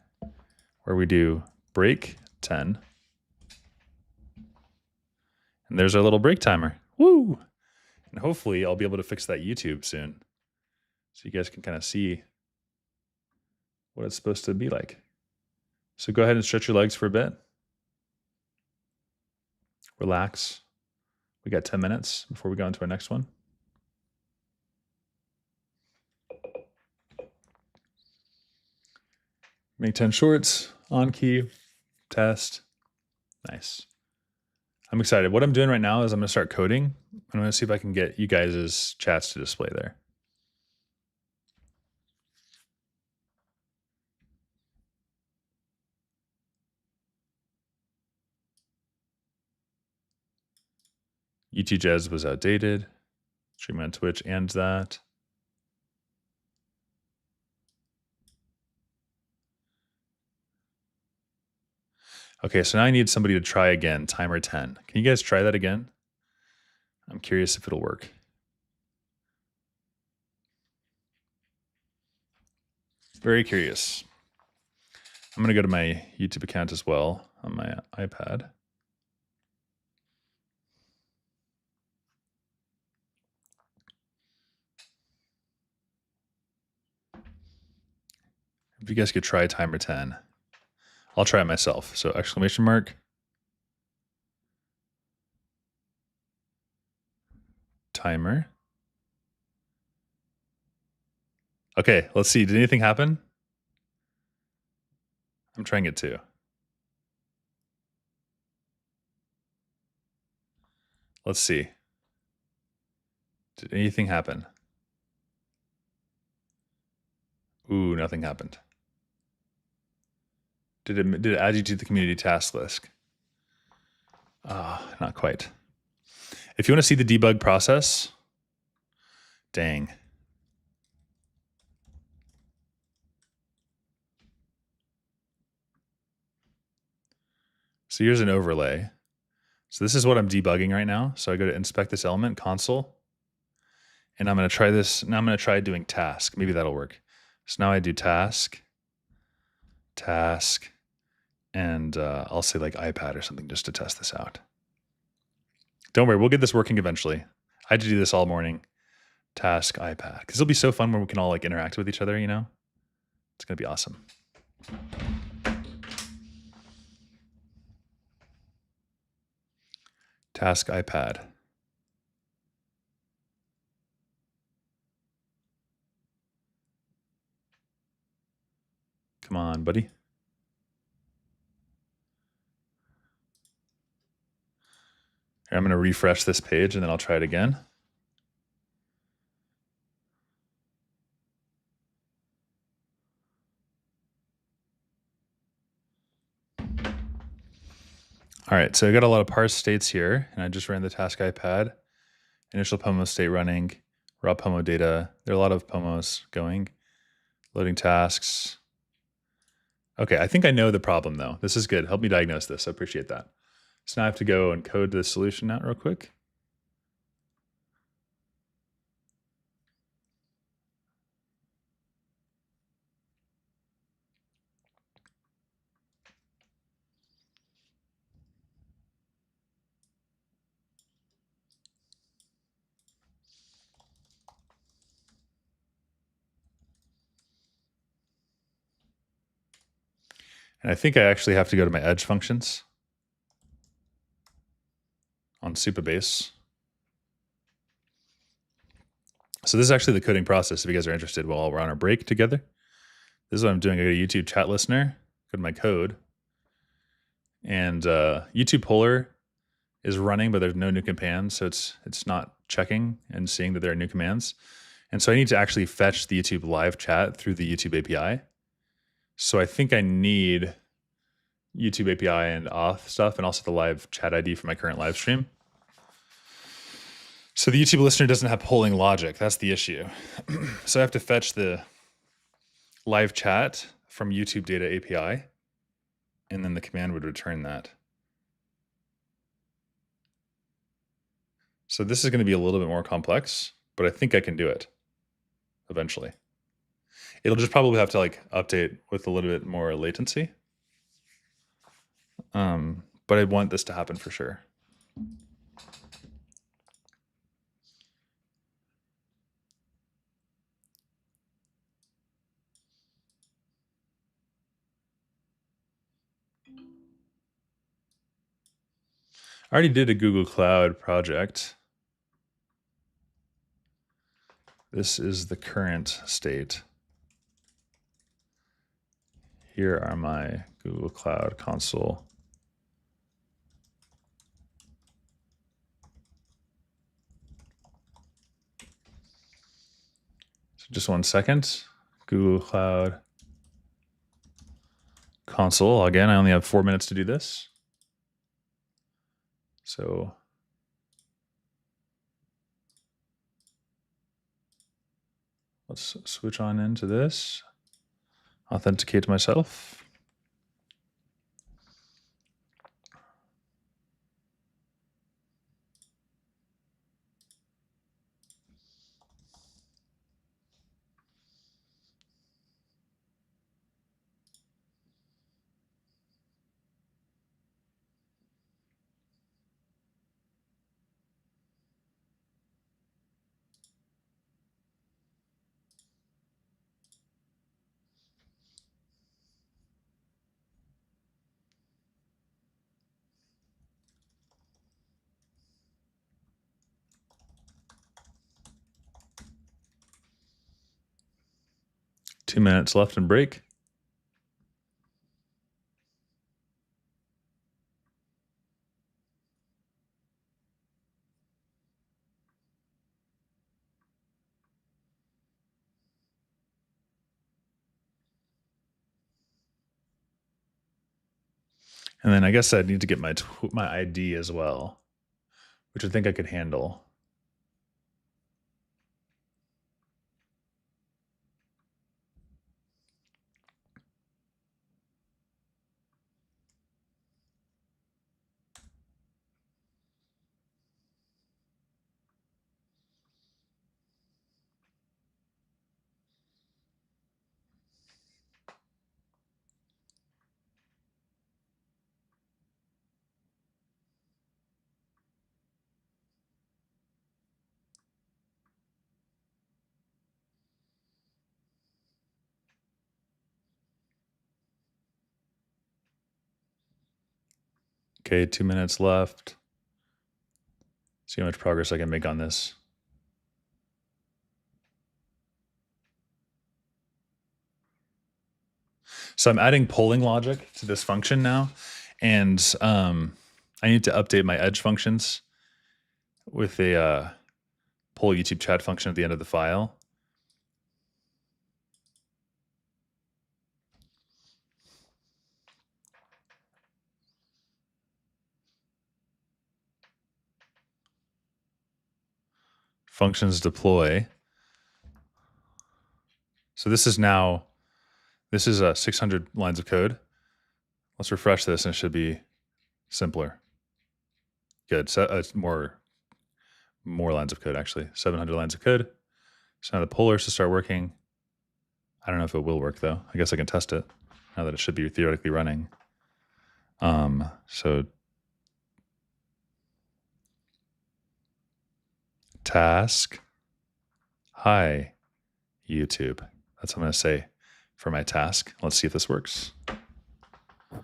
where we do break 10. And there's our little break timer. Woo! And hopefully I'll be able to fix that YouTube soon, so you guys can kind of see what it's supposed to be like. So go ahead and stretch your legs for a bit. Relax. We got 10 minutes before we go into our next one. Make 10 shorts, on key, test. Nice. I'm excited. What I'm doing right now is I'm going to start coding. I'm going to see if I can get you guys' chats to display there. ETJez was outdated. Stream on Twitch and that. Okay, so now I need somebody to try again, timer 10. Can you guys try that again? I'm curious if it'll work. Very curious. I'm going to go to my YouTube account as well on my iPad. If you guys could try timer 10. I'll try it myself. So exclamation mark. Timer. Okay, let's see. Did anything happen? I'm trying it too. Let's see. Did anything happen? Ooh, nothing happened. Did it add you to the community task list? Not quite. If you want to see the debug process, dang. So here's an overlay. So this is what I'm debugging right now. So I go to inspect this element, console, and I'm going to try this. Now I'm going to try doing task. Maybe that'll work. So now I do task, and I'll say like iPad or something just to test this out. Don't worry, we'll get this working eventually. I had to do this all morning. Task, iPad. Because it'll be so fun when we can all like interact with each other, you know? It's going to be awesome. Task, iPad. Come on, buddy. Here, I'm going to refresh this page and then I'll try it again. All right, so I got a lot of parse states here, and I just ran the task iPad. Initial POMO state running, raw POMO data. There are a lot of POMOs going. Loading tasks. Okay, I think I know the problem though. This is good. Help me diagnose this. I appreciate that. So now I have to go and code the solution out real quick. And I think I actually have to go to my edge functions on Supabase. So this is actually the coding process if you guys are interested while we're on our break together. This is what I'm doing. I go to YouTube chat listener, go to my code, and YouTube Polar is running, but there's no new commands, so it's not checking and seeing that there are new commands. And so I need to actually fetch the YouTube live chat through the YouTube API. So I think I need YouTube API and auth stuff, and also the live chat ID for my current live stream. So the YouTube listener doesn't have polling logic. That's the issue. So I have to fetch the live chat from YouTube data API, and then the command would return that. So this is going to be a little bit more complex, but I think I can do it eventually. It'll just probably have to like update with a little bit more latency. But I want this to happen for sure. I already did a Google Cloud project. This is the current state. Here are my Google Cloud console. So just 1 second. Google Cloud console. Again, I only have 4 minutes to do this. So let's switch on into this. Authenticate myself. Two minutes left and break. And then I guess I need to get my ID as well, which I think I could handle. Okay, 2 minutes left. See how much progress I can make on this. So I'm adding polling logic to this function now, and I need to update my edge functions with a poll YouTube chat function at the end of the file. Functions deploy. So this is 600 lines of code. Let's refresh this and it should be simpler. Good. So it's more lines of code actually. 700 lines of code. So now the pollers to start working. I don't know if it will work though. I guess I can test it now that it should be theoretically running. So task. Hi, YouTube. That's what I'm going to say for my task. Let's see if this works. The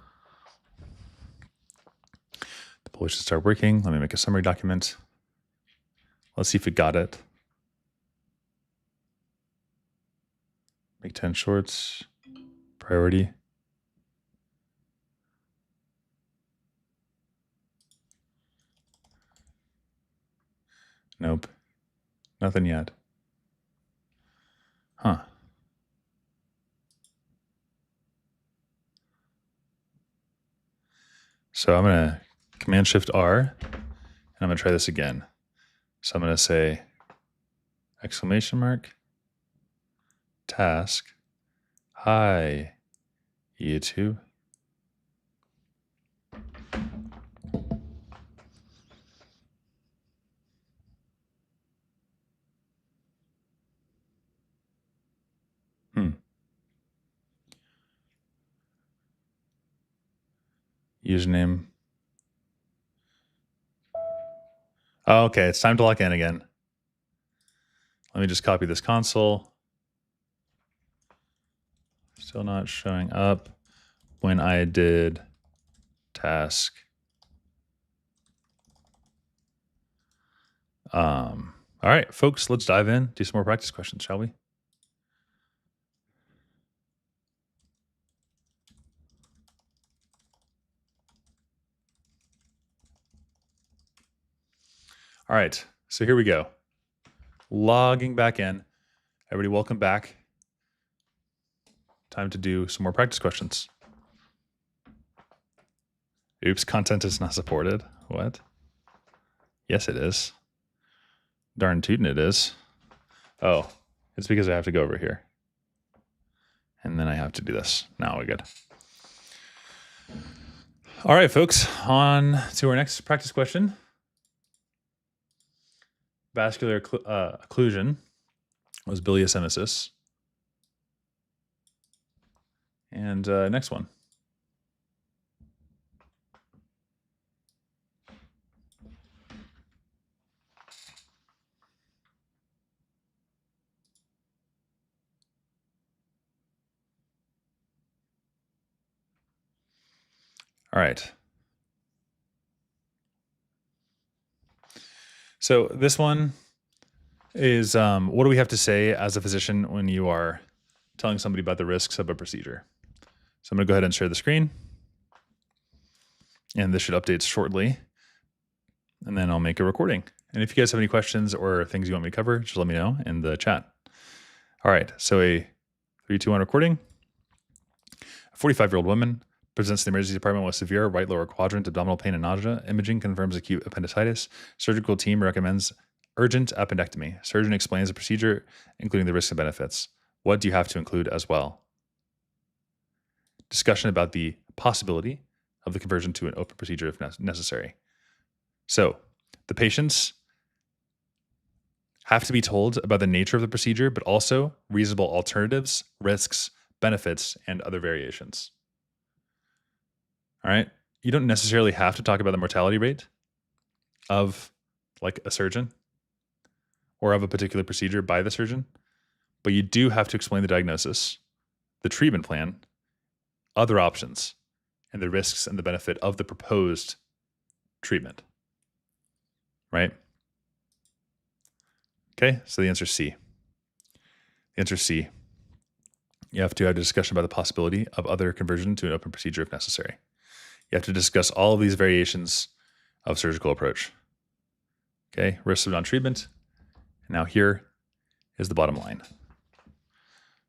poll should start working. Let me make a summary document. Let's see if it got it. Make 10 shorts. Priority. Nope. Nothing yet. Huh. So I'm going to Command Shift R, and I'm going to try this again. So I'm going to say exclamation mark, task, hi, YouTube. Username. Oh, okay, it's time to log in again. Let me just copy this console. Still not showing up when I did task All right, folks, let's dive in, do some more practice questions, shall we? All right, so here we go. Logging back in. Everybody, welcome back. Time to do some more practice questions. Oops, content is not supported. What? Yes, it is. Darn tootin' it is. Oh, it's because I have to go over here. And then I have to do this. Now we're good. All right, folks, on to our next practice question. Vascular occlusion was bilious emesis. And next one. All right. So this one is what do we have to say as a physician when you are telling somebody about the risks of a procedure? So I'm going to go ahead and share the screen. And this should update shortly. And then I'll make a recording. And if you guys have any questions or things you want me to cover, just let me know in the chat. All right. So a 3, 2, 1 recording. A 45-year-old woman presents to the emergency department with severe right lower quadrant abdominal pain and nausea. Imaging confirms acute appendicitis. Surgical team recommends urgent appendectomy. Surgeon explains the procedure, including the risks and benefits. What do you have to include as well? Discussion about the possibility of the conversion to an open procedure if necessary. So the patients have to be told about the nature of the procedure, but also reasonable alternatives, risks, benefits, and other variations. All right. You don't necessarily have to talk about the mortality rate of like a surgeon or of a particular procedure by the surgeon, but you do have to explain the diagnosis, the treatment plan, other options, and the risks and the benefit of the proposed treatment. Right? Okay, so the answer is C. The answer is C. You have to have a discussion about the possibility of other conversion to an open procedure if necessary. You have to discuss all of these variations of surgical approach. Okay, risks of non-treatment. Now here is the bottom line.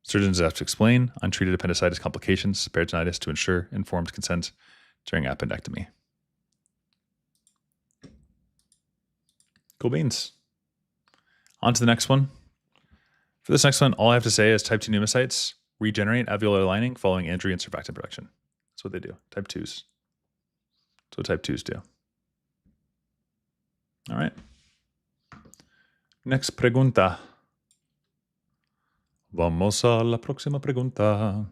Surgeons have to explain untreated appendicitis complications, peritonitis to ensure informed consent during appendectomy. Cool beans. On to the next one. For this next one, all I have to say is type 2 pneumocytes regenerate alveolar lining following injury and surfactant production. That's what they do. Type 2s. That's what type 2s do. All right. Next pregunta. Vamos a la próxima pregunta.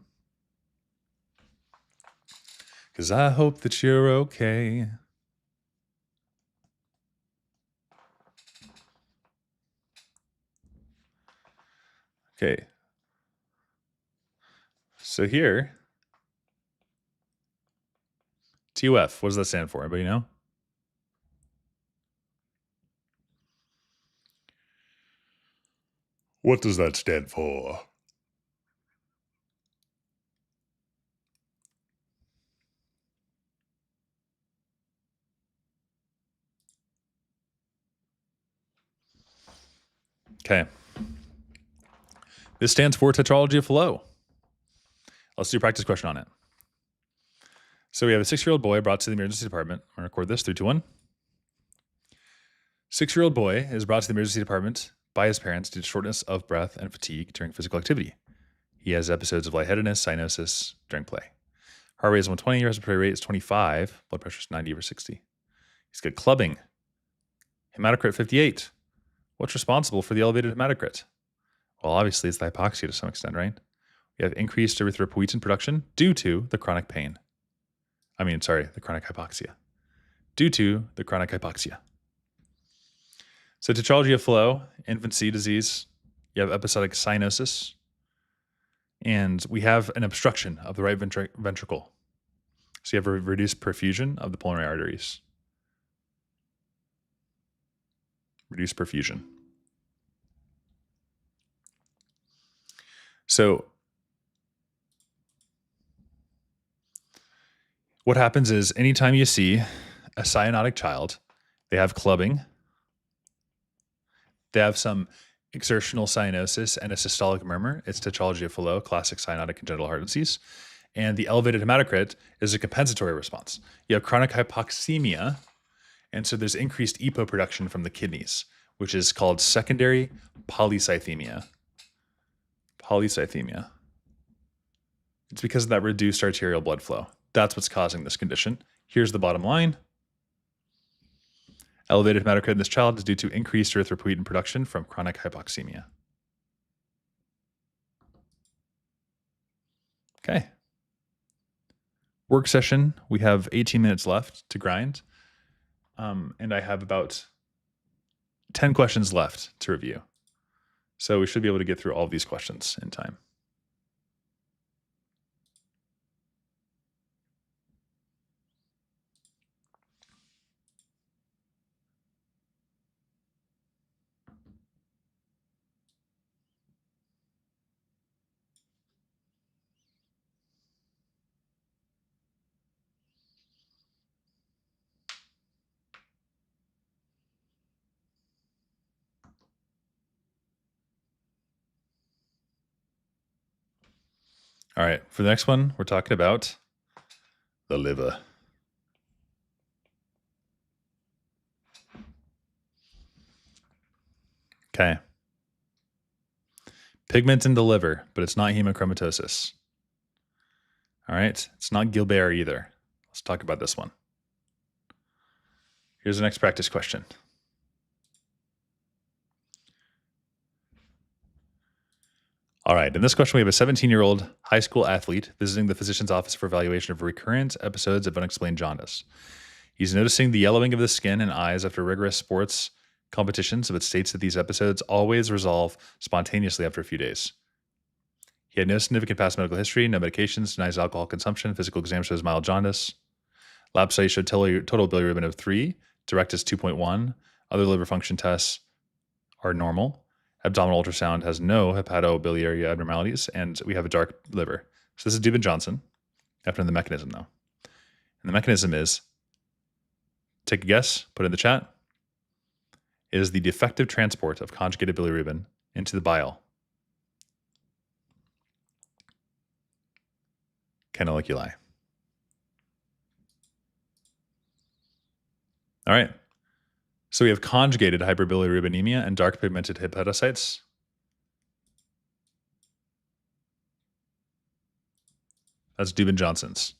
Because I hope that you're okay. Okay. So here, TUF, what does that stand for? Anybody know? What does that stand for? Okay. This stands for tetralogy of flow. Let's do a practice question on it. So we have a 6-year-old boy brought to the emergency department. I'm going to record this, 3, 2, 1. 6-year-old boy is brought to the emergency department by his parents due to shortness of breath and fatigue during physical activity. He has episodes of lightheadedness, cyanosis during play. Heart rate is 120, respiratory rate is 25, blood pressure is 90/60. He's got clubbing. Hematocrit 58. What's responsible for the elevated hematocrit? Well, obviously it's the hypoxia to some extent, right? We have increased erythropoietin production due to the chronic pain. The chronic hypoxia. Due to the chronic hypoxia. So tetralogy of flow, infancy disease, you have episodic cyanosis, and we have an obstruction of the right ventricle. So you have a reduced perfusion of the pulmonary arteries. reduce perfusion. So what happens is anytime you see a cyanotic child, they have clubbing, they have some exertional cyanosis and a systolic murmur. It's tetralogy of Fallot, classic cyanotic congenital heart disease. And the elevated hematocrit is a compensatory response. You have chronic hypoxemia, and so there's increased EPO production from the kidneys, which is called secondary polycythemia. Polycythemia. It's because of that reduced arterial blood flow. That's what's causing this condition. Here's the bottom line. Elevated hematocrit in this child is due to increased erythropoietin production from chronic hypoxemia. Okay. Work session, we have 18 minutes left to grind. And I have about 10 questions left to review. So we should be able to get through all of these questions in time. All right, for the next one, we're talking about the liver. Okay. Pigment in the liver, but it's not hemochromatosis. All right, it's not Gilbert either. Let's talk about this one. Here's the next practice question. All right, in this question, we have a 17-year-old high school athlete visiting the physician's office for evaluation of recurrent episodes of unexplained jaundice. He's noticing the yellowing of the skin and eyes after rigorous sports competitions, but states that these episodes always resolve spontaneously after a few days. He had no significant past medical history, no medications, denies alcohol consumption, physical exam shows mild jaundice. Lab studies showed total bilirubin of 3, direct is 2.1. Other liver function tests are normal. Abdominal ultrasound has no hepatobiliary abnormalities, and we have a dark liver. So this is Dubin-Johnson. I have to know the mechanism, though. And the mechanism is, take a guess, put it in the chat. It is the defective transport of conjugated bilirubin into the bile. Canaliculi. All right. So we have conjugated hyperbilirubinemia and dark pigmented hepatocytes. That's Dubin-Johnson's.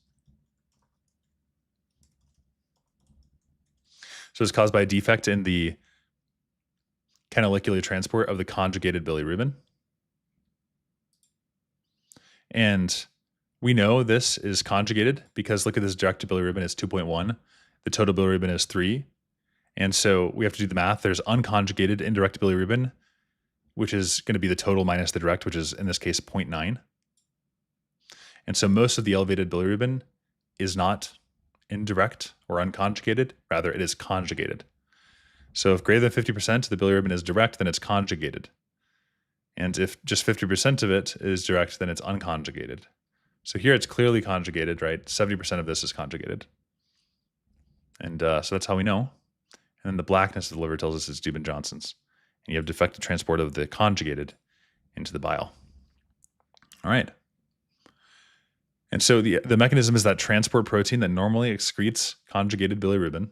So it's caused by a defect in the canalicular transport of the conjugated bilirubin. And we know this is conjugated because look at this direct bilirubin is 2.1. The total bilirubin is 3. And so we have to do the math. There's unconjugated indirect bilirubin, which is going to be the total minus the direct, which is in this case 0.9. And so most of the elevated bilirubin is not indirect or unconjugated. Rather, it is conjugated. So if greater than 50% of the bilirubin is direct, then it's conjugated. And if just 50% of it is direct, then it's unconjugated. So here it's clearly conjugated, right? 70% of this is conjugated. And so that's how we know. And then the blackness of the liver tells us it's Dubin-Johnson's. And you have defective transport of the conjugated into the bile. All right. And so the mechanism is that transport protein that normally excretes conjugated bilirubin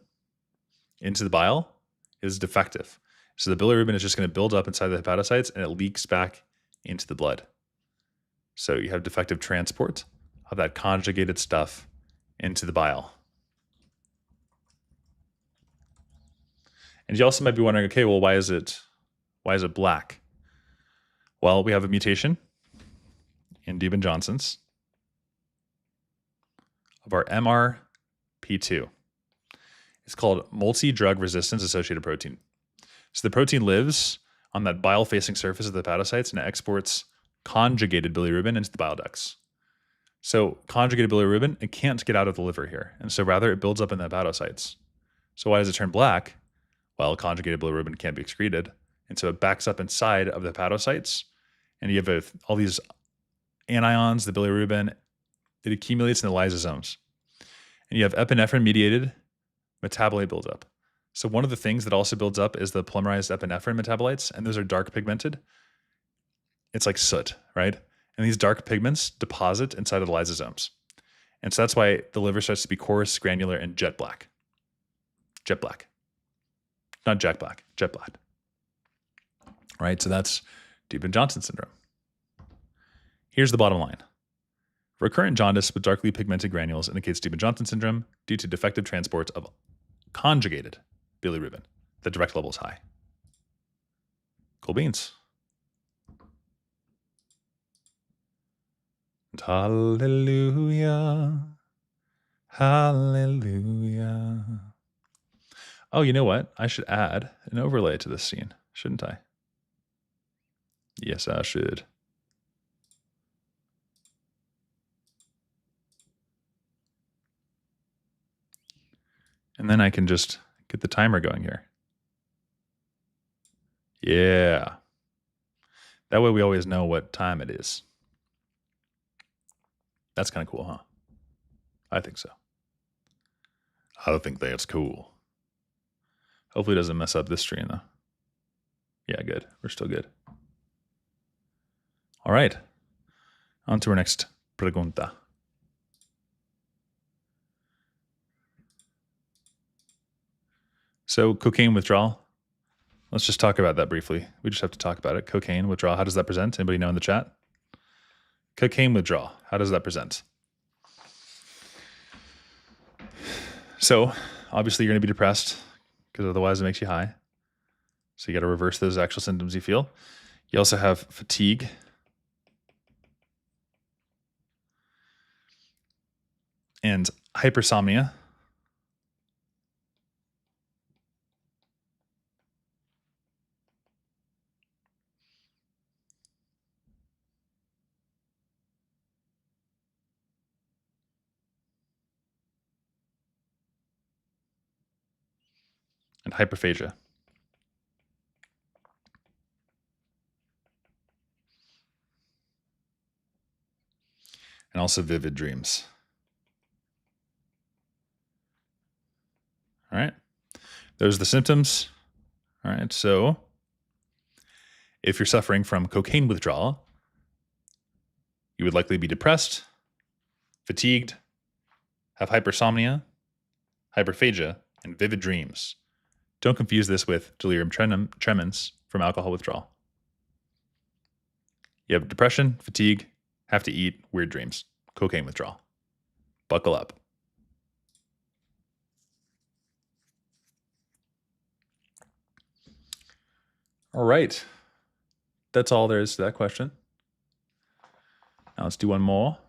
into the bile is defective. So the bilirubin is just going to build up inside the hepatocytes and it leaks back into the blood. So you have defective transport of that conjugated stuff into the bile. And you also might be wondering, okay, well, why is it black? Well, we have a mutation in Dubin-Johnson's of our MRP2. It's called multi-drug resistance associated protein. So the protein lives on that bile-facing surface of the hepatocytes and it exports conjugated bilirubin into the bile ducts. So conjugated bilirubin, it can't get out of the liver here. And so rather it builds up in the hepatocytes. So why does it turn black? Well, conjugated bilirubin can't be excreted, and so it backs up inside of the hepatocytes, and you have all these anions, the bilirubin, it accumulates in the lysosomes. And you have epinephrine-mediated metabolite buildup. So one of the things that also builds up is the polymerized epinephrine metabolites, and those are dark pigmented. It's like soot, right? And these dark pigments deposit inside of the lysosomes. And so that's why the liver starts to be coarse, granular, and jet black. Jet black. Not Jack Black, jet black. Right? So that's Dupin-Johnson syndrome. Here's the bottom line. Recurrent jaundice with darkly pigmented granules indicates Dupin-Johnson syndrome due to defective transport of conjugated bilirubin. The direct level is high. Cool beans. And hallelujah, hallelujah. Oh, you know what? I should add an overlay to this scene, shouldn't I? Yes, I should. And then I can just get the timer going here. Yeah. That way we always know what time it is. That's kind of cool, huh? I think so. I think that's cool. Hopefully it doesn't mess up this screen, though. Yeah, good. We're still good. All right. On to our next pregunta. So cocaine withdrawal. Let's just talk about that briefly. We just have to talk about it. Cocaine withdrawal. How does that present? Anybody know in the chat? Cocaine withdrawal. How does that present? So obviously you're going to be depressed because otherwise it makes you high. So you got to reverse those actual symptoms you feel. You also have fatigue. And hypersomnia. And hyperphagia. And also vivid dreams. All right. Those are the symptoms. All right. So if you're suffering from cocaine withdrawal, you would likely be depressed, fatigued, have hypersomnia, hyperphagia, and vivid dreams. Don't confuse this with delirium tremens from alcohol withdrawal. You have depression, fatigue, have to eat, weird dreams, cocaine withdrawal. Buckle up. All right. That's all there is to that question. Now let's do one more.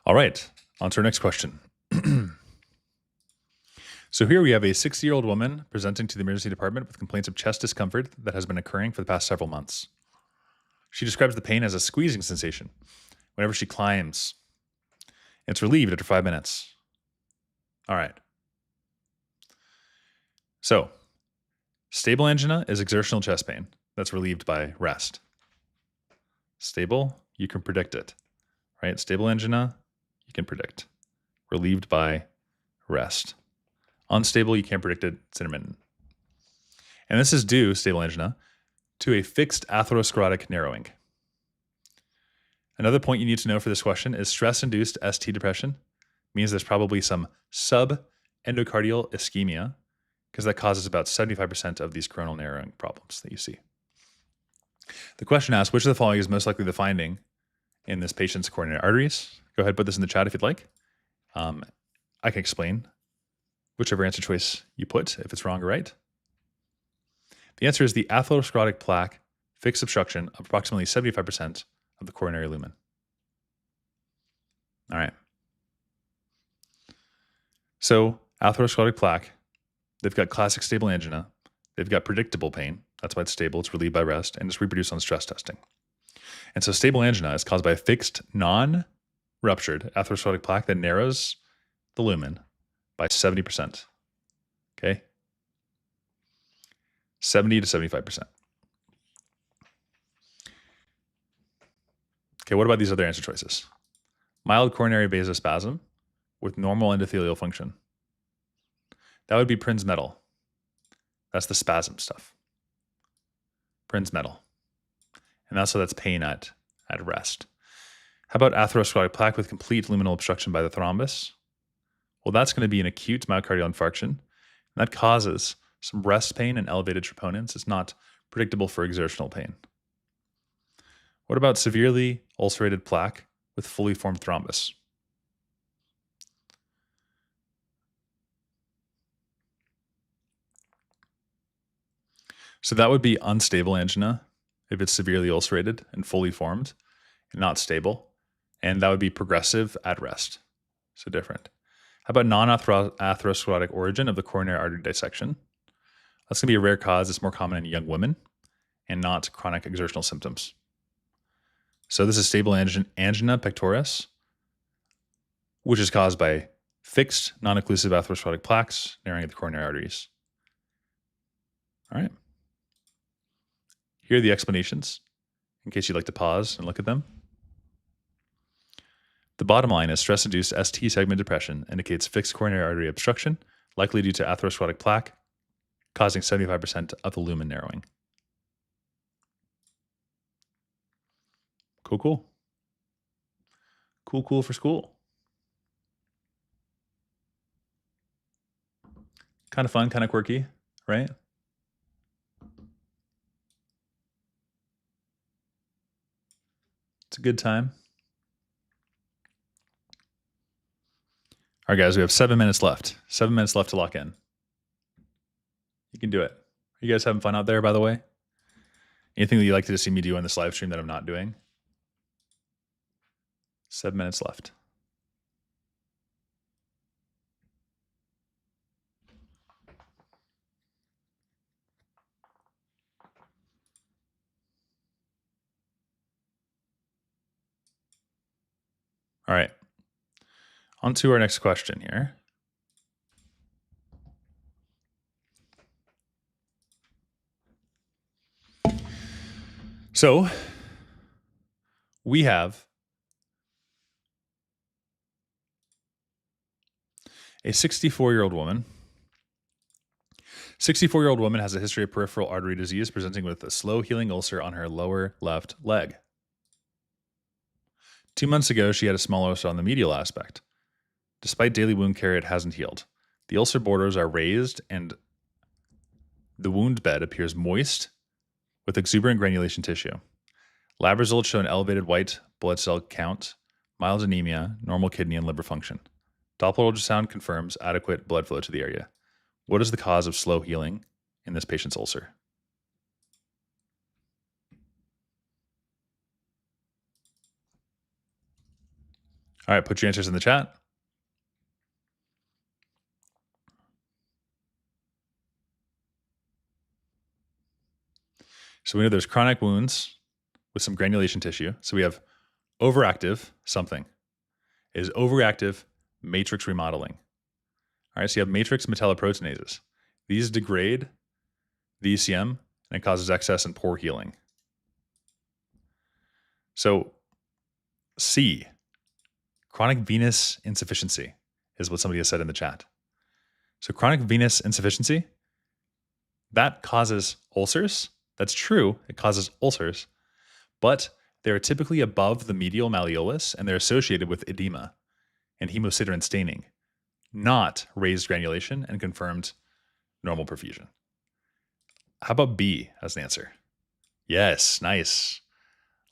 All right, on to our next question. So here we have a 60-year-old woman presenting to the emergency department with complaints of chest discomfort that has been occurring for the past several months. She describes the pain as a squeezing sensation whenever she climbs. It's relieved after 5 minutes. All right. So, stable angina is exertional chest pain that's relieved by rest. Stable, you can predict it, right? Stable angina, you can predict. Relieved by rest. Unstable, you can't predict it, it's intermittent. And this is due, stable angina, to a fixed atherosclerotic narrowing. Another point you need to know for this question is stress-induced ST depression means there's probably some subendocardial ischemia, because that causes about 75% of these coronal narrowing problems that you see. The question asks, which of the following is most likely the finding in this patient's coronary arteries? Go ahead, put this in the chat if you'd like. I can explain whichever answer choice you put, if it's wrong or right. The answer is the atherosclerotic plaque fixed obstruction of approximately 75% of the coronary lumen. All right. So atherosclerotic plaque, they've got classic stable angina. They've got predictable pain. That's why it's stable. It's relieved by rest, and it's reproduced on stress testing. And so stable angina is caused by a fixed, non-ruptured atherosclerotic plaque that narrows the lumen by 70%. Okay? 70 to 75%. Okay, what about these other answer choices? Mild coronary vasospasm with normal endothelial function. That would be Prinz metal. That's the spasm stuff. Prinz metal. And also that's pain at rest. How about atherosclerotic plaque with complete luminal obstruction by the thrombus? Well, that's going to be an acute myocardial infarction. And that causes some rest pain and elevated troponins. It's not predictable for exertional pain. What about severely ulcerated plaque with fully formed thrombus? So that would be unstable angina if it's severely ulcerated and fully formed and not stable. And that would be progressive at rest. So different. How about non-atherosclerotic origin of the coronary artery dissection? That's going to be a rare cause. It's more common in young women and not chronic exertional symptoms. So this is stable angina pectoris, which is caused by fixed non-occlusive atherosclerotic plaques narrowing the coronary arteries. All right. Here are the explanations, in case you'd like to pause and look at them. The bottom line is stress-induced ST segment depression indicates fixed coronary artery obstruction, likely due to atherosclerotic plaque, causing 75% of the lumen narrowing. Cool. Cool for school. Kind of fun, kind of quirky, right? It's a good time. All right, guys, we have 7 minutes left. 7 minutes left to lock in. You can do it. Are you guys having fun out there, by the way? Anything that you'd like to see me do on this live stream that I'm not doing? 7 minutes left. All right. On to our next question here. So we have a 64-year-old woman. 64-year-old woman has a history of peripheral artery disease, presenting with a slow healing ulcer on her lower left leg. 2 months ago, she had a small ulcer on the medial aspect. Despite daily wound care, it hasn't healed. The ulcer borders are raised and the wound bed appears moist with exuberant granulation tissue. Lab results show an elevated white blood cell count, mild anemia, normal kidney and liver function. Doppler ultrasound confirms adequate blood flow to the area. What is the cause of slow healing in this patient's ulcer? All right, put your answers in the chat. So we know there's chronic wounds with some granulation tissue. So we have overactive something. It is overactive matrix remodeling. All right, so you have matrix metalloproteinases. These degrade the ECM and it causes excess and poor healing. So C, chronic venous insufficiency is what somebody has said in the chat. So chronic venous insufficiency, that causes ulcers. That's true, it causes ulcers, but they're typically above the medial malleolus and they're associated with edema and hemosiderin staining, not raised granulation and confirmed normal perfusion. How about B as an answer? Yes, nice.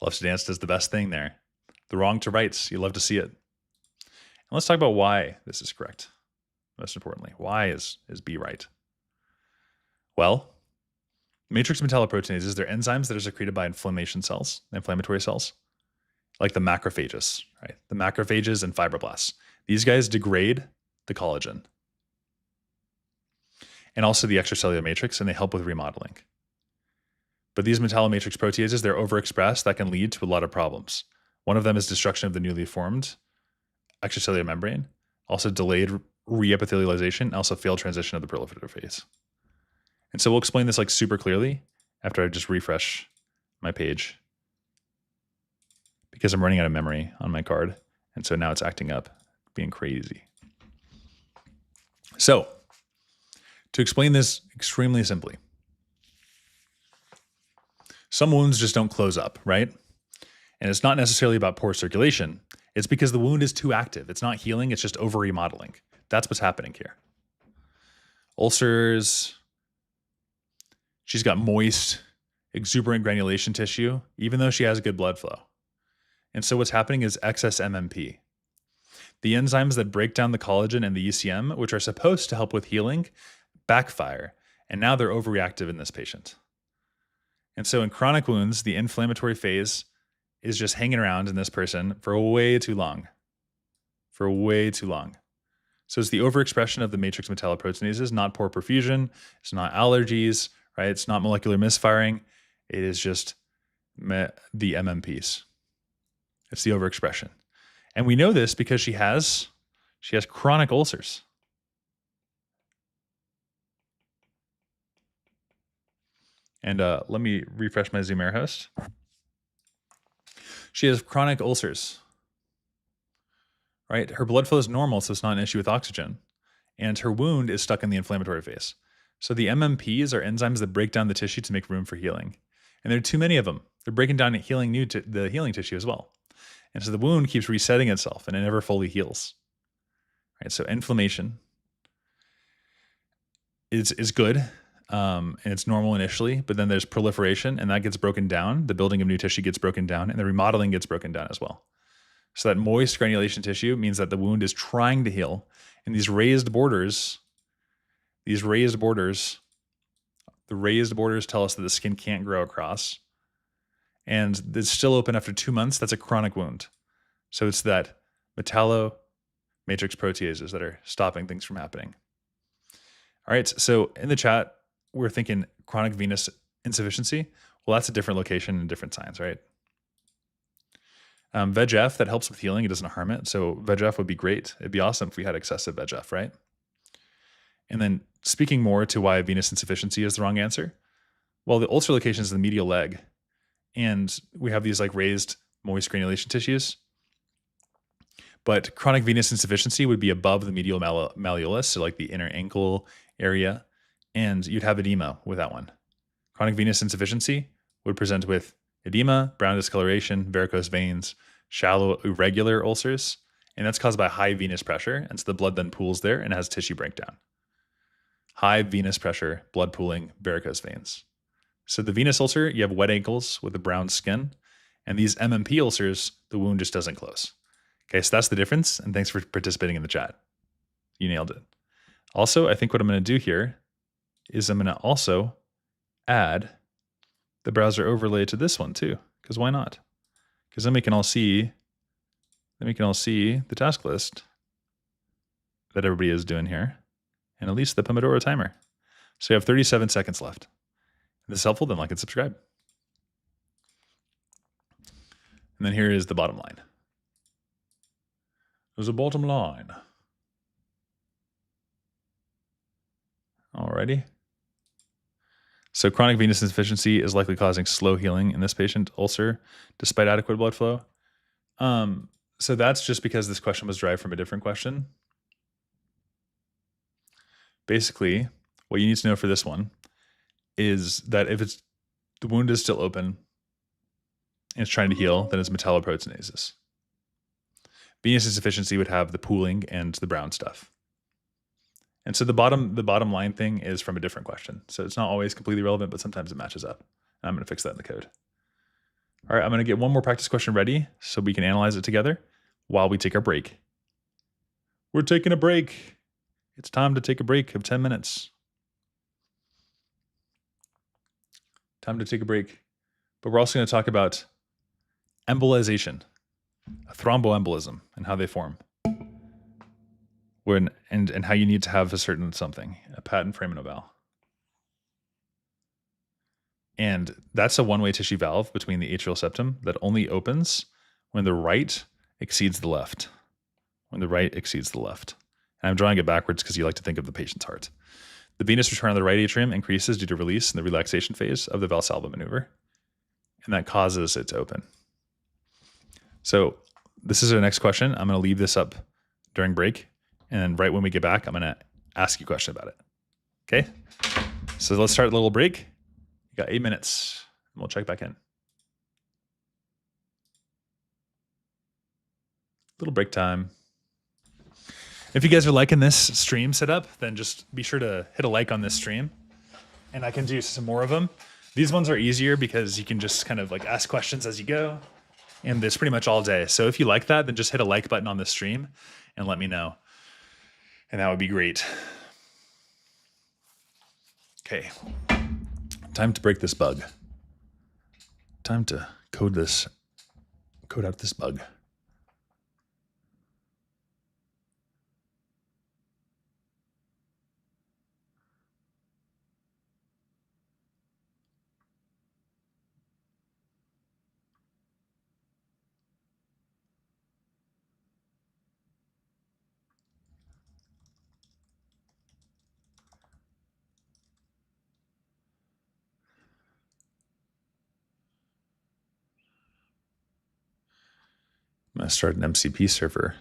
Loves to Dance does the best thing there. The wrong to rights. You love to see it. And let's talk about why this is correct. Most importantly, why is B right? Well, matrix metalloproteinases, they're enzymes that are secreted by inflammatory cells, like the macrophages, right? The macrophages and fibroblasts. These guys degrade the collagen and also the extracellular matrix, and they help with remodeling. But these metallomatrix proteases, they're overexpressed. That can lead to a lot of problems. One of them is destruction of the newly formed extracellular membrane, also delayed reepithelialization, also failed transition of the proliferative phase. And so we'll explain this like super clearly after I just refresh my page, because I'm running out of memory on my card. And so now it's acting up, being crazy. So to explain this extremely simply, some wounds just don't close up, right? And it's not necessarily about poor circulation. It's because the wound is too active. It's not healing. It's just over remodeling. That's what's happening here. Ulcers. She's got moist, exuberant granulation tissue, even though she has good blood flow. And so what's happening is excess MMP. The enzymes that break down the collagen and the ECM, which are supposed to help with healing, backfire. And now they're overreactive in this patient. And so in chronic wounds, the inflammatory phase is just hanging around in this person for way too long. For way too long. So it's the overexpression of the matrix metalloproteinases, not poor perfusion. It's not allergies, right? It's not molecular misfiring. It is just the MMPs. It's the overexpression. And we know this because she has chronic ulcers. And let me refresh my Zoom Air host. She has chronic ulcers, right? Her blood flow is normal, so it's not an issue with oxygen. And her wound is stuck in the inflammatory phase. So the MMPs are enzymes that break down the tissue to make room for healing. And there are too many of them. They're breaking down the healing tissue as well. And so the wound keeps resetting itself and it never fully heals. Right? So inflammation is good. And it's normal initially, but then there's proliferation and that gets broken down. The building of new tissue gets broken down and the remodeling gets broken down as well. So that moist granulation tissue means that the wound is trying to heal. And these raised borders tell us that the skin can't grow across. And it's still open after 2 months. That's a chronic wound. So it's that metallomatrix proteases that are stopping things from happening. All right, so in the chat, we're thinking chronic venous insufficiency. Well, that's a different location and different signs, right? VEGF, that helps with healing. It doesn't harm it. So VEGF would be great. It'd be awesome if we had excessive VEGF, right? And then speaking more to why venous insufficiency is the wrong answer. Well, the ulcer location is the medial leg. And we have these like raised moist granulation tissues. But chronic venous insufficiency would be above the medial malleolus, so like the inner ankle area. And you'd have edema with that one. Chronic venous insufficiency would present with edema, brown discoloration, varicose veins, shallow irregular ulcers, and that's caused by high venous pressure, and so the blood then pools there and has tissue breakdown. High venous pressure, blood pooling, varicose veins. So the venous ulcer, you have wet ankles with a brown skin, and these MMP ulcers, the wound just doesn't close. Okay, so that's the difference, and thanks for participating in the chat. You nailed it. Also, I think what I'm going to do here is I'm going to also add the browser overlay to this one too, because why not? Because then we can all see the task list that everybody is doing here, and at least the Pomodoro timer. So you have 37 seconds left. If this is helpful, then like and subscribe. And then here is the bottom line. There's a bottom line. Alrighty. So chronic venous insufficiency is likely causing slow healing in this patient ulcer, despite adequate blood flow. So that's just because this question was derived from a different question. Basically, what you need to know for this one is that if the wound is still open and it's trying to heal, then it's metalloproteinases. Venous insufficiency would have the pooling and the brown stuff. And so the bottom line thing is from a different question. So it's not always completely relevant, but sometimes it matches up. I'm going to fix that in the code. All right, I'm going to get one more practice question ready so we can analyze it together while we take our break. We're taking a break. It's time to take a break of 10 minutes. Time to take a break. But we're also going to talk about embolization, thromboembolism, and how they form. And how you need to have a certain something, a patent foramen ovale. And that's a one-way tissue valve between the atrial septum that only opens when the right exceeds the left. When the right exceeds the left. And I'm drawing it backwards because you like to think of the patient's heart. The venous return of the right atrium increases due to release in the relaxation phase of the Valsalva maneuver, and that causes it to open. So this is our next question. I'm going to leave this up during break, and then right when we get back, I'm going to ask you a question about it. Okay? So let's start a little break. You got 8 minutes, and we'll check back in. Little break time. If you guys are liking this stream setup, then just be sure to hit a like on this stream, and I can do some more of them. These ones are easier because you can just kind of like ask questions as you go, and it's pretty much all day. So if you like that, then just hit a like button on the stream and let me know, and that would be great. Okay, time to break this bug. Time to code out this bug. I'm going to start an MCP server.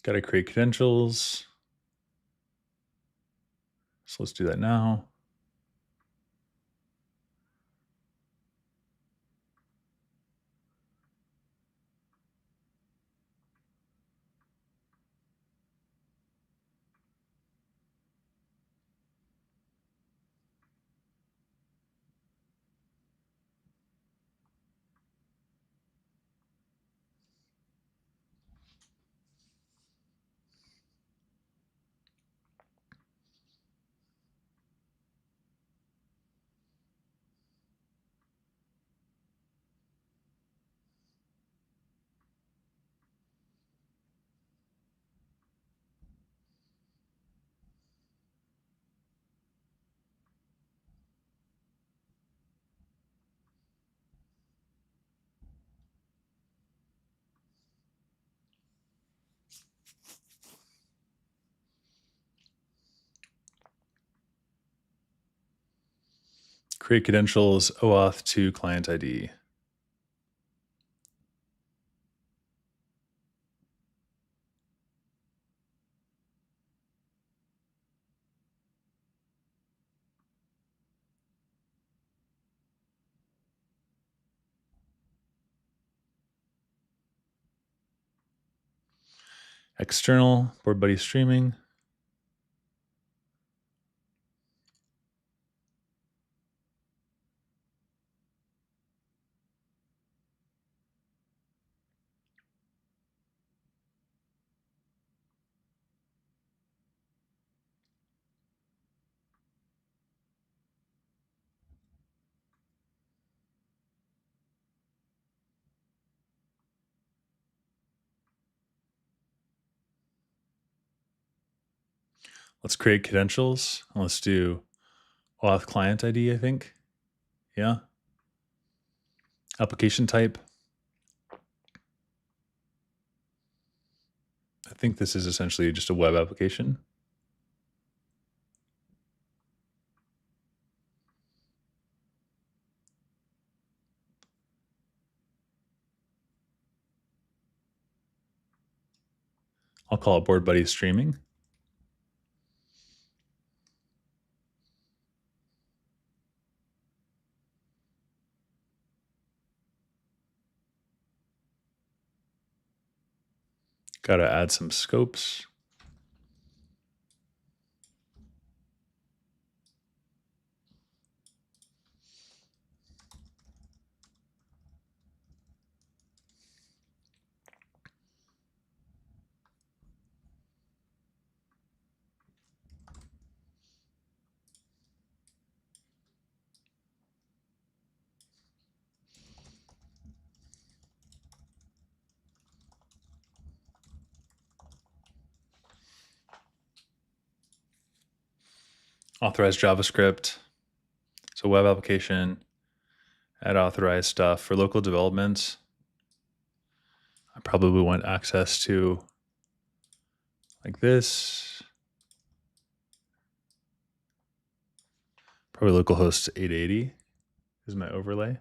Got to create credentials. So let's do that now. Create credentials, OAuth to client ID. External, Board Buddy streaming. Let's create credentials. Let's do OAuth client ID, I think. Yeah. Application type. I think this is essentially just a web application. I'll call it Board Buddy streaming. Got to add some scopes. Authorize JavaScript. So web application, add authorized stuff. For local development, I probably want access to like this. Probably localhost 880 is my overlay.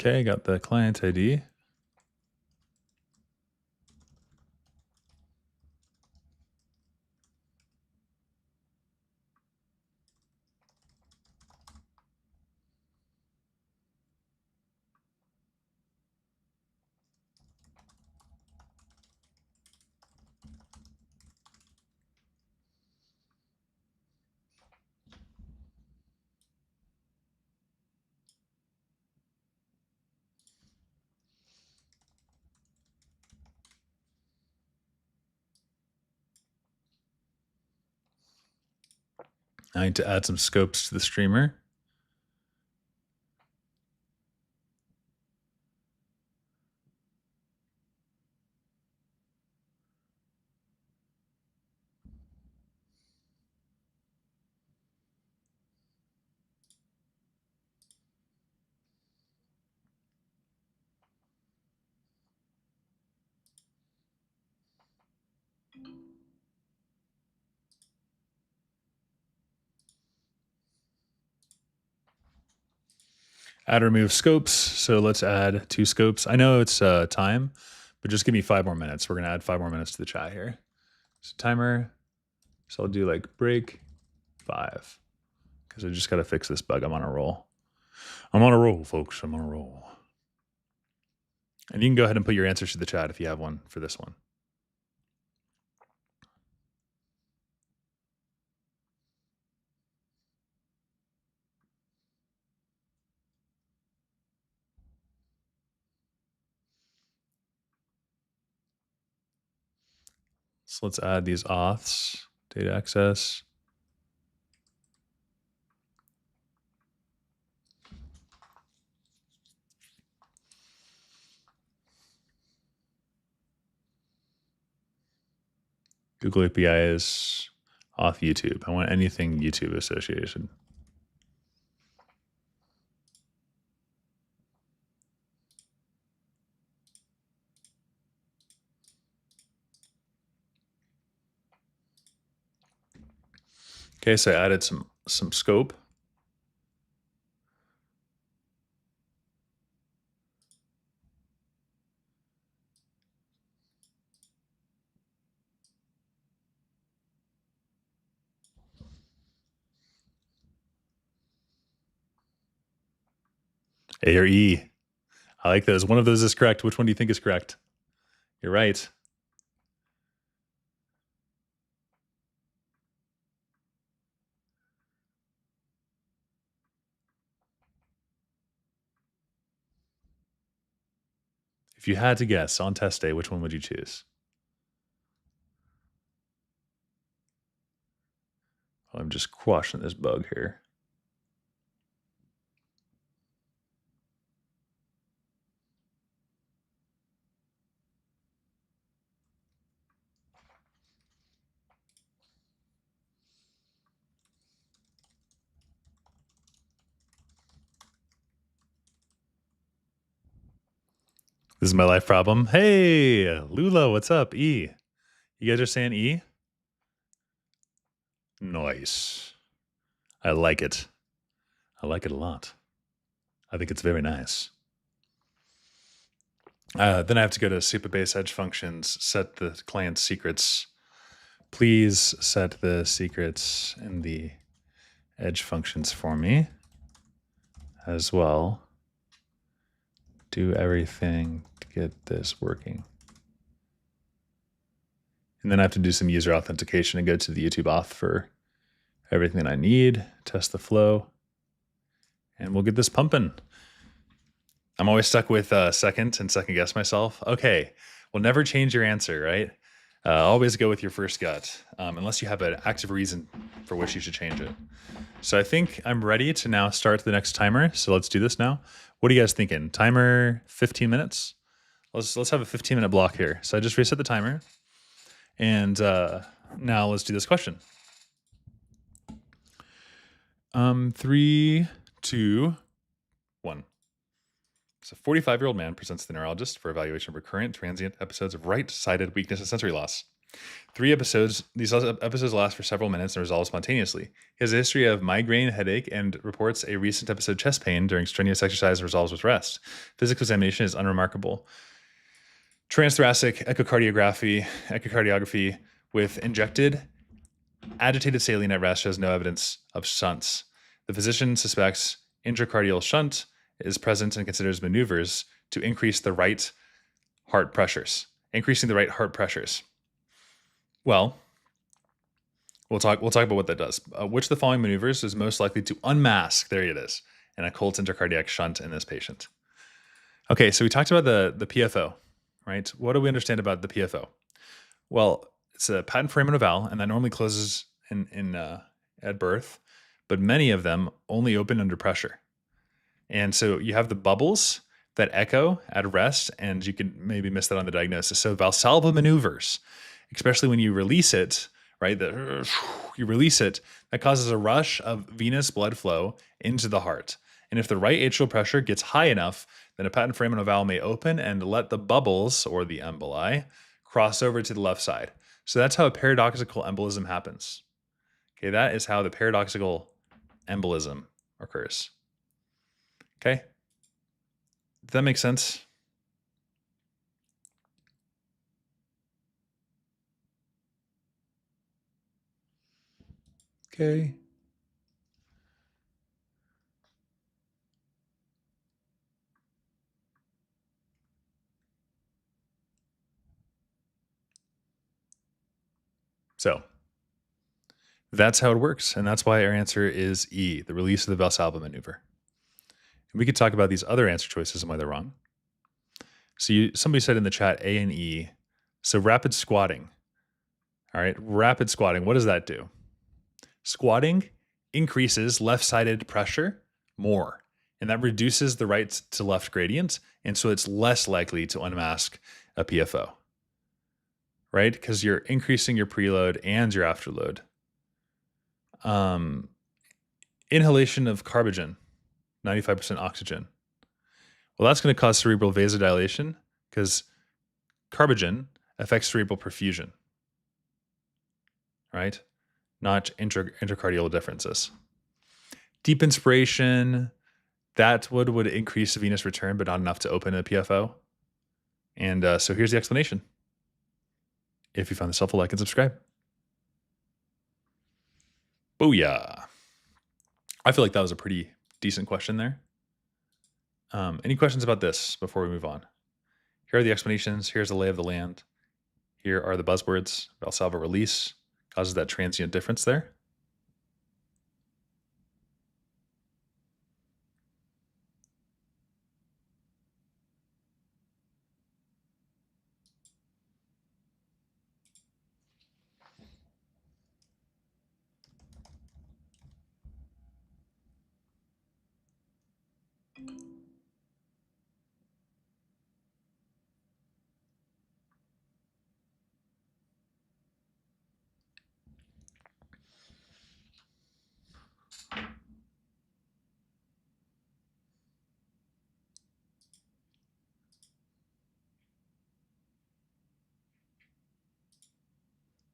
Okay, got the client ID. I need to add some scopes to the streamer. Add remove scopes. So let's add 2 scopes. I know it's time, but just give me 5 more minutes. We're going to add 5 more minutes to the chat here. So timer. So I'll do like break 5 because I just got to fix this bug. I'm on a roll. I'm on a roll, folks. I'm on a roll. And you can go ahead and put your answers to the chat if you have one for this one. So let's add these auths, data access. Google API is auth YouTube. I want anything YouTube association. Okay, so I added some scope. A or E. I like those. One of those is correct. Which one do you think is correct? You're right. If you had to guess on test day, which one would you choose? I'm just quashing this bug here. This is my life problem. Hey, Lula, what's up? E. You guys are saying E? Nice. I like it. I like it a lot. I think it's very nice. Then I have to go to Supabase Edge Functions, set the client's secrets. Please set the secrets in the Edge Functions for me as well. Do everything to get this working. And then I have to do some user authentication and go to the YouTube auth for everything that I need, test the flow, and we'll get this pumping. I'm always stuck with second guess myself. Okay, well, never change your answer, right? Always go with your first gut, unless you have an active reason for which you should change it. So I think I'm ready to now start the next timer. So let's do this now. What are you guys thinking? Timer 15 minutes? Let's have a 15-minute block here. So I just reset the timer. And now let's do this question. 3, 2, 1. So, a 45-year-old man presents to the neurologist for evaluation of recurrent transient episodes of right-sided weakness and sensory loss. 3 episodes. These episodes last for several minutes and resolve spontaneously. He has a history of migraine, headache, and reports a recent episode of chest pain during strenuous exercise and resolves with rest. Physical examination is unremarkable. Transthoracic echocardiography with injected agitated saline at rest shows no evidence of shunts. The physician suspects intracardial shunt is present and considers maneuvers to increase the right heart pressures. Increasing the right heart pressures. Well, we'll talk about what that does. Which of the following maneuvers is most likely to unmask? There it is. An occult intracardiac shunt in this patient. Okay, so we talked about the PFO, right? What do we understand about the PFO? Well, it's a patent foramen valve, and that normally closes at birth, but many of them only open under pressure. And so you have the bubbles that echo at rest, and you can maybe miss that on the diagnosis. So Valsalva maneuvers, especially when you release it, right? You release it, that causes a rush of venous blood flow into the heart. And if the right atrial pressure gets high enough, then a patent foramen valve may open and let the bubbles, or the emboli, cross over to the left side. So that's how a paradoxical embolism happens. Okay, that is how the paradoxical embolism occurs. Okay, does that make sense? Okay. So that's how it works. And that's why our answer is E, the release of the Valsalva maneuver. And we could talk about these other answer choices and why they're wrong. So somebody said in the chat A and E. So rapid squatting. All right, rapid squatting. What does that do? Squatting increases left-sided pressure more, and that reduces the right to left gradient, and so it's less likely to unmask a PFO, right? Because you're increasing your preload and your afterload. Inhalation of carbogen, 95% oxygen. Well, that's going to cause cerebral vasodilation because carbogen affects cerebral perfusion, right? Not intracardial differences. Deep inspiration, that would increase the venous return, but not enough to open a PFO. And so here's the explanation. If you found this helpful, like and subscribe. Booyah. I feel like that was a pretty decent question there. Any questions about this before we move on? Here are the explanations. Here's the lay of the land. Here are the buzzwords. Valsalva release causes that transient difference there.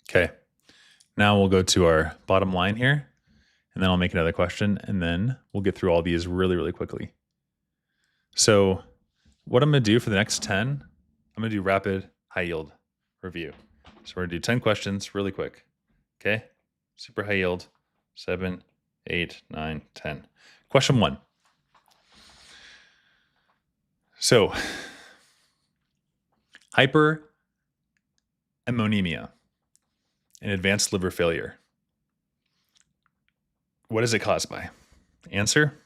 Okay, now we'll go to our bottom line here, and then I'll make another question, and then we'll get through all these really, really quickly. So what I'm going to do for the next 10, I'm going to do rapid high yield review. So we're going to do 10 questions really quick. Okay, super high yield, 7, 8, 9, 10. Question 1. So hyperammonemia and advanced liver failure. What is it caused by? Answer: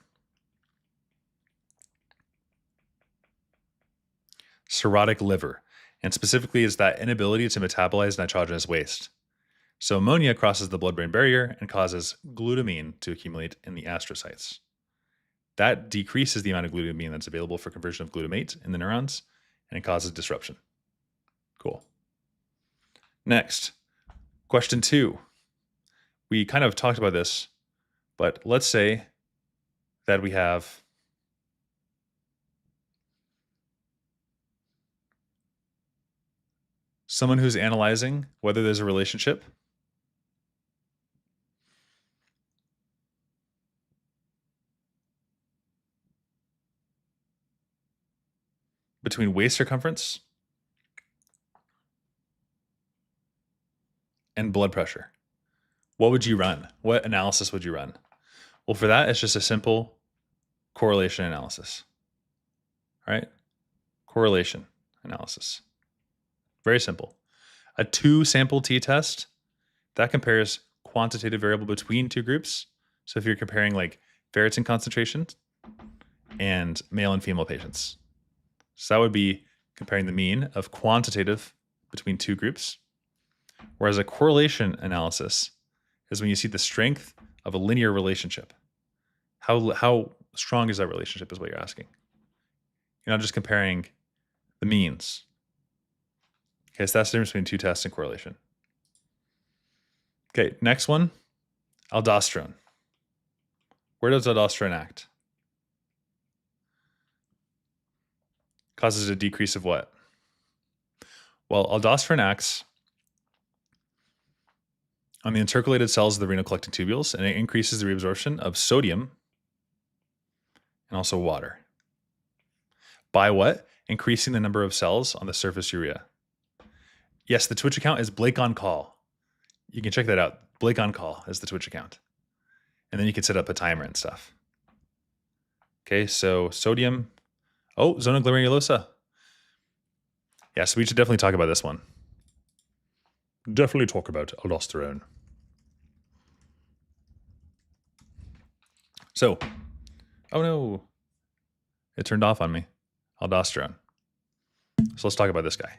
cirrhotic liver, and specifically is that inability to metabolize nitrogenous waste. So ammonia crosses the blood-brain barrier and causes glutamine to accumulate in the astrocytes. That decreases the amount of glutamine that's available for conversion of glutamate in the neurons, and it causes disruption. Cool. Next, question 2. We kind of talked about this, but let's say that we have someone who's analyzing whether there's a relationship between waist circumference and blood pressure. What would you run? What analysis would you run? Well, for that, it's just a simple correlation analysis. All right? Correlation analysis. Very simple. A 2-sample t-test, that compares quantitative variable between two groups. So if you're comparing like ferritin concentrations and male and female patients. So that would be comparing the mean of quantitative between two groups. Whereas a correlation analysis is when you see the strength of a linear relationship. How strong is that relationship is what you're asking. You're not just comparing the means. Okay, so that's the difference between two tests and correlation. Okay, next one, aldosterone. Where does aldosterone act? Causes a decrease of what? Well, aldosterone acts on the intercalated cells of the renal collecting tubules, and it increases the reabsorption of sodium and also water. By what? Increasing the number of cells on the surface urea. Yes, the Twitch account is Blake on call. You can check that out. Blake on call is the Twitch account. And then you can set up a timer and stuff. Okay, so sodium. Oh, zona glomerulosa. Yeah, so we should definitely talk about this one. Definitely talk about aldosterone. So, oh no, it turned off on me. Aldosterone. So let's talk about this guy.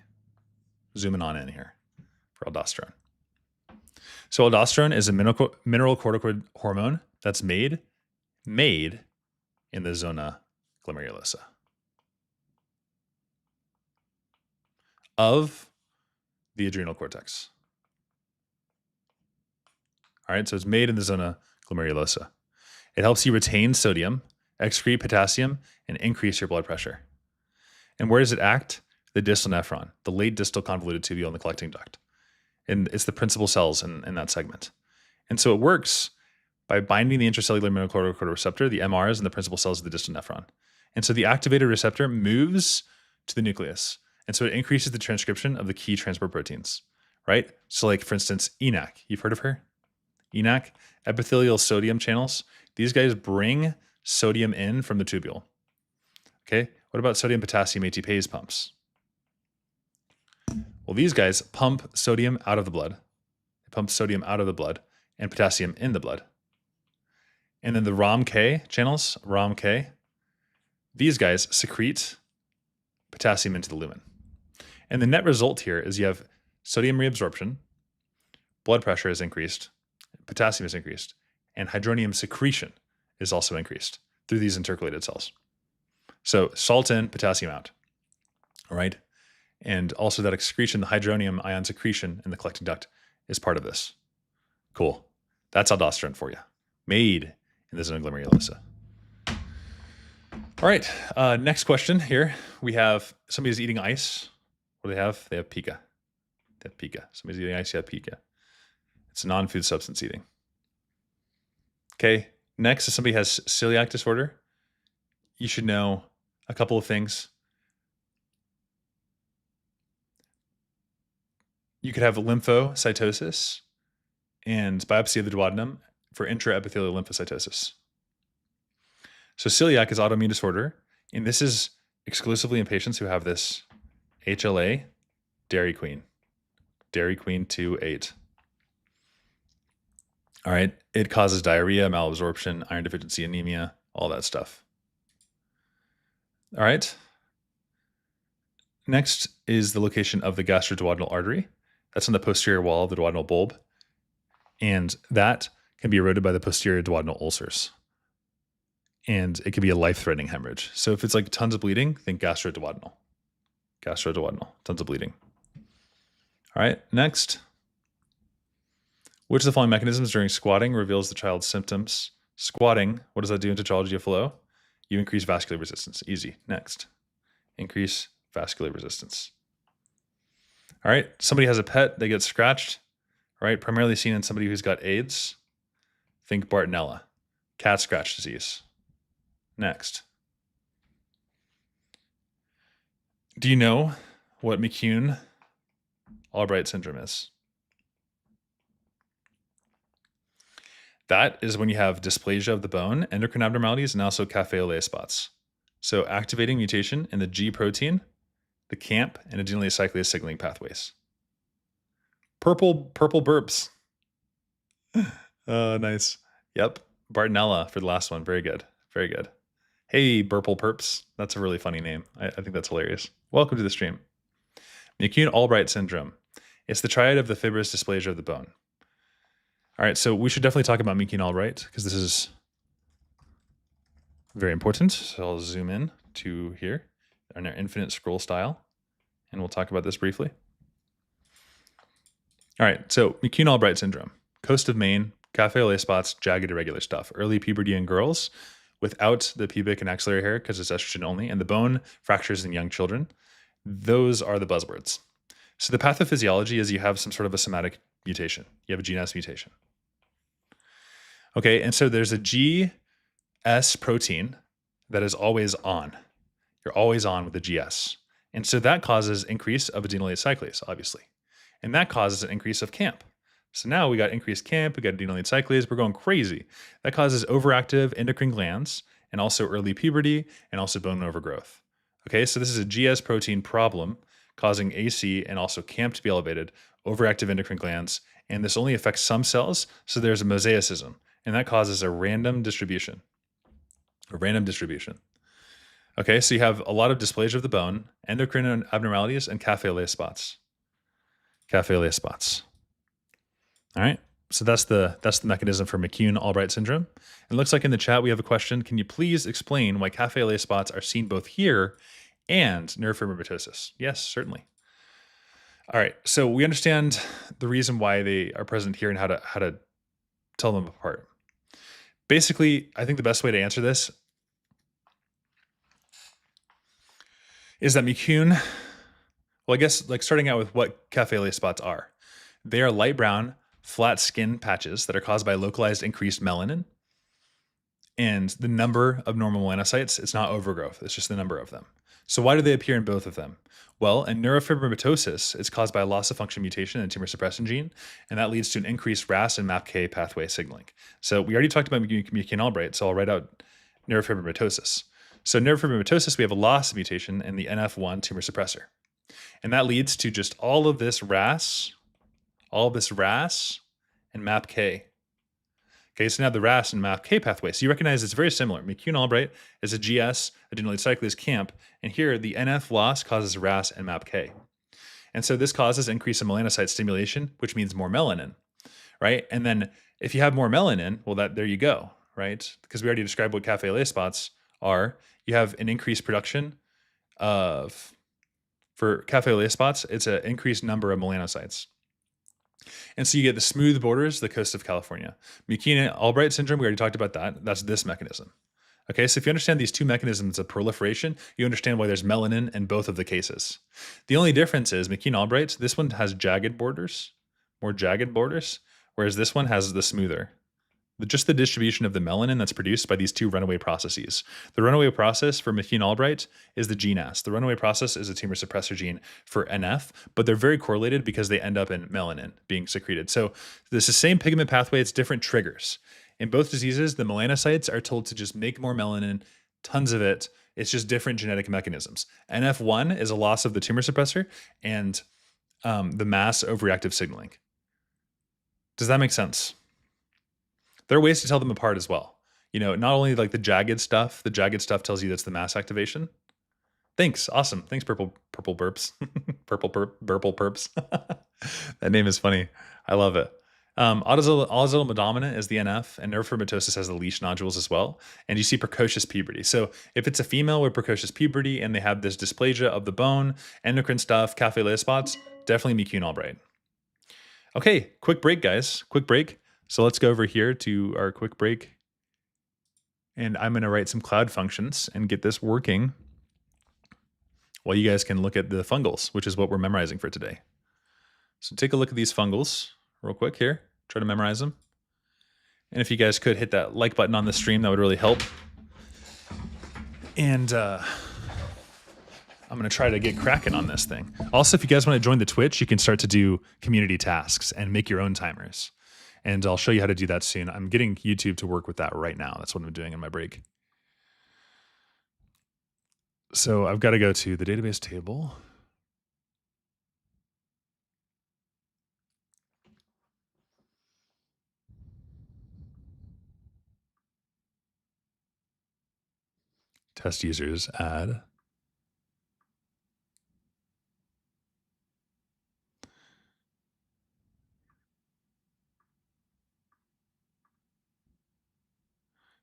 Zooming on in here for aldosterone. So aldosterone is a mineral corticoid hormone that's made in the zona glomerulosa of the adrenal cortex. All right, so it's made in the zona glomerulosa. It helps you retain sodium, excrete potassium, and increase your blood pressure. And where does it act? The distal nephron, the late distal convoluted tubule in the collecting duct. And it's the principal cells in that segment. And so it works by binding the intracellular mineralocorticoid receptor, the MRs, and the principal cells of the distal nephron. And so the activated receptor moves to the nucleus. And so it increases the transcription of the key transport proteins, right? So like, for instance, ENaC. You've heard of her? ENaC, epithelial sodium channels. These guys bring sodium in from the tubule. Okay, what about sodium potassium ATPase pumps? Well, these guys pump sodium out of the blood. They pump sodium out of the blood and potassium in the blood. And then the ROMK channels, ROMK, these guys secrete potassium into the lumen. And the net result here is you have sodium reabsorption, blood pressure is increased, potassium is increased, and hydronium secretion is also increased through these intercalated cells. So salt in, potassium out, all right? And also that excretion, the hydronium ion secretion in the collecting duct is part of this. Cool. That's aldosterone for you. Made in the zona glomerulosa. All right, next question here. We have somebody's eating ice. What do they have? They have pica. They have pica. Somebody's eating ice, you have pica. It's non-food substance eating. Okay, next, if somebody has celiac disorder, you should know a couple of things. You could have lymphocytosis and biopsy of the duodenum for intraepithelial lymphocytosis. So celiac is autoimmune disorder, and this is exclusively in patients who have this HLA Dairy Queen 2-8. All right, it causes diarrhea, malabsorption, iron deficiency, anemia, all that stuff. All right. Next is the location of the gastroduodenal artery. That's on the posterior wall of the duodenal bulb, and that can be eroded by the posterior duodenal ulcers. And it can be a life-threatening hemorrhage. So if it's like tons of bleeding, think gastroduodenal. Gastroduodenal, tons of bleeding. All right, next. Which of the following mechanisms during squatting reveals the child's symptoms? Squatting, what does that do in tetralogy of flow? You increase vascular resistance. Easy. Next. Increase vascular resistance. All right, somebody has a pet, they get scratched. All right, primarily seen in somebody who's got AIDS. Think Bartonella, cat scratch disease. Next. Do you know what McCune-Albright syndrome is? That is when you have dysplasia of the bone, endocrine abnormalities, and also cafe au lait spots. So activating mutation in the G protein, the CAMP, and adenylate cyclase signaling pathways. Purple burps. Nice. Yep. Bartonella for the last one. Very good. Very good. Hey, Burple Perps. That's a really funny name. I think that's hilarious. Welcome to the stream. McCune-Albright syndrome. It's the triad of the fibrous dysplasia of the bone. All right, so we should definitely talk about McCune-Albright because this is very important. So I'll zoom in to here in our infinite scroll style, and we'll talk about this briefly. All right, so McCune-Albright syndrome. Coast of Maine, cafe au lait spots, jagged irregular stuff. Early puberty in girls without the pubic and axillary hair because it's estrogen only, and the bone fractures in young children. Those are the buzzwords. So the pathophysiology is you have some sort of a somatic mutation. You have a GNS mutation. Okay, and so there's a GS protein that is always on. You're always on with the GS. And so that causes increase of adenylate cyclase, obviously. And that causes an increase of CAMP. So now we got increased CAMP, we got adenylate cyclase, we're going crazy. That causes overactive endocrine glands and also early puberty and also bone overgrowth. Okay, so this is a GS protein problem causing AC and also CAMP to be elevated, overactive endocrine glands, and this only affects some cells, so there's a mosaicism, and that causes a random distribution. Okay, so you have a lot of dysplasia of the bone, endocrine abnormalities, and cafe au lait spots. All right. So that's the mechanism for McCune-Albright syndrome. It looks like in the chat we have a question. Can you please explain why cafe au lait spots are seen both here and neurofibromatosis? Yes, certainly. All right. So we understand the reason why they are present here and how to tell them apart. Basically, I think the best way to answer this is that McCune, well, I guess like starting out with what cafe au lait spots are. They are light brown, flat skin patches that are caused by localized increased melanin. And the number of normal melanocytes, it's not overgrowth, it's just the number of them. So why do they appear in both of them? Well, in neurofibromatosis, it's caused by a loss of function mutation in the tumor suppression gene, and that leads to an increased RAS and MAPK pathway signaling. So we already talked about McCune-Albright, so I'll write out neurofibromatosis. So neurofibromatosis, we have a loss of mutation in the NF1 tumor suppressor. And that leads to just all of this RAS and MAPK. Okay, so now the RAS and MAPK pathway. So you recognize it's very similar. McCune-Albright is a GS, adenylyl cyclase camp, and here the NF loss causes RAS and MAPK. And so this causes increase in melanocyte stimulation, which means more melanin, right? And then if you have more melanin, well, there you go, right? Because we already described what cafe au lait spots are. You have an increased production of, for cafe au lait spots, it's an increased number of melanocytes. And so you get the smooth borders, the coast of California. McCune-Albright syndrome, we already talked about that. That's this mechanism. Okay, so if you understand these two mechanisms of proliferation, you understand why there's melanin in both of the cases. The only difference is McCune-Albright, this one has jagged borders, more jagged borders, whereas this one has the smoother. Just the distribution of the melanin that's produced by these two runaway processes. The runaway process for McCune-Albright is the GNAS. The runaway process is a tumor suppressor gene for NF, but they're very correlated because they end up in melanin being secreted. So this is the same pigment pathway, it's different triggers. In both diseases, the melanocytes are told to just make more melanin, tons of it. It's just different genetic mechanisms. NF1 is a loss of the tumor suppressor and the mass overreactive signaling. Does that make sense? There are ways to tell them apart as well. You know, not only like the jagged stuff tells you that's the mass activation. Thanks. Awesome. Thanks, purple burps. Purple perps. That name is funny. I love it. Autosomal dominant is the NF, and neurofibromatosis has the leash nodules as well. And you see precocious puberty. So if it's a female with precocious puberty and they have this dysplasia of the bone, endocrine stuff, cafe au lait spots, definitely McCune-Albright. Okay, quick break, guys. Quick break. So let's go over here to our quick break. And I'm going to write some cloud functions and get this working while you guys can look at the fungals, which is what we're memorizing for today. So take a look at these fungals real quick here. Try to memorize them. And if you guys could hit that like button on the stream, that would really help. And I'm going to try to get cracking on this thing. Also, if you guys want to join the Twitch, you can start to do community tasks and make your own timers. And I'll show you how to do that soon. I'm getting YouTube to work with that right now. That's what I'm doing in my break. So I've got to go to the database table. Test users, add.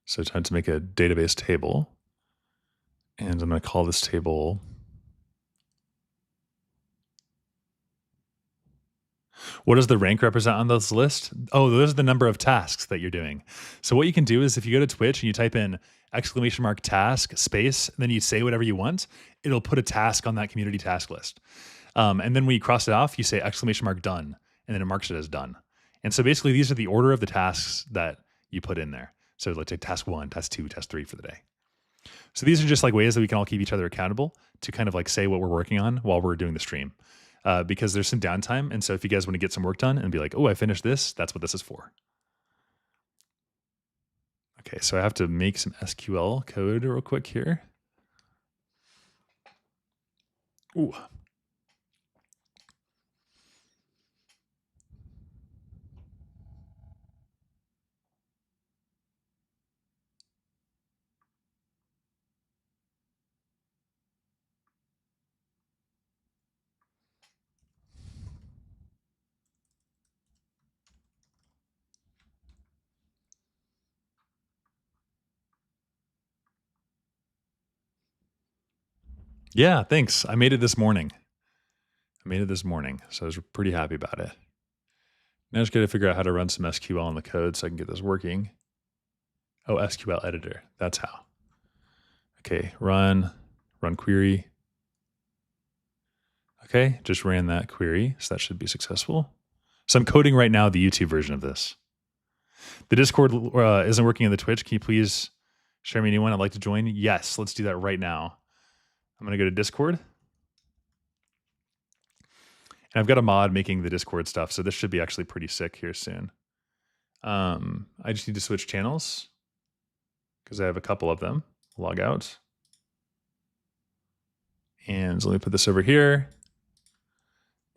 So time to make a database table. And I'm going to call this table. What does the rank represent on this list? Oh, those are the number of tasks that you're doing. So what you can do is if you go to Twitch and you type in !task space, then you say whatever you want, it'll put a task on that community task list. And then when you cross it off, you say !done, and then it marks it as done. And so basically these are the order of the tasks that you put in there. So let's take task 1, task 2, task 3 for the day. So these are just like ways that we can all keep each other accountable to kind of like say what we're working on while we're doing the stream. Because there's some downtime. And so if you guys want to get some work done and be like, oh, I finished this, that's what this is for. Okay, so I have to make some SQL code real quick here. Ooh. Yeah, thanks. I made it this morning. So I was pretty happy about it. Now I just got to figure out how to run some SQL in the code so I can get this working. Oh, SQL editor. That's how. Okay, run query. Okay, just ran that query, so that should be successful. So I'm coding right now the YouTube version of this. The Discord isn't working on the Twitch. Can you please share me a new one? I'd like to join. Yes, let's do that right now. I'm going to go to Discord. And I've got a mod making the Discord stuff, so this should be actually pretty sick here soon. I just need to switch channels because I have a couple of them. Log out. And so let me put this over here.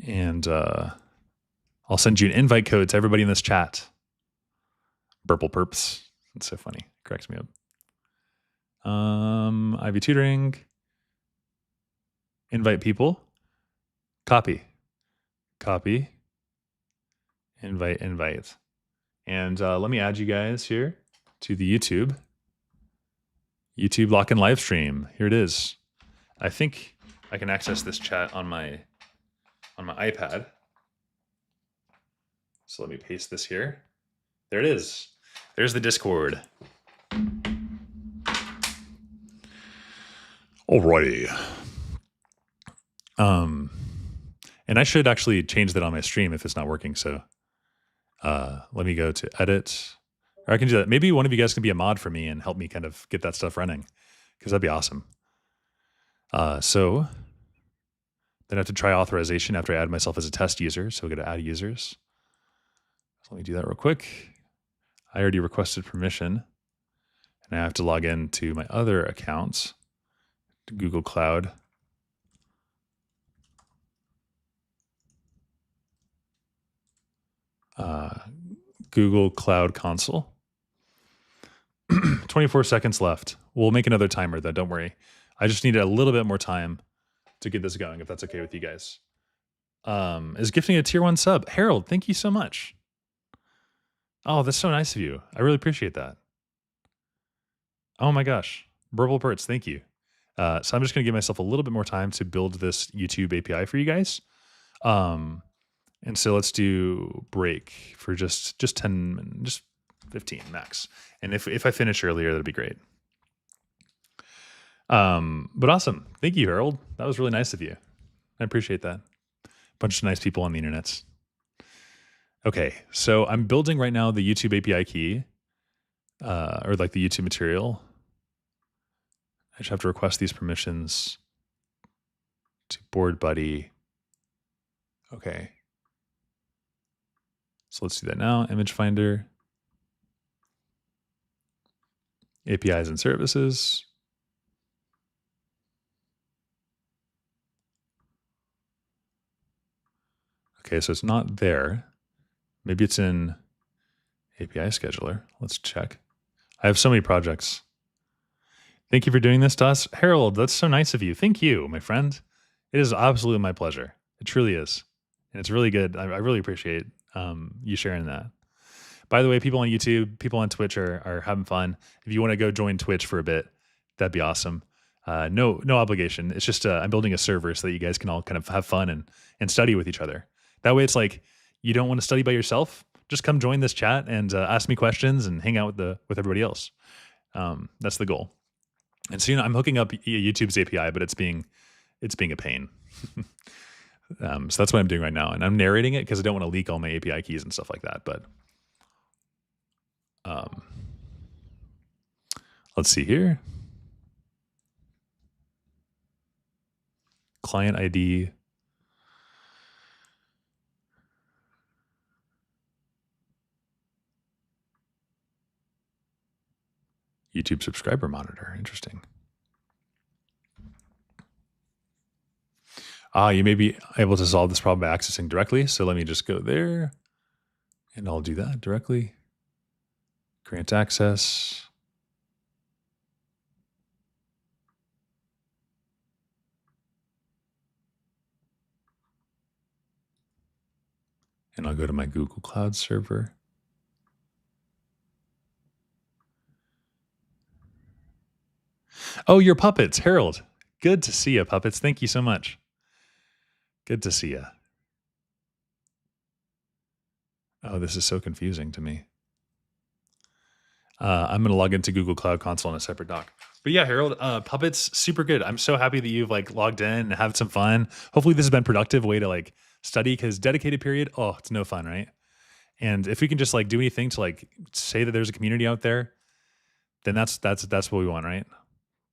And I'll send you an invite code to everybody in this chat. Burple perps. That's so funny. Cracks me up. Ivy tutoring. Invite people. Copy. Invite. And let me add you guys here to the YouTube lock-in live stream. Here it is. I think I can access this chat on my iPad. So let me paste this here. There it is. There's the Discord. Alrighty. And I should actually change that on my stream if it's not working. So let me go to edit. Or I can do that. Maybe one of you guys can be a mod for me and help me kind of get that stuff running, because that'd be awesome. So then I have to try authorization after I add myself as a test user. So we got to add users. So let me do that real quick. I already requested permission, and I have to log in to my other accounts, to Google Cloud. Google Cloud Console. 24 seconds left. We'll make another timer though, don't worry. I just need a little bit more time to get this going, if that's okay with you guys. Is gifting a tier 1 sub. Harold, thank you so much. Oh, that's so nice of you. I really appreciate that. Oh my gosh. Burble Perts, thank you. So I'm just going to give myself a little bit more time to build this YouTube API for you guys. And so let's do break for just 10, just 15 max. And if I finish earlier, that'd be great. But awesome. Thank you, Harold. That was really nice of you. I appreciate that. Bunch of nice people on the internet. Okay, so I'm building right now the YouTube API key, or like the YouTube material. I just have to request these permissions to board buddy. Okay. So let's do that now. Image finder, APIs and services. Okay, so it's not there. Maybe it's in API scheduler. Let's check. I have so many projects. Thank you for doing this to us. Harold, that's so nice of you. Thank you, my friend. It is absolutely my pleasure. It truly is. And it's really good. I really appreciate you sharing that. By the way, people on YouTube, people on Twitch are having fun. If you want to go join Twitch for a bit, that'd be awesome. No obligation. It's just I'm building a server so that you guys can all kind of have fun and study with each other. That way it's like you don't want to study by yourself. Just come join this chat and ask me questions and hang out with everybody else. That's the goal. And so I'm hooking up YouTube's API, but it's being a pain. So that's what I'm doing right now, and I'm narrating it because I don't want to leak all my API keys and stuff like that. But let's see here. Client ID. YouTube subscriber monitor. Interesting. You may be able to solve this problem by accessing directly. So let me just go there and I'll do that directly. Grant access. And I'll go to my Google Cloud server. Oh, your puppets, Harold. Good to see you, puppets. Thank you so much. Good to see you. Oh, this is so confusing to me. I'm going to log into Google Cloud Console on a separate doc. But yeah, Harold, Puppets, super good. I'm so happy that you've like logged in and had some fun. Hopefully this has been productive way to like study, because dedicated period, oh, it's no fun, right? And if we can just like do anything to like say that there's a community out there, then that's what we want, right?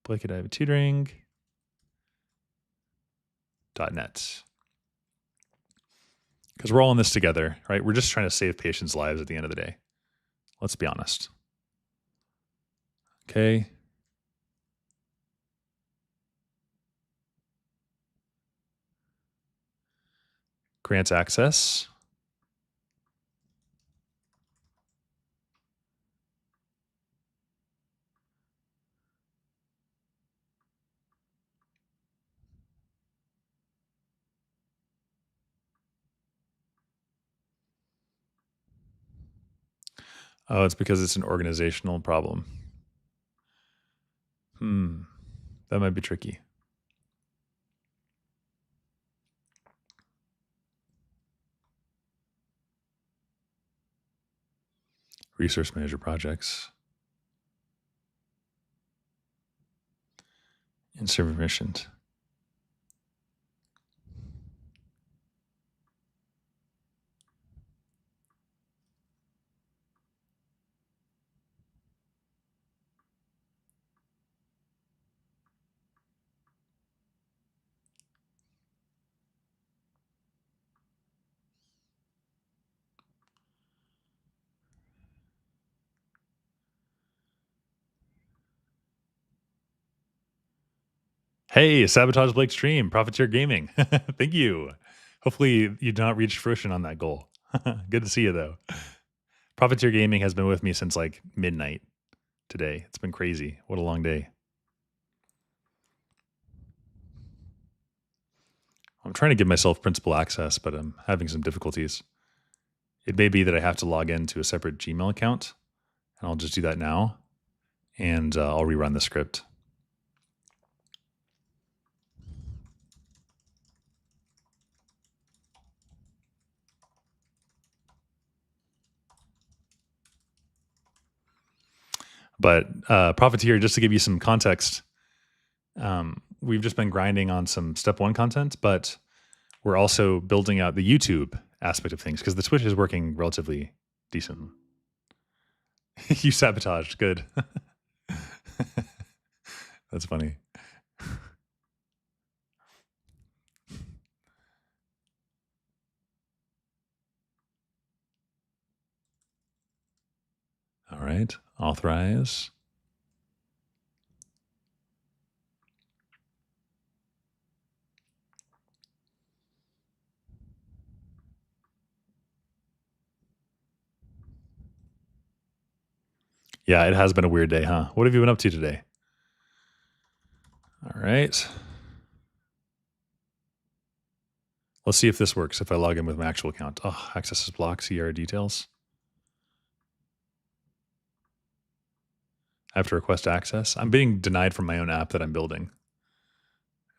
Blanket Ivy Tutoring .net. Because we're all in this together, right? We're just trying to save patients' lives at the end of the day. Let's be honest. Okay. Grant access. Oh, it's because it's an organizational problem. That might be tricky. Resource manager projects. Insert permissions. Hey, Sabotage Blake Stream, Profiteer Gaming. Thank you. Hopefully you do not reach fruition on that goal. Good to see you though. Profiteer Gaming has been with me since like midnight today. It's been crazy. What a long day. I'm trying to give myself principal access, but I'm having some difficulties. It may be that I have to log into a separate Gmail account, and I'll just do that now, and I'll rerun the script. But Profiteer, just to give you some context, we've just been grinding on some step one content, but we're also building out the YouTube aspect of things because the Twitch is working relatively decent. You sabotaged. Good. That's funny. All right. Authorize. Yeah, it has been a weird day, huh? What have you been up to today? All right. Let's see if this works if I log in with my actual account. Oh, access is blocked. CR details. I have to request access. I'm being denied from my own app that I'm building,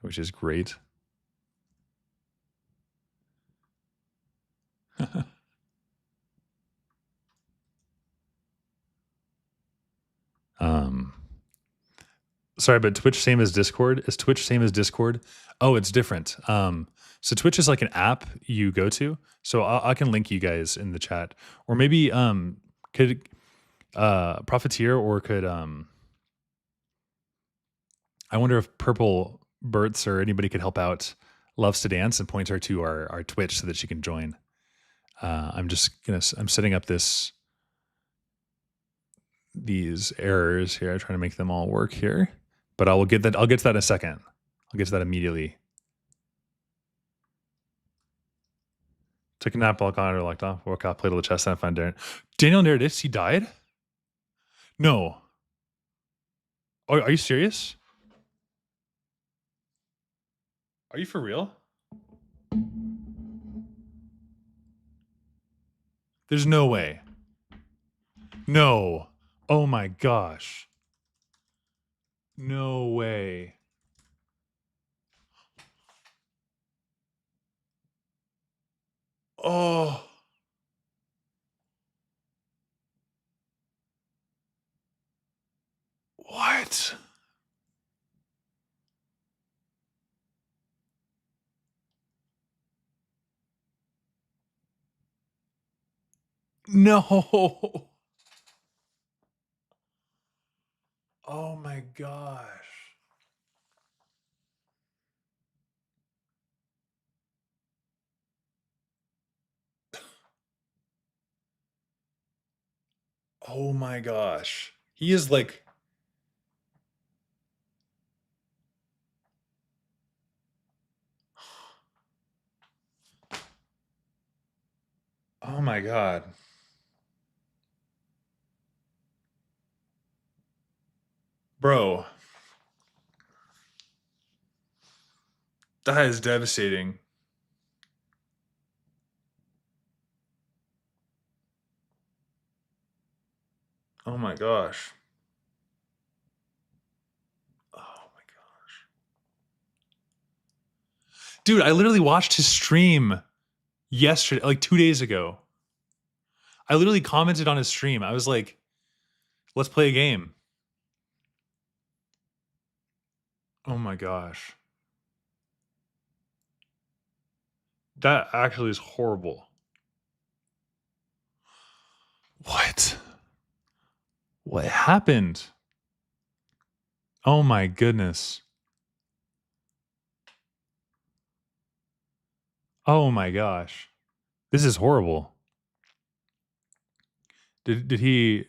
which is great. Sorry, but Twitch same as Discord? Is Twitch same as Discord? Oh, it's different. So Twitch is like an app you go to. So I can link you guys in the chat, or maybe could Profiteer or could I wonder if Purple Berts or anybody could help out. Loves to dance and point her to our Twitch so that she can join. I'm setting up these errors here. I'm trying to make them all work here. But I'll get to that in a second. I'll get to that immediately. Took a nap while Connor locked off. Woke up, played a little chess, and I found Darren. Daniel Nerdice, he died? No. Oh, are you serious? Are you for real? There's no way. No. Oh my gosh. No way. Oh, what? No. Oh my gosh. Oh my gosh. He is like, oh my God. Bro, that is devastating. Oh my gosh. Oh my gosh. Dude, I literally watched his stream yesterday, like 2 days ago. I literally commented on his stream. I was like, let's play a game. Oh my gosh. That actually is horrible. What? What happened? Oh my goodness. Oh my gosh. This is horrible. Did he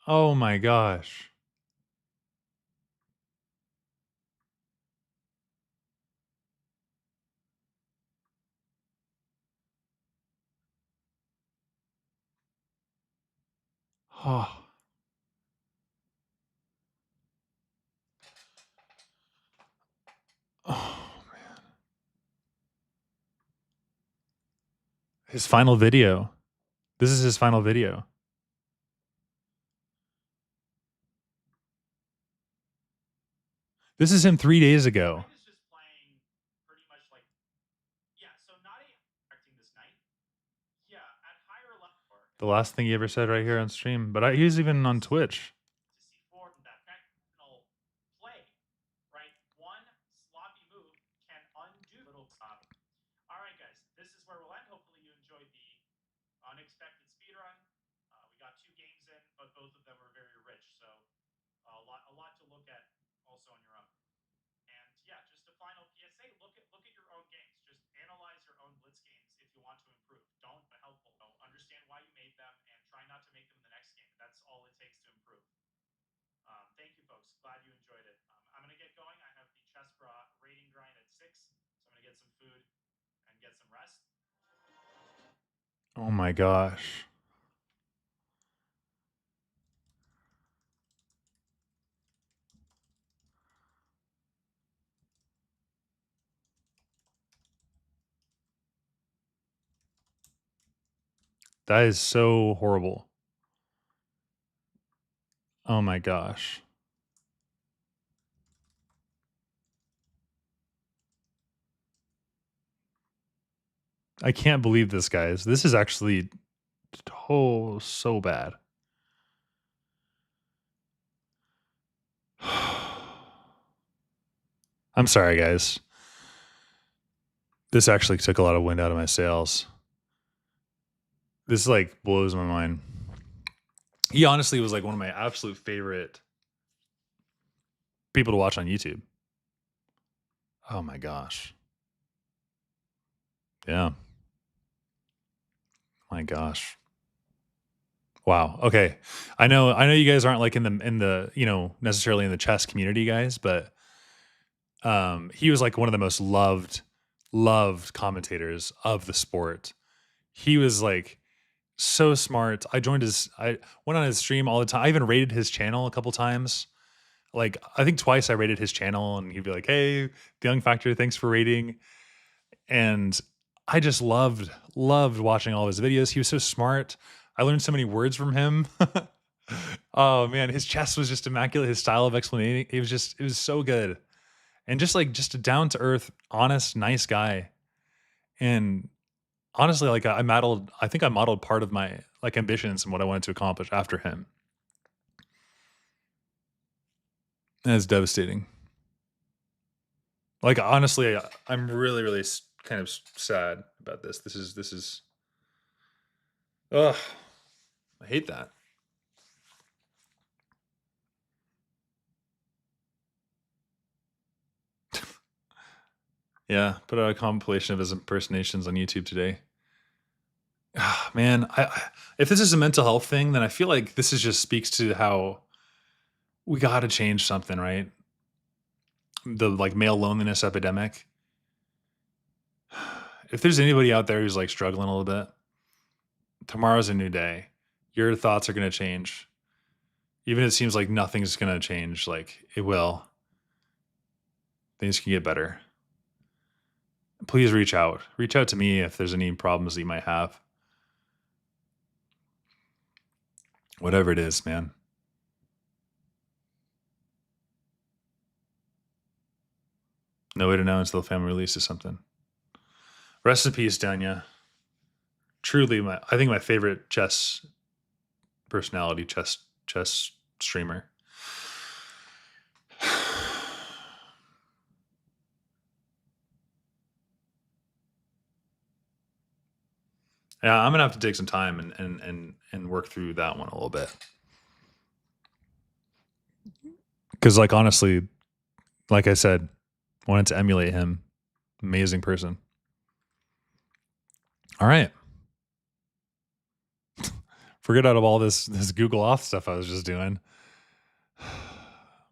Oh my gosh. Oh. Oh man. His final video. This is his final video. This is him 3 days ago. The last thing he ever said right here on stream, but he was even on Twitch. Oh my gosh. That is so horrible. Oh my gosh. I can't believe this, guys. This is actually so bad. I'm sorry, guys. This actually took a lot of wind out of my sails. This like blows my mind. He honestly was like one of my absolute favorite people to watch on YouTube. Oh my gosh. Yeah. My gosh. Wow. Okay. I know you guys aren't like in the, necessarily in the chess community, guys, but he was like one of the most loved commentators of the sport. He was like so smart. I went on his stream all the time. I even rated his channel a couple times. Like I think twice I rated his channel and he'd be like, "Hey, the Young Factor, thanks for rating." And I just loved watching all his videos. He was so smart. I learned so many words from him. Oh man, his chess was just immaculate. His style of explaining, it was so good. And just a down to earth, honest, nice guy. And honestly, like I think I modeled part of my like ambitions and what I wanted to accomplish after him. And it's devastating. Like honestly, I'm really, really kind of sad about this. This is. Ugh, I hate that. Yeah, put out a compilation of his impersonations on YouTube today. Ah, man, if this is a mental health thing, then I feel like this is just speaks to how we got to change something, right? The like male loneliness epidemic. If there's anybody out there who's like struggling a little bit, tomorrow's a new day. Your thoughts are going to change. Even if it seems like nothing's going to change, like it will. Things can get better. Please reach out. Reach out to me if there's any problems that you might have. Whatever it is, man. No way to know until the family releases something. Rest in peace, Danya. Truly, I think my favorite chess personality, chess streamer. Yeah, I'm gonna have to take some time and work through that one a little bit. Because, like, honestly, like I said, wanted to emulate him. Amazing person. All right. Forget out of all this Google Auth stuff I was just doing.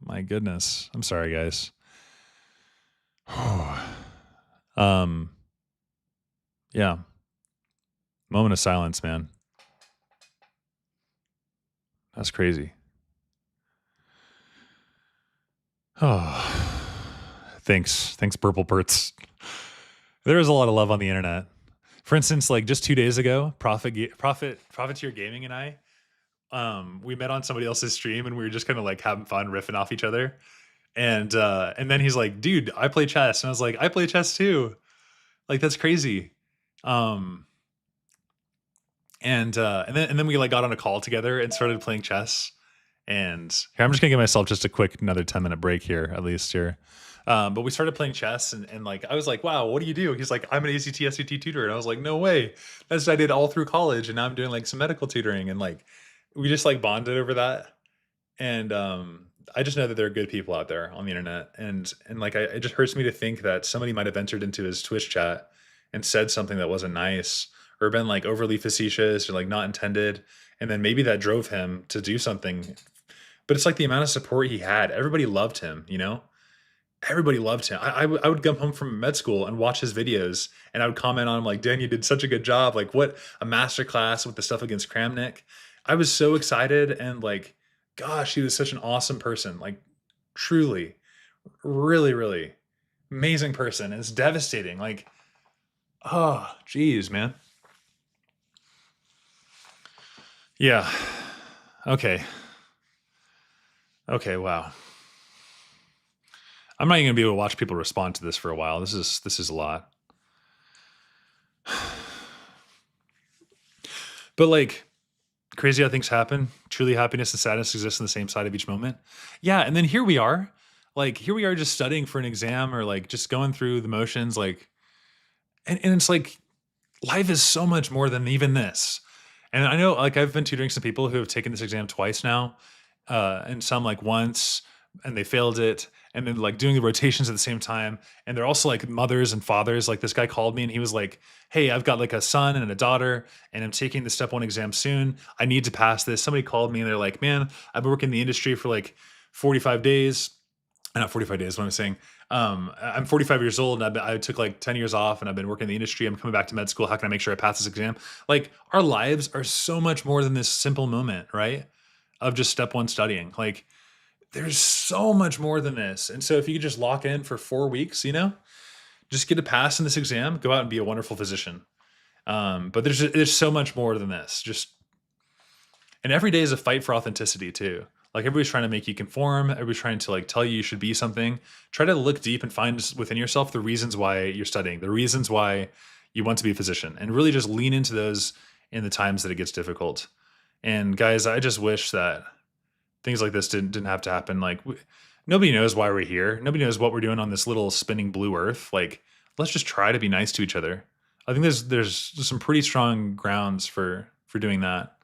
My goodness. I'm sorry, guys. Yeah. Moment of silence, man. That's crazy. Oh, thanks, Purple Perts. There is a lot of love on the internet. For instance, like just 2 days ago, Profiteer Gaming and I, we met on somebody else's stream and we were just kind of like having fun riffing off each other. And then he's like, "Dude, I play chess," and I was like, "I play chess too." Like that's crazy. And then we like got on a call together and started playing chess. And here, I'm just gonna give myself just a quick another 10-minute break here, at least here. But we started playing chess, and like I was like, "Wow, what do you do?" He's like, "I'm an ACT SAT tutor," and I was like, "No way!" That's what I did all through college, and now I'm doing like some medical tutoring, and like we just like bonded over that. And I just know that there are good people out there on the internet, and like it just hurts me to think that somebody might have entered into his Twitch chat and said something that wasn't nice or been like overly facetious or like not intended, and then maybe that drove him to do something. But it's like the amount of support he had. Everybody loved him, you know? Everybody loved him. I would come home from med school and watch his videos, and I would comment on him like, "Dan, you did such a good job. Like, what a master class with the stuff against Kramnik." I was so excited, and like, gosh, he was such an awesome person. Like, truly, really, really amazing person. It's devastating. Like, oh, geez, man. Yeah. Okay. Okay. Wow. I'm not even gonna be able to watch people respond to this for a while. This is a lot. But like crazy how things happen. Truly happiness and sadness exist on the same side of each moment. Yeah, and then here we are. Like here we are just studying for an exam or like just going through the motions, like and it's like life is so much more than even this. And I know like I've been tutoring some people who have taken this exam twice now, and some like once and they failed it, and then like doing the rotations at the same time. And they're also like mothers and fathers. Like this guy called me and he was like, "Hey, I've got like a son and a daughter, and I'm taking the step one exam soon. I need to pass this." Somebody called me and they're like, "Man, I've been working in the industry for like 45 days. Not 45 days, what I'm saying. I'm 45 years old and I took like 10 years off and I've been working in the industry. I'm coming back to med school. How can I make sure I pass this exam?" Like our lives are so much more than this simple moment, right? Of just step one studying. Like there's so much more than this. And so if you could just lock in for 4 weeks, you know, just get a pass in this exam, go out and be a wonderful physician. But there's so much more than this. Just and every day is a fight for authenticity too. Like everybody's trying to make you conform. Everybody's trying to like tell you should be something. Try to look deep and find within yourself the reasons why you're studying, the reasons why you want to be a physician, and really just lean into those in the times that it gets difficult. And guys, I just wish that things like this didn't have to happen. Like, nobody knows why we're here. Nobody knows what we're doing on this little spinning blue earth. Like, let's just try to be nice to each other. I think there's some pretty strong grounds for doing that.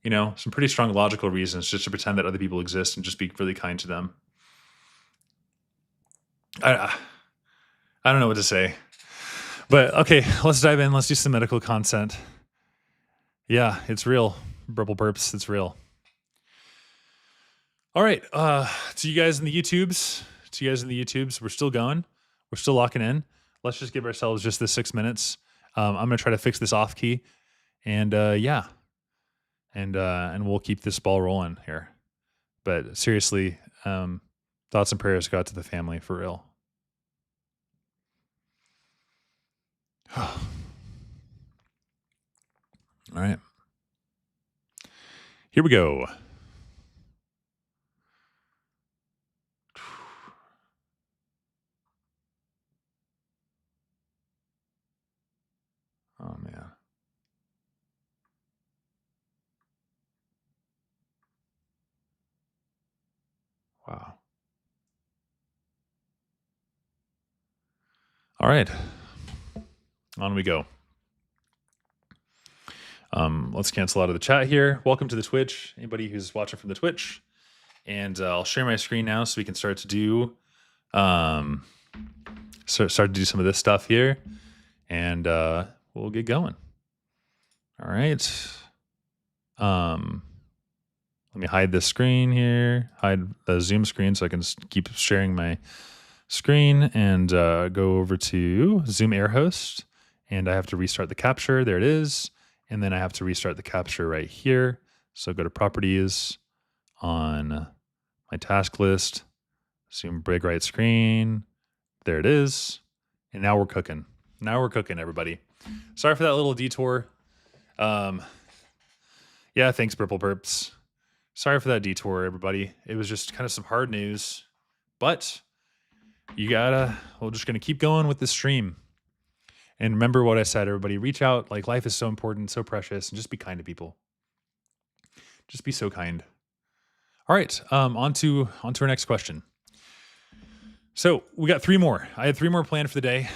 You know, some pretty strong logical reasons just to pretend that other people exist and just be really kind to them. I don't know what to say. But okay, let's dive in. Let's do some medical content. Yeah, it's real. Burble burps, it's real. All right. To you guys in the YouTubes, we're still going. We're still locking in. Let's just give ourselves just the 6 minutes. I'm gonna try to fix this off key, and yeah, and we'll keep this ball rolling here. But seriously, thoughts and prayers go out to the family for real. All right, here we go. Oh man. Wow. All right. On we go. Let's cancel out of the chat here. Welcome to the Twitch. Anybody who's watching from the Twitch. And I'll share my screen now so we can start to do start to do some of this stuff here. And we'll get going. All right. Let me hide this screen here, hide the Zoom screen so I can keep sharing my screen, and go over to Zoom Air Host, and I have to restart the capture. There it is. And then I have to restart the capture right here. So go to Properties on my task list, Zoom big right screen. There it is. And now we're cooking. Now we're cooking, everybody. Sorry for that little detour. Yeah, thanks, Purple Burps. Sorry for that detour, everybody. It was just kind of some hard news, but we're just going to keep going with the stream. And remember what I said, everybody, reach out. Like, life is so important, so precious, and just be kind to people. Just be so kind. All right, on to our next question. So we got 3 more. I had 3 more planned for the day.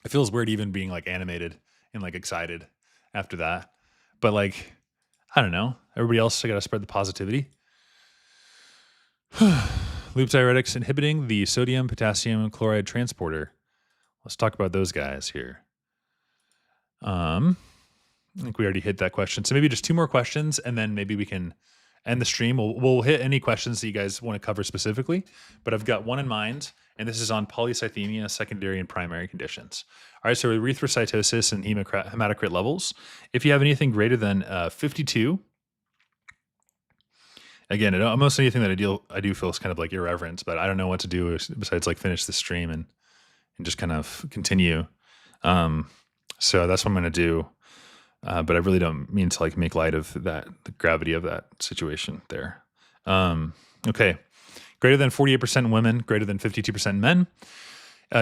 It feels weird even being like animated and like excited after that. But like, I don't know. Everybody else, I got to spread the positivity. Loop diuretics inhibiting the sodium potassium chloride transporter. Let's talk about those guys here. I think we already hit that question. So maybe just 2 more questions, and then maybe we can end the stream. We'll hit any questions that you guys want to cover specifically, but I've got one in mind, and this is on polycythemia, secondary and primary conditions. All right, so erythrocytosis and hematocrit levels. If you have anything greater than 52, again, almost anything that I do feel is kind of like irreverent, but I don't know what to do besides like finish the stream and just kind of continue. So that's what I'm going to do. But I really don't mean to like make light of the gravity of that situation there. Okay. Greater than 48% women, greater than 52% men.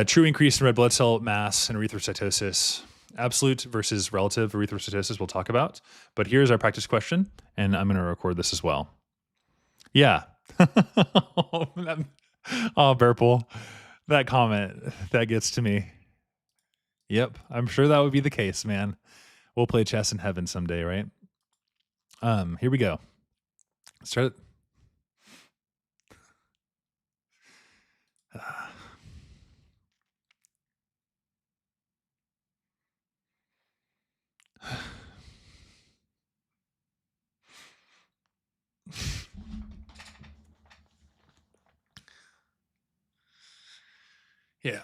True increase in red blood cell mass and erythrocytosis. Absolute versus relative erythrocytosis we'll talk about. But here's our practice question, and I'm going to record this as well. Yeah. Oh, Burple. That comment, that gets to me. Yep. I'm sure that would be the case, man. We'll play chess in heaven someday, right? Here we go. Start. Yeah.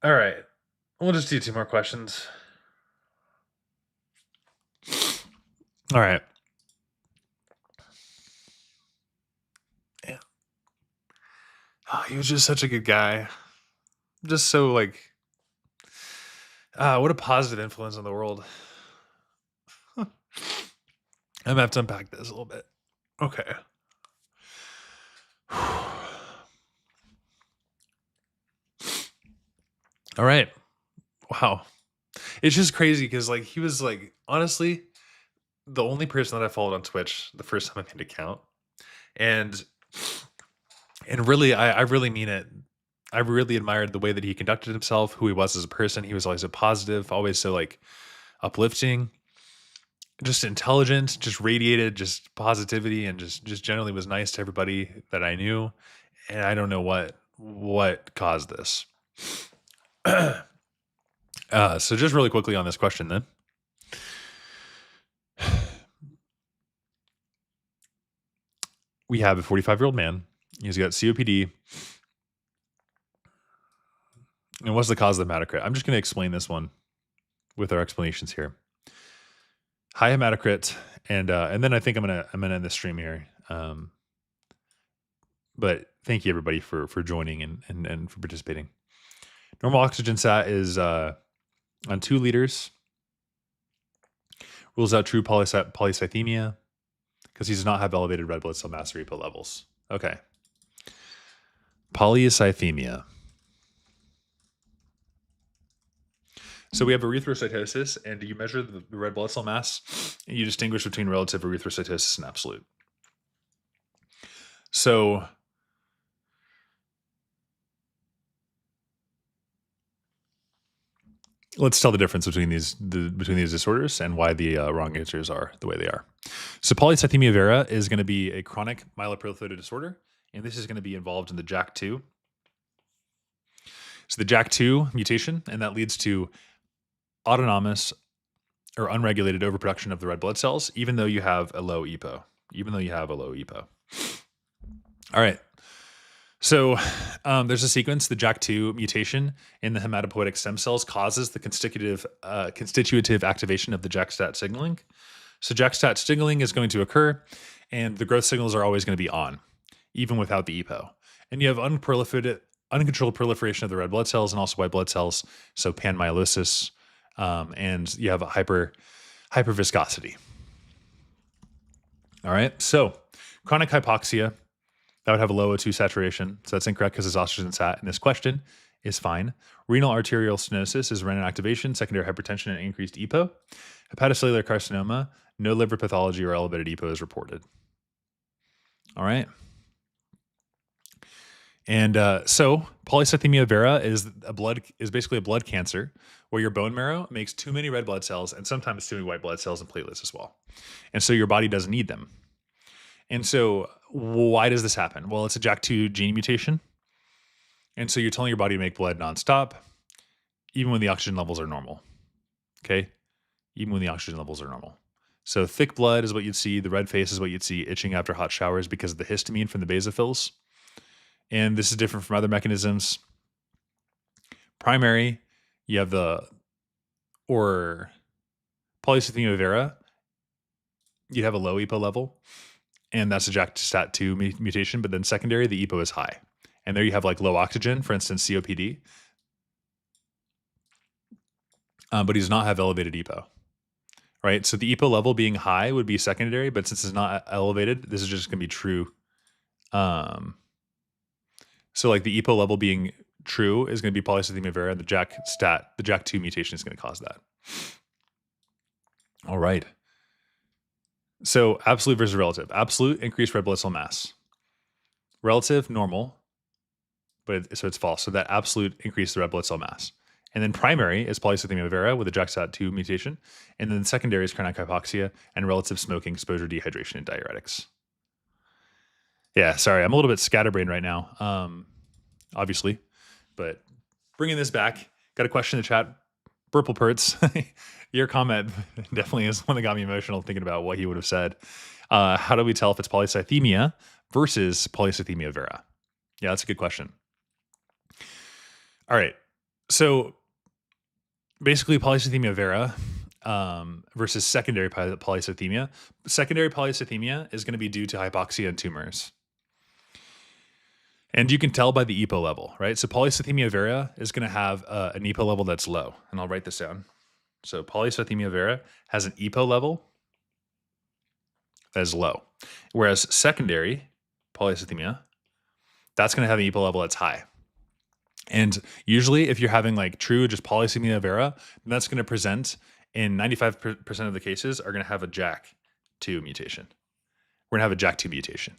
All right. We'll just do 2 more questions. All right. Yeah. Oh, he was just such a good guy. Just so like, what a positive influence on the world. I'm gonna have to unpack this a little bit. Okay. All right. Wow. It's just crazy because like he was like honestly the only person that I followed on Twitch the first time I made an account. And really I really mean it. I really admired the way that he conducted himself, who he was as a person. He was always so positive, always so like uplifting, just intelligent, just radiated just positivity and just generally was nice to everybody that I knew. And I don't know what caused this. So just really quickly on this question then. We have a 45-year-old man. He's got COPD. And what's the cause of the hematocrit? I'm just going to explain this one with our explanations here. High hematocrit, and then I think I'm gonna end the stream here. But thank you everybody for joining and for participating. Normal oxygen sat is on 2 liters. Rules out true polycythemia because he does not have elevated red blood cell mass or EPO levels. Okay. Polycythemia. So we have erythrocytosis, and you measure the red blood cell mass, and you distinguish between relative erythrocytosis and absolute. So let's tell the difference between these disorders and why the wrong answers are the way they are. So polycythemia vera is going to be a chronic myeloproliferative disorder, and this is going to be involved in the JAK2. So the JAK2 mutation, and that leads to autonomous or unregulated overproduction of the red blood cells, even though you have a low EPO. All right. So there's a sequence. The JAK2 mutation in the hematopoietic stem cells causes the constitutive activation of the JAK-STAT signaling. So JAK-STAT signaling is going to occur, and the growth signals are always going to be on, even without the EPO. And you have uncontrolled proliferation of the red blood cells and also white blood cells, so panmyelosis, and you have a hyperviscosity. All right, so chronic hypoxia, that would have a low O2 saturation, so that's incorrect because it's oxygen sat in this question is fine. Renal arterial stenosis is renin activation, secondary hypertension, and increased EPO. Hepatocellular carcinoma, no liver pathology or elevated EPO is reported. All right. And so polycythemia vera is basically a blood cancer where your bone marrow makes too many red blood cells and sometimes too many white blood cells and platelets as well. And so your body doesn't need them. And so why does this happen? Well, it's a JAK2 gene mutation. And so you're telling your body to make blood nonstop, even when the oxygen levels are normal. Okay? Even when the oxygen levels are normal. So thick blood is what you'd see. The red face is what you'd see, itching after hot showers because of the histamine from the basophils. And this is different from other mechanisms. Primary, you have polycythemia vera, you'd have a low EPO level, and that's a JAK-STAT2 mutation, but then secondary, the EPO is high. And there you have like low oxygen, for instance, COPD, but he does not have elevated EPO, right? So the EPO level being high would be secondary, but since it's not elevated, this is just going to be true. So like the EPO level being true is going to be polycythemia vera, and the JAK2 mutation is going to cause that. All right. So absolute versus relative. Absolute, increased red blood cell mass. Relative, normal, so it's false. So that absolute increased the red blood cell mass. And then primary is polycythemia vera with a JAK-STAT2 mutation. And then secondary is chronic hypoxia and relative smoking, exposure, dehydration, and diuretics. Yeah, sorry, I'm a little bit scatterbrained right now, obviously. But bringing this back, got a question in the chat. Purple Perts, your comment definitely is one that got me emotional thinking about what he would have said. How do we tell if it's polycythemia versus polycythemia vera? Yeah, that's a good question. All right. So basically polycythemia vera versus secondary polycythemia. Secondary polycythemia is going to be due to hypoxia and tumors. And you can tell by the EPO level, right? So polycythemia vera is going to have an EPO level that's low. And I'll write this down. So polycythemia vera has an EPO level that is low. Whereas secondary polycythemia, that's going to have an EPO level that's high. And usually, if you're having like true just polycythemia vera, that's going to present in 95% of the cases are going to have a JAK2 mutation. We're going to have a JAK2 mutation.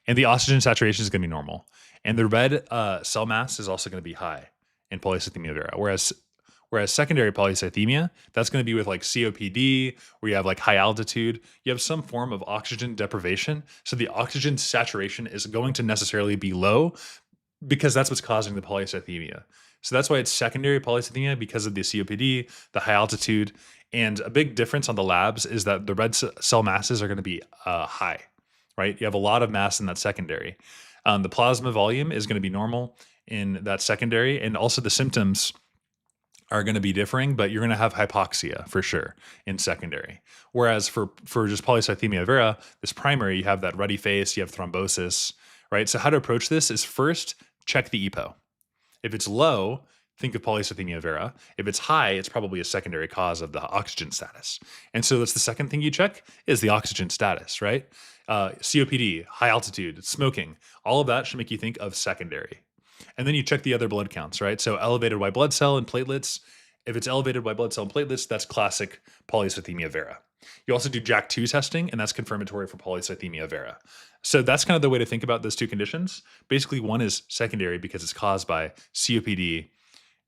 And the oxygen saturation is going to be normal. And the red cell mass is also going to be high in polycythemia vera. Whereas secondary polycythemia, that's going to be with like COPD, where you have like high altitude. You have some form of oxygen deprivation. So the oxygen saturation is going to necessarily be low because that's what's causing the polycythemia. So that's why it's secondary polycythemia, because of the COPD, the high altitude. And a big difference on the labs is that the red cell masses are going to be high, right? You have a lot of mass in that secondary. The plasma volume is going to be normal in that secondary, and also the symptoms are going to be differing, but you're going to have hypoxia for sure in secondary. Whereas for just polycythemia vera, this primary, you have that ruddy face, you have thrombosis, right? So how to approach this is first check the EPO. If it's low, think of polycythemia vera. If it's high, it's probably a secondary cause of the oxygen status. And so that's the second thing you check is the oxygen status, right? COPD, high altitude, smoking, all of that should make you think of secondary. And then you check the other blood counts, right? So elevated white blood cell and platelets. If it's elevated white blood cell and platelets, that's classic polycythemia vera. You also do JAK2 testing, and that's confirmatory for polycythemia vera. So that's kind of the way to think about those two conditions. Basically, one is secondary because it's caused by COPD,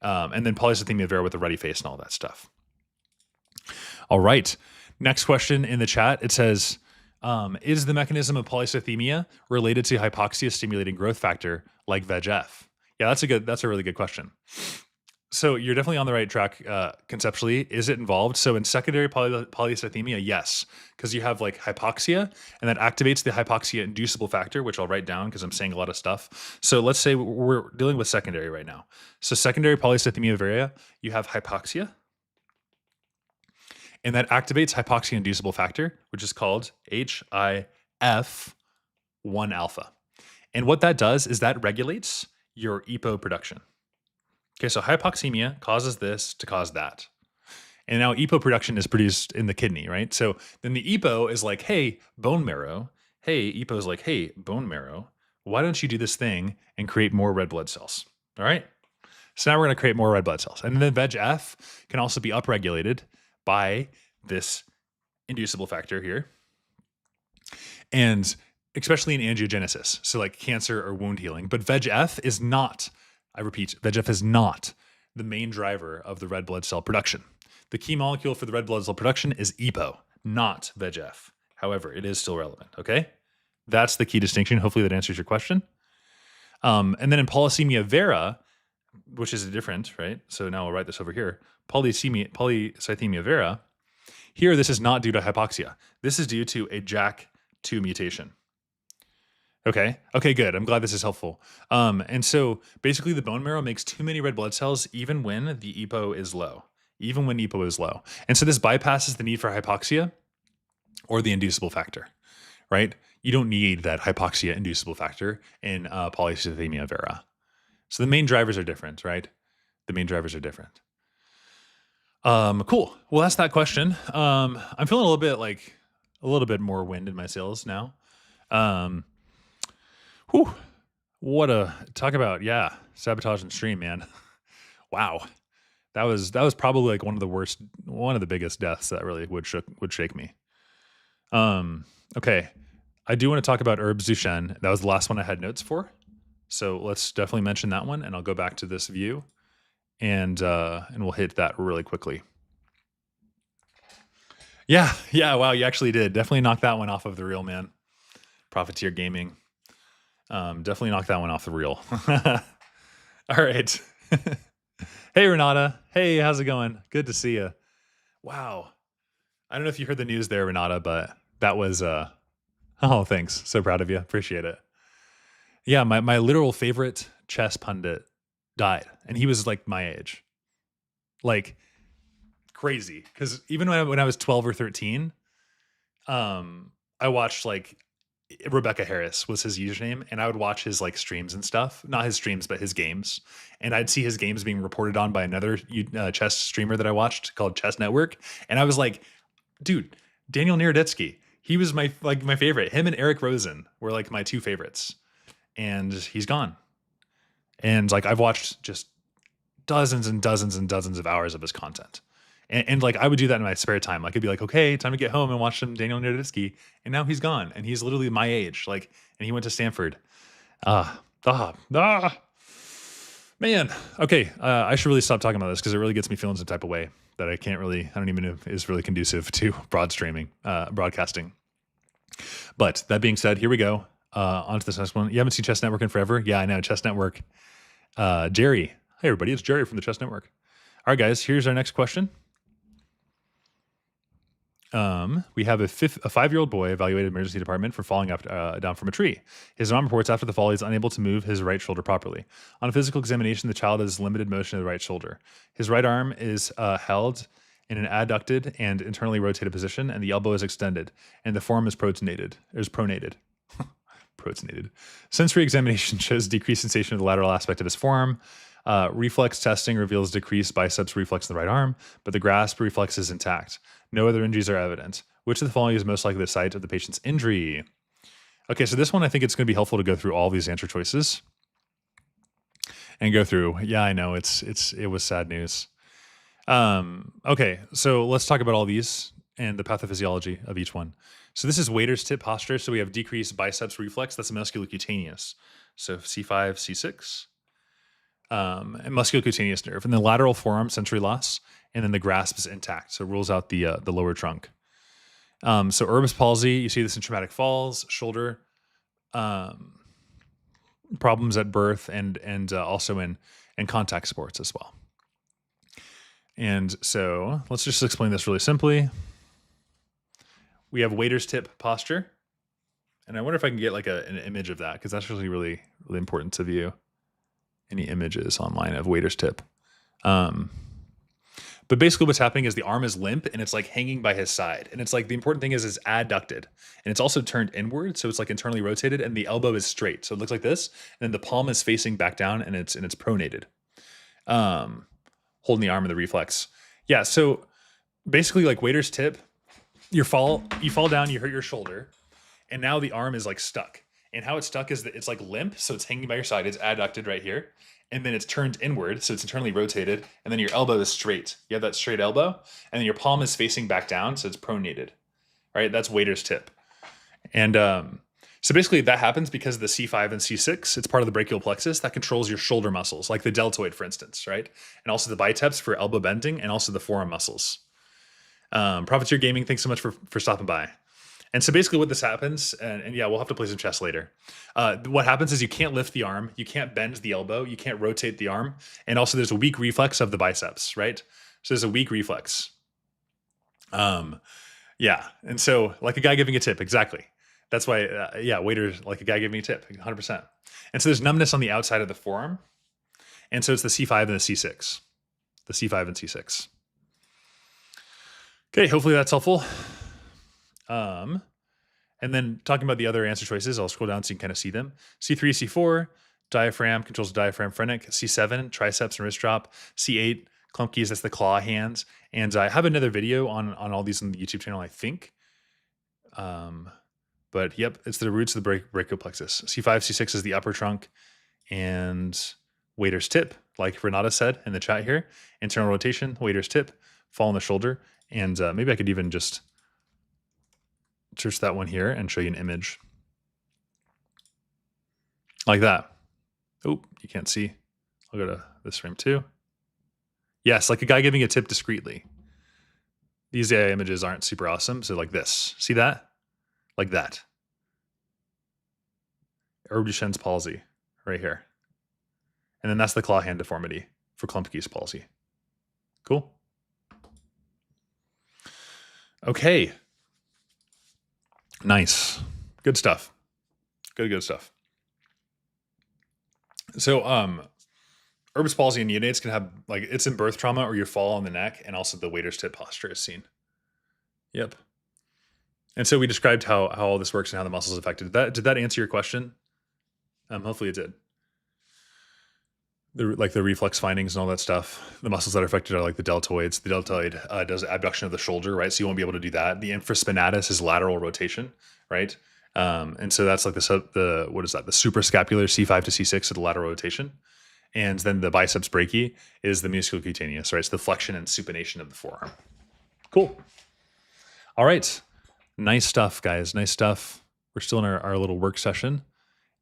and then polycythemia vera with the ruddy face and all that stuff. All right. Next question in the chat. It says, is the mechanism of polycythemia related to hypoxia stimulating growth factor like VEGF? Yeah, that's a really good question. So you're definitely on the right track conceptually. Is it involved? So in secondary polycythemia, yes, because you have like hypoxia, and that activates the hypoxia inducible factor, which I'll write down because I'm saying a lot of stuff. So let's say we're dealing with secondary right now. So secondary polycythemia vera, you have hypoxia, and that activates hypoxia inducible factor, which is called HIF1 alpha. And what that does is that regulates your EPO production. Okay, so hypoxemia causes this to cause that. And now EPO production is produced in the kidney, right? So then the EPO is like, hey, bone marrow. Hey, EPO is like, hey, bone marrow, why don't you do this thing and create more red blood cells? All right. So now we're going to create more red blood cells. And then VEGF can also be upregulated by this inducible factor here. And especially in angiogenesis, so like cancer or wound healing. But VEGF is not, I repeat, VEGF is not the main driver of the red blood cell production. The key molecule for the red blood cell production is EPO, not VEGF. However, it is still relevant, okay? That's the key distinction. Hopefully that answers your question. And then in polycythemia vera, which is different, right? So now I'll write this over here. Polycythemia vera, here this is not due to hypoxia. This is due to a JAK2 mutation. Okay, good. I'm glad this is helpful. And so basically the bone marrow makes too many red blood cells even when the EPO is low. And so this bypasses the need for hypoxia or the inducible factor, right? You don't need that hypoxia inducible factor in polycythemia vera. So the main drivers are different, right? Cool. Well, that's that question. I'm feeling a little bit more wind in my sails now. What a talk about, sabotage and stream, man. Wow. That was probably like one of the biggest deaths that really would shake me. Okay. I do want to talk about herbs Duchenne. That was the last one I had notes for. So let's definitely mention that one, and I'll go back to this view and we'll hit that really quickly. Yeah, wow, you actually did. Definitely knock that one off of the reel, man. Profiteer Gaming. Definitely knock that one off the reel. All right. Hey, Renata. Hey, how's it going? Good to see you. Wow. I don't know if you heard the news there, Renata, but that was, oh, thanks. So proud of you. Appreciate it. Yeah, my literal favorite chess pundit died, and he was like my age. Like, crazy. Because even when I was 12 or 13, I watched like Rebecca Harris was his username, and I would watch his like streams and stuff. Not his streams, but his games. And I'd see his games being reported on by another chess streamer that I watched called Chess Network. And I was like, dude, Daniel Naroditsky, He was my favorite. Him and Eric Rosen were like my two favorites, and he's gone. And like I've watched just dozens and dozens and dozens of hours of his content. And like I would do that in my spare time. Like it'd be like, okay, time to get home and watch some Daniel Naroditsky. And now he's gone, and he's literally my age. Like, and he went to Stanford. Ah, ah, ah. Man. Okay, I should really stop talking about this because it really gets me feeling some type of way that I don't even know is really conducive to broadcasting. But that being said, here we go. On to this next one. You haven't seen Chess Network in forever? Yeah, I know. Chess Network. Jerry. Hey, everybody. It's Jerry from the Chess Network. All right, guys. Here's our next question. We have a 5-year-old boy evaluated in the emergency department for falling down from a tree. His mom reports after the fall he's unable to move his right shoulder properly. On a physical examination, the child has limited motion of the right shoulder. His right arm is held in an adducted and internally rotated position, and the elbow is extended, and the forearm is pronated. Pronated. Sensory examination shows decreased sensation of the lateral aspect of his forearm. Reflex testing reveals decreased biceps reflex in the right arm, but the grasp reflex is intact. No other injuries are evident. Which of the following is most likely the site of the patient's injury? Okay, so this one I think it's going to be helpful to go through all these answer choices and go through. Yeah, I know it was sad news. Okay, so let's talk about all these and the pathophysiology of each one. So this is waiter's tip posture. So we have decreased biceps reflex. That's musculocutaneous. So C5, C6. And musculocutaneous nerve, and the lateral forearm sensory loss, and then the grasp is intact, so it rules out the lower trunk. So Erb's palsy, you see this in traumatic falls, shoulder problems at birth, and also in contact sports as well. And so let's just explain this really simply. We have waiter's tip posture, and I wonder if I can get like an image of that because that's really, really, really important to view. Any images online of waiter's tip. But basically what's happening is the arm is limp and it's like hanging by his side. And it's like the important thing is it's adducted and it's also turned inward. So it's like internally rotated and the elbow is straight. So it looks like this. And then the palm is facing back down and it's pronated. Holding the arm in the reflex. Yeah. So basically like waiter's tip, you fall down, you hurt your shoulder, and now the arm is like stuck. And how it's stuck is that it's like limp, so it's hanging by your side. It's adducted right here, and then it's turned inward, so it's internally rotated, and then your elbow is straight. You have that straight elbow, and then your palm is facing back down, so it's pronated. Right? That's waiter's tip. And so basically that happens because of the C5 and C6. It's part of the brachial plexus that controls your shoulder muscles, like the deltoid, for instance, right? And also the biceps for elbow bending, and also the forearm muscles. Profiteer Gaming, thanks so much for stopping by. And so basically what this happens, and yeah, we'll have to play some chess later. What happens is you can't lift the arm, you can't bend the elbow, you can't rotate the arm, and also there's a weak reflex of the biceps, right? So there's a weak reflex. Yeah, and so like a guy giving a tip, exactly. That's why, yeah, waiters, like a guy giving a tip, 100%. And so there's numbness on the outside of the forearm, and so it's the C5 and the C6. The C5 and C6. Okay, hopefully that's helpful. And then talking about the other answer choices, I'll scroll down so you can kind of see them. C3, C4, diaphragm controls the diaphragm phrenic. C7, triceps and wrist drop. C8, Klumpke's, that's the claw hands. And I have another video on all these on the YouTube channel, I think. But yep, it's the roots of the brachial plexus. C5, C6 is the upper trunk. And waiter's tip, like Renata said in the chat here. Internal rotation, waiter's tip, fall on the shoulder. And maybe I could even just search that one here and show you an image. Like that. Oh, you can't see. I'll go to this frame too. Yes, like a guy giving a tip discreetly. These AI images aren't super awesome. So like this. See that? Like that. Herb Duchenne's palsy right here. And then that's the claw hand deformity for Klumpke's palsy. Cool. Okay. Nice. Good stuff. Good stuff. So, Erb's palsy in neonates can have, like, it's in birth trauma or you fall on the neck, and also the waiter's tip posture is seen. Yep. And so we described how all this works and how the muscles affected. Did that answer your question? Hopefully it did. like the reflex findings and all that stuff. The muscles that are affected are like the deltoids. The deltoid does abduction of the shoulder, right? So you won't be able to do that. The infraspinatus is lateral rotation, right? And so that's like the what is that? The suprascapular C5 to C6 of the lateral rotation. And then the biceps brachii is the musculocutaneous, right? It's the flexion and supination of the forearm. Cool. All right. Nice stuff, guys. Nice stuff. We're still in our little work session.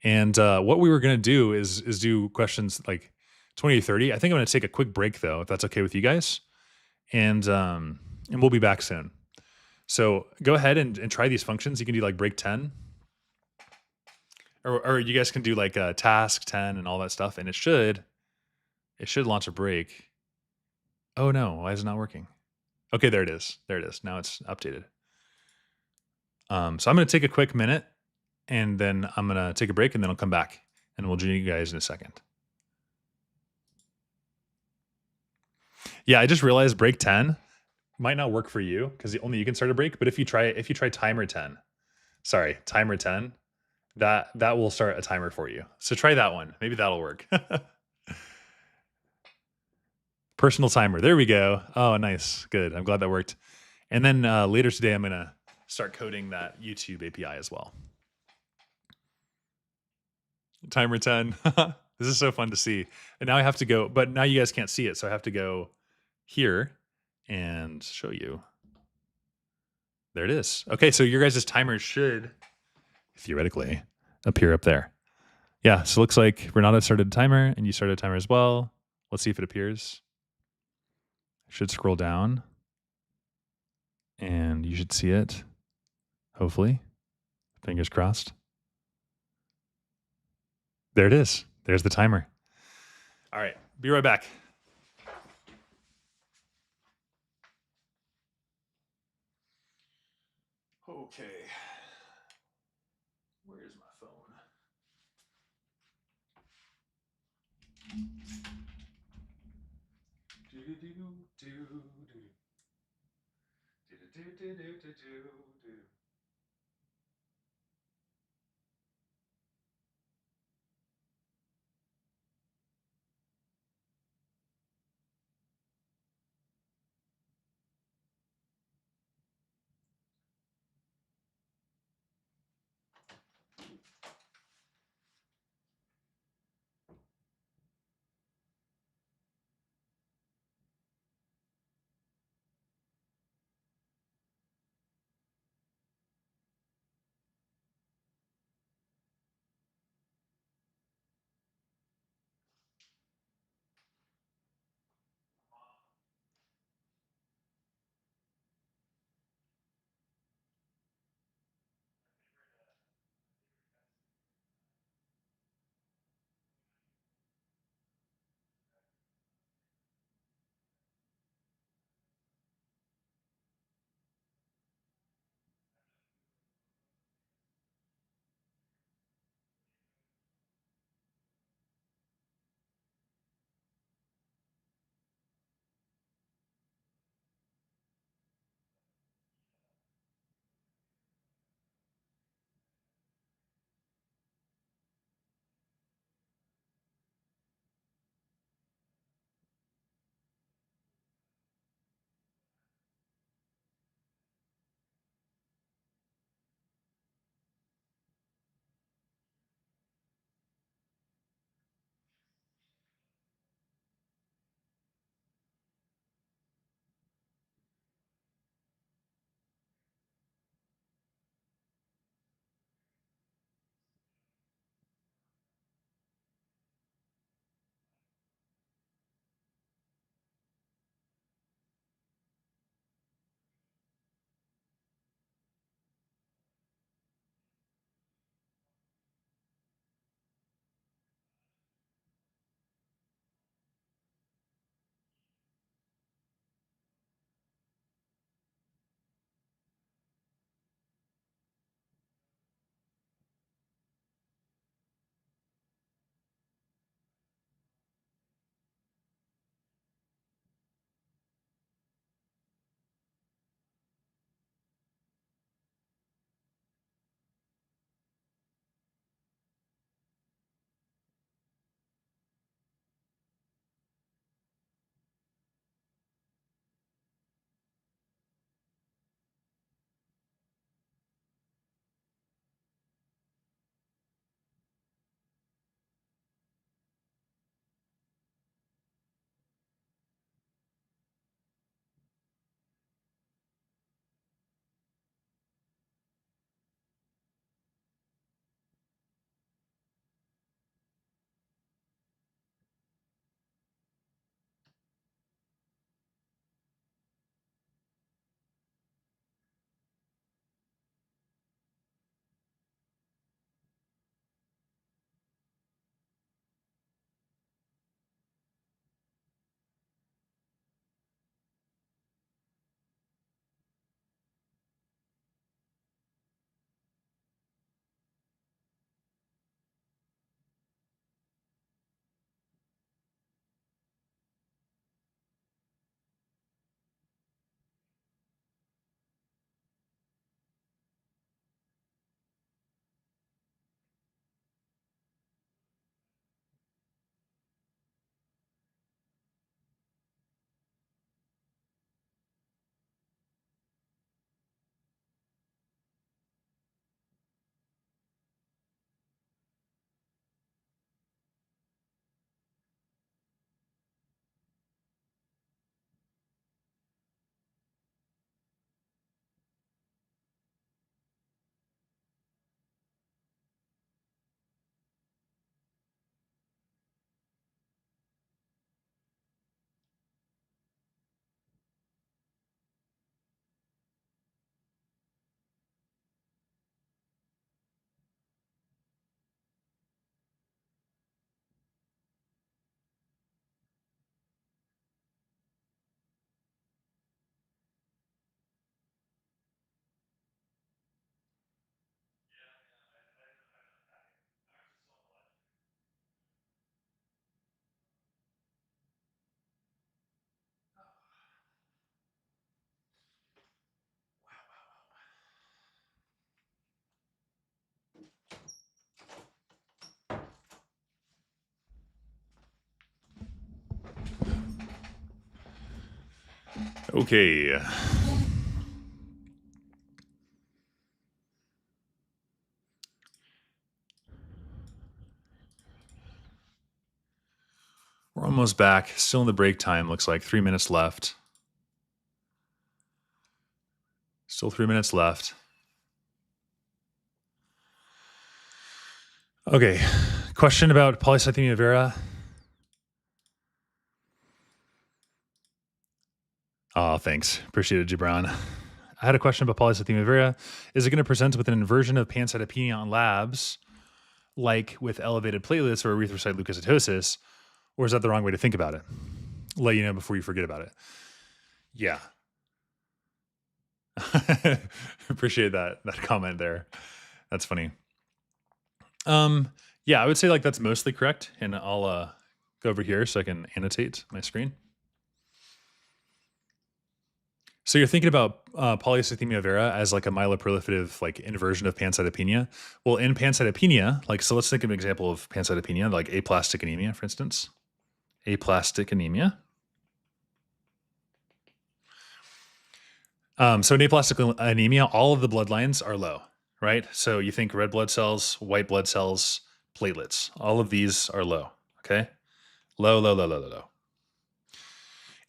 And what we were going to do is do questions like 20 to 30. I think I'm going to take a quick break, though, if that's okay with you guys. And we'll be back soon. So go ahead and try these functions. You can do like break 10. Or you guys can do like task 10 and all that stuff. And it should launch a break. Oh, no. Why is it not working? Okay, there it is. There it is. Now it's updated. So I'm going to take a quick minute, and then I'm going to take a break, and then I'll come back, and we'll join you guys in a second. Yeah, I just realized break 10 might not work for you because only you can start a break. But if you try timer 10, that will start a timer for you. So try that one. Maybe that'll work. Personal timer. There we go. Oh, nice. Good. I'm glad that worked. And then later today, I'm going to start coding that YouTube API as well. Timer 10. This is so fun to see. And now I have to go, but now you guys can't see it. So I have to go here and show you. There it is. Okay, so your guys' timer should theoretically appear up there. Yeah, so it looks like Renata started a timer and you started a timer as well. Let's see if it appears. I should scroll down and you should see it. Hopefully. Fingers crossed. There it is. There's the timer. All right, be right back. Okay. Where's my phone? Okay. We're almost back. Still in the break time. Looks like 3 minutes left. Still 3 minutes left. Okay. Question about polycythemia vera. Oh, thanks. Appreciate it, Gibran. I had a question about polycythemia vera. Is it going to present with an inversion of pancytopenia on labs, like with elevated platelets or erythrocyte leukocytosis, or is that the wrong way to think about it? Let you know before you forget about it. Yeah. Appreciate that comment there. That's funny. Yeah, I would say like that's mostly correct, and I'll go over here so I can annotate my screen. So you're thinking about polycythemia vera as like a myeloproliferative like inversion of pancytopenia. Well, in pancytopenia, like so, let's think of an example of pancytopenia, like aplastic anemia, for instance. Aplastic anemia. So in aplastic anemia, all of the blood lines are low, right? So you think red blood cells, white blood cells, platelets. All of these are low. Okay, low, low, low, low, low, low.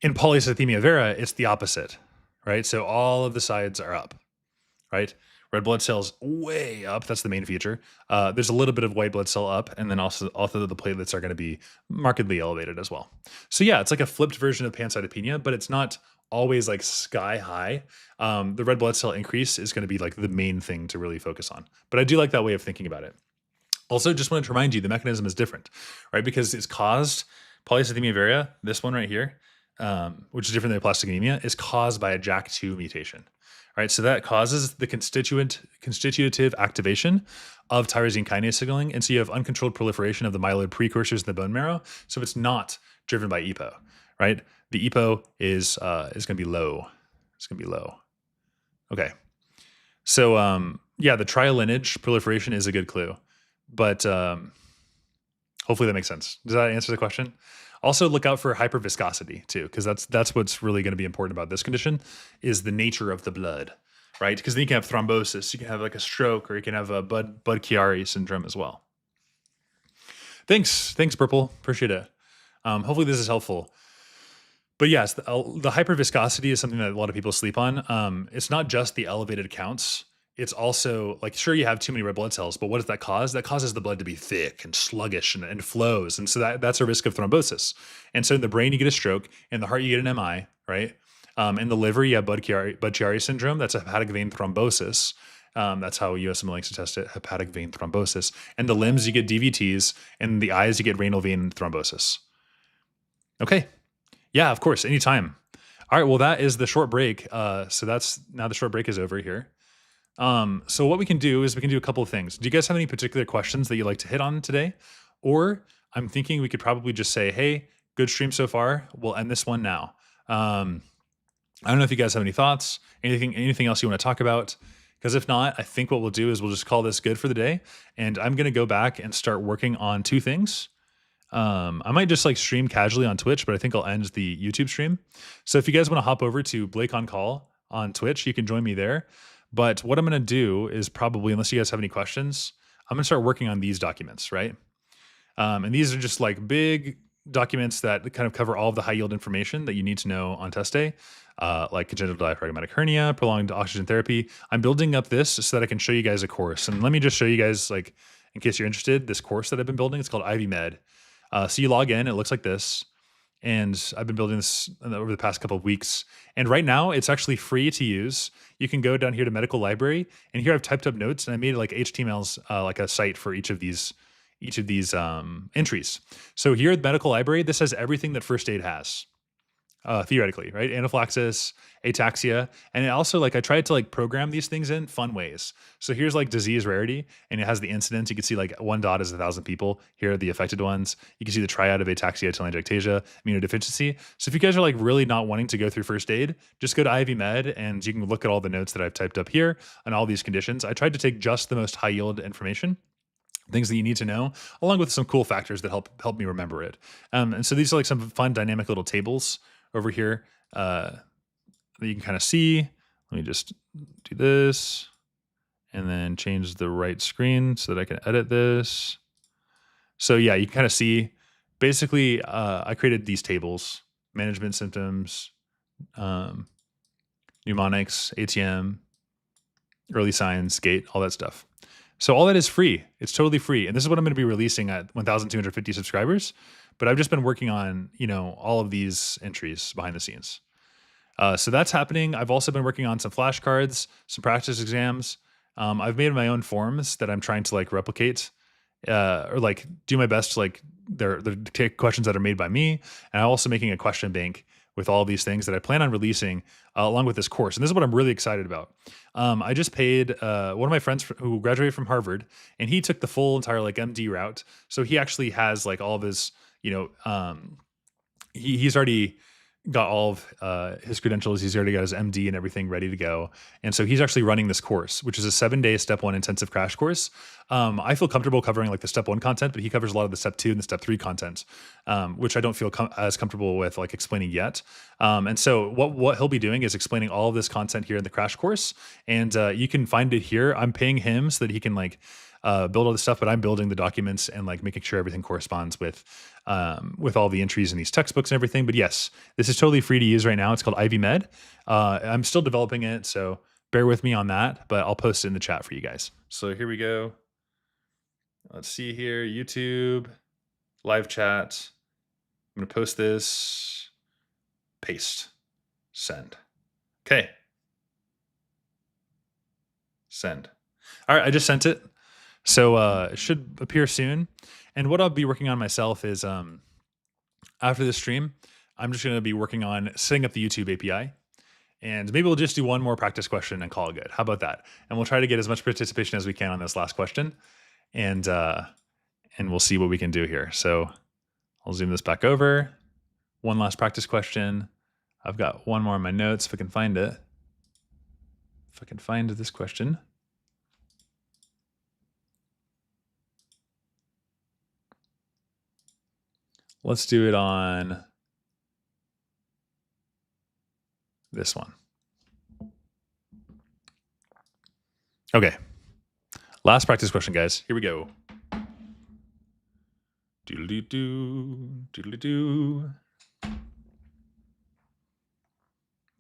In polycythemia vera, it's the opposite, right? So all of the sides are up, right? Red blood cells way up. That's the main feature. There's a little bit of white blood cell up, and then also the platelets are going to be markedly elevated as well. So yeah, it's like a flipped version of pancytopenia, but it's not always like sky high. The red blood cell increase is going to be like the main thing to really focus on. But I do like that way of thinking about it. Also, just wanted to remind you the mechanism is different, right? Because it's caused polycythemia vera, this one right here, which is different than aplastic anemia, is caused by a JAK2 mutation. Right, so that causes the constitutive activation of tyrosine kinase signaling, and so you have uncontrolled proliferation of the myeloid precursors in the bone marrow. So it's not driven by EPO, right? The EPO is going to be low. It's going to be low. Okay, so yeah, the triolineage proliferation is a good clue, but hopefully that makes sense. Does that answer the question? Also, look out for hyperviscosity too, because that's what's really going to be important about this condition is the nature of the blood, right? Because then you can have thrombosis, you can have like a stroke, or you can have a Budd-Chiari syndrome as well. Thanks, Purple. Appreciate it. Hopefully this is helpful. But yes, the hyperviscosity is something that a lot of people sleep on. It's not just the elevated counts. It's also like, sure, you have too many red blood cells, but what does that cause? That causes the blood to be thick and sluggish and flows. And so that's a risk of thrombosis. And so in the brain, you get a stroke. In the heart, you get an MI, right? In the liver, you have Budd-Chiari syndrome. That's a hepatic vein thrombosis. That's how USMLE likes to test it, hepatic vein thrombosis. And the limbs, you get DVTs. And the eyes, you get renal vein thrombosis. Okay. Yeah, of course, anytime. All right, well, that is the short break. So that's now the short break is over here. So what we can do is we can do a couple of things. Do you guys have any particular questions that you'd like to hit on today? Or I'm thinking we could probably just say, hey, good stream so far. We'll end this one now. I don't know if you guys have any thoughts, anything else you want to talk about. Because if not, I think what we'll do is we'll just call this good for the day. And I'm going to go back and start working on two things. I might just like stream casually on Twitch, but I think I'll end the YouTube stream. So if you guys want to hop over to Blake on Call on Twitch, you can join me there. But what I'm going to do is probably, unless you guys have any questions, I'm going to start working on these documents, right? And these are just like big documents that kind of cover all of the high yield information that you need to know on test day, like congenital diaphragmatic hernia, prolonged oxygen therapy. I'm building up this so that I can show you guys a course. And let me just show you guys, like, in case you're interested, this course that I've been building. It's called Ivy Med. So you log in, it looks like this. And I've been building this over the past couple of weeks. And right now, it's actually free to use. You can go down here to Medical Library, and here I've typed up notes, and I made like HTMLs, like a site for each of these entries. So here at Medical Library, this has everything that first aid has. Theoretically, right? Anaphylaxis, ataxia, and it also, like, I tried to like program these things in fun ways. So here's like disease rarity, and it has the incidence. You can see like 1 dot is 1,000 people. Here are the affected ones. You can see the triad of ataxia, telangiectasia, immunodeficiency. So if you guys are like really not wanting to go through first aid, just go to Ivy Med, and you can look at all the notes that I've typed up here on all these conditions. I tried to take just the most high yield information, things that you need to know, along with some cool factors that help me remember it. And so these are like some fun dynamic little tables over here. that you can kind of see. Let me just do this and then change the right screen so that I can edit this. So yeah, you can kind of see, basically, I created these tables: management symptoms, um, mnemonics, ATM, early signs, gate, all that stuff. So all that is free. It's totally free. And this is what I'm going to be releasing at 1,250 subscribers. But I've just been working on, all of these entries behind the scenes. So that's happening. I've also been working on some flashcards, some practice exams. I've made my own forms that I'm trying to like replicate, or like do my best to like they're take questions that are made by me. And I'm also making a question bank with all these things that I plan on releasing along with this course. And this is what I'm really excited about. I just paid one of my friends who graduated from Harvard, and he took the full entire like MD route. So he actually has like all of his, he's already got all of his credentials. He's already got his MD and everything ready to go. And so he's actually running this course, which is a 7-day step 1 intensive crash course. I feel comfortable covering like the step 1 content, but he covers a lot of the step 2 and the step 3 content, which I don't feel as comfortable with like explaining yet. And so what he'll be doing is explaining all of this content here in the crash course. And you can find it here. I'm paying him so that he can like build all this stuff, but I'm building the documents and like making sure everything corresponds with all the entries in these textbooks and everything. But yes, this is totally free to use right now. It's called Ivy Med. I'm still developing it, so bear with me on that, but I'll post it in the chat for you guys. So here we go. Let's see here, YouTube, live chat. I'm going to post this, paste, send. Okay. Send. All right, I just sent it. So it should appear soon. And what I'll be working on myself is after this stream, I'm just going to be working on setting up the YouTube API. And maybe we'll just do one more practice question and call it good. How about that? And we'll try to get as much participation as we can on this last question. And we'll see what we can do here. So I'll zoom this back over. One last practice question. I've got one more in my notes if I can find it. If I can find this question. Let's do it on this one. Okay. Last practice question, guys. Here we go. Doodle-doo-doo, doodle-doo-doo.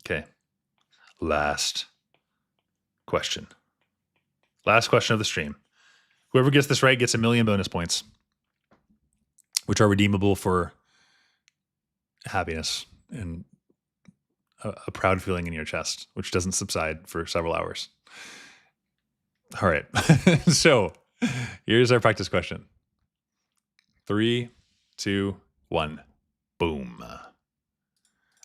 Okay. Last question. Last question of the stream. Whoever gets this right gets 1,000,000 bonus points, which are redeemable for happiness and a proud feeling in your chest, which doesn't subside for several hours. All right. So here's our practice question. 3, 2, 1. Boom.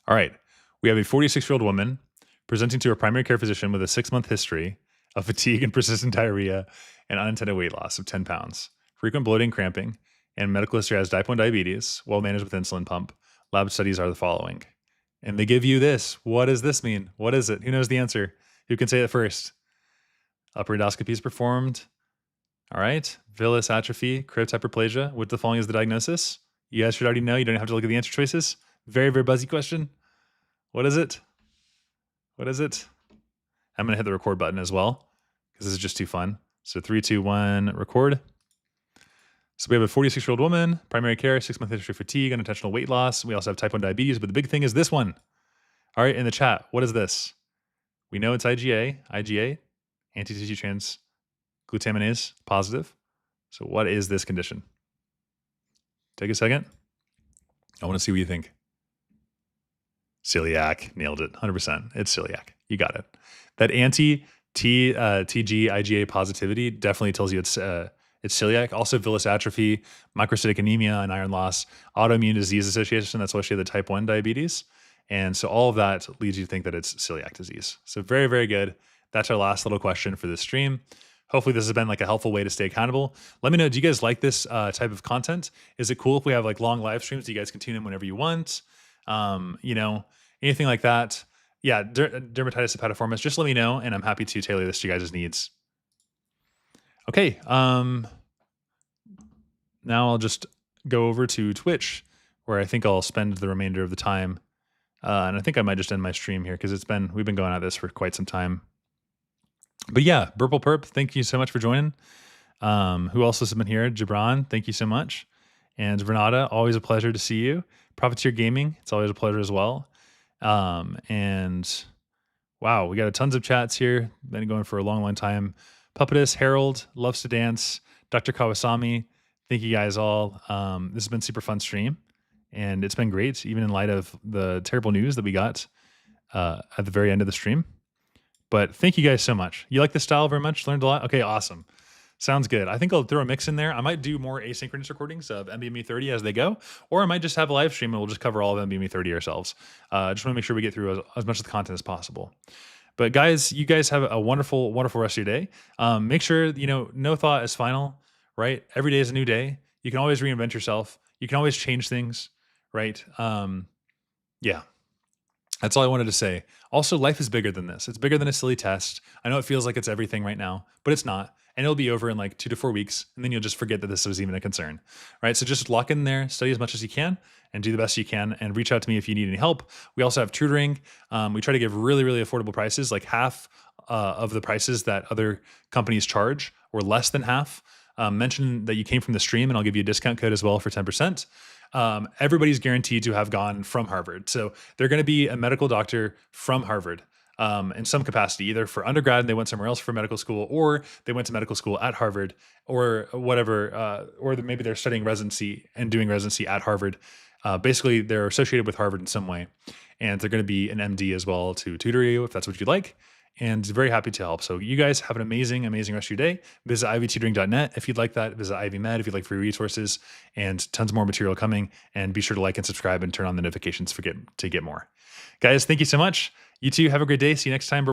All right. We have a 46-year-old woman presenting to her primary care physician with a 6-month history of fatigue and persistent diarrhea and unintended weight loss of 10 pounds, frequent bloating, cramping, and medical history has type 1 diabetes, well managed with insulin pump. Lab studies are the following. And they give you this. What does this mean? What is it? Who knows the answer? Who can say it first? Upper endoscopy is performed. All right. Villus atrophy, crypt hyperplasia. What the following is the diagnosis? You guys should already know. You don't have to look at the answer choices. Very, very buzzy question. What is it? What is it? I'm going to hit the record button as well because this is just too fun. So 3, 2, 1, record. So we have a 46-year-old woman, primary care, 6-month history of fatigue, unintentional weight loss. We also have type 1 diabetes, but the big thing is this one. All right, in the chat, what is this? We know it's IgA, anti-tissue transglutaminase positive. So what is this condition? Take a second. I want to see what you think. Celiac, nailed it, 100%. It's celiac. You got it. That anti-TG IgA positivity definitely tells you it's celiac. Also, villus atrophy, microcytic anemia, and iron loss, autoimmune disease association. That's why she had the type 1 diabetes. And so all of that leads you to think that it's celiac disease. So very, very good. That's our last little question for this stream. Hopefully this has been like a helpful way to stay accountable. Let me know, do you guys like this type of content? Is it cool if we have like long live streams? Do you guys can tune in whenever you want? Anything like that? Yeah, dermatitis hepatiformis, just let me know and I'm happy to tailor this to you guys' needs. Okay, now I'll just go over to Twitch where I think I'll spend the remainder of the time And I think I might just end my stream here because we've been going at this for quite some time. But yeah, Burple Perp, thank you so much for joining. Who else has been here? Gibran, thank you so much. And Renata, always a pleasure to see you. Profiteer Gaming, it's always a pleasure as well. And wow, we got tons of chats here. Been going for a long, long time. Puppetus, Harold, loves to dance. Dr. Kawasami, thank you guys all. This has been super fun stream, and it's been great, even in light of the terrible news that we got at the very end of the stream. But thank you guys so much. You like the style very much? Learned a lot? Okay, awesome. Sounds good. I think I'll throw a mix in there. I might do more asynchronous recordings of NBME 30 as they go, or I might just have a live stream and we'll just cover all of NBME 30 ourselves. Just want to make sure we get through as much of the content as possible. But guys, you guys have a wonderful, wonderful rest of your day. Make sure, no thought is final, right? Every day is a new day. You can always reinvent yourself. You can always change things, right? Yeah. That's all I wanted to say. Also, life is bigger than this. It's bigger than a silly test. I know it feels like it's everything right now, but it's not. And it'll be over in like 2 to 4 weeks. And then you'll just forget that this was even a concern. Right. So just lock in there, study as much as you can, and do the best you can. And reach out to me if you need any help. We also have tutoring. We try to give really, really affordable prices, like half of the prices that other companies charge, or less than half. Mention that you came from the stream, and I'll give you a discount code as well for 10%. Everybody's guaranteed to have gone from Harvard. So they're going to be a medical doctor from Harvard in some capacity, either for undergrad and they went somewhere else for medical school, or they went to medical school at Harvard, or whatever, or maybe they're studying residency and doing residency at Harvard. Basically, they're associated with Harvard in some way, and they're going to be an MD as well to tutor you if that's what you'd like. And very happy to help. So you guys have an amazing, amazing rest of your day. Visit ivytutoring.net if you'd like that. Visit Ivy Med if you'd like free resources and tons more material coming. And be sure to like and subscribe and turn on the notifications to get more. Guys, thank you so much. You too. Have a great day. See you next time.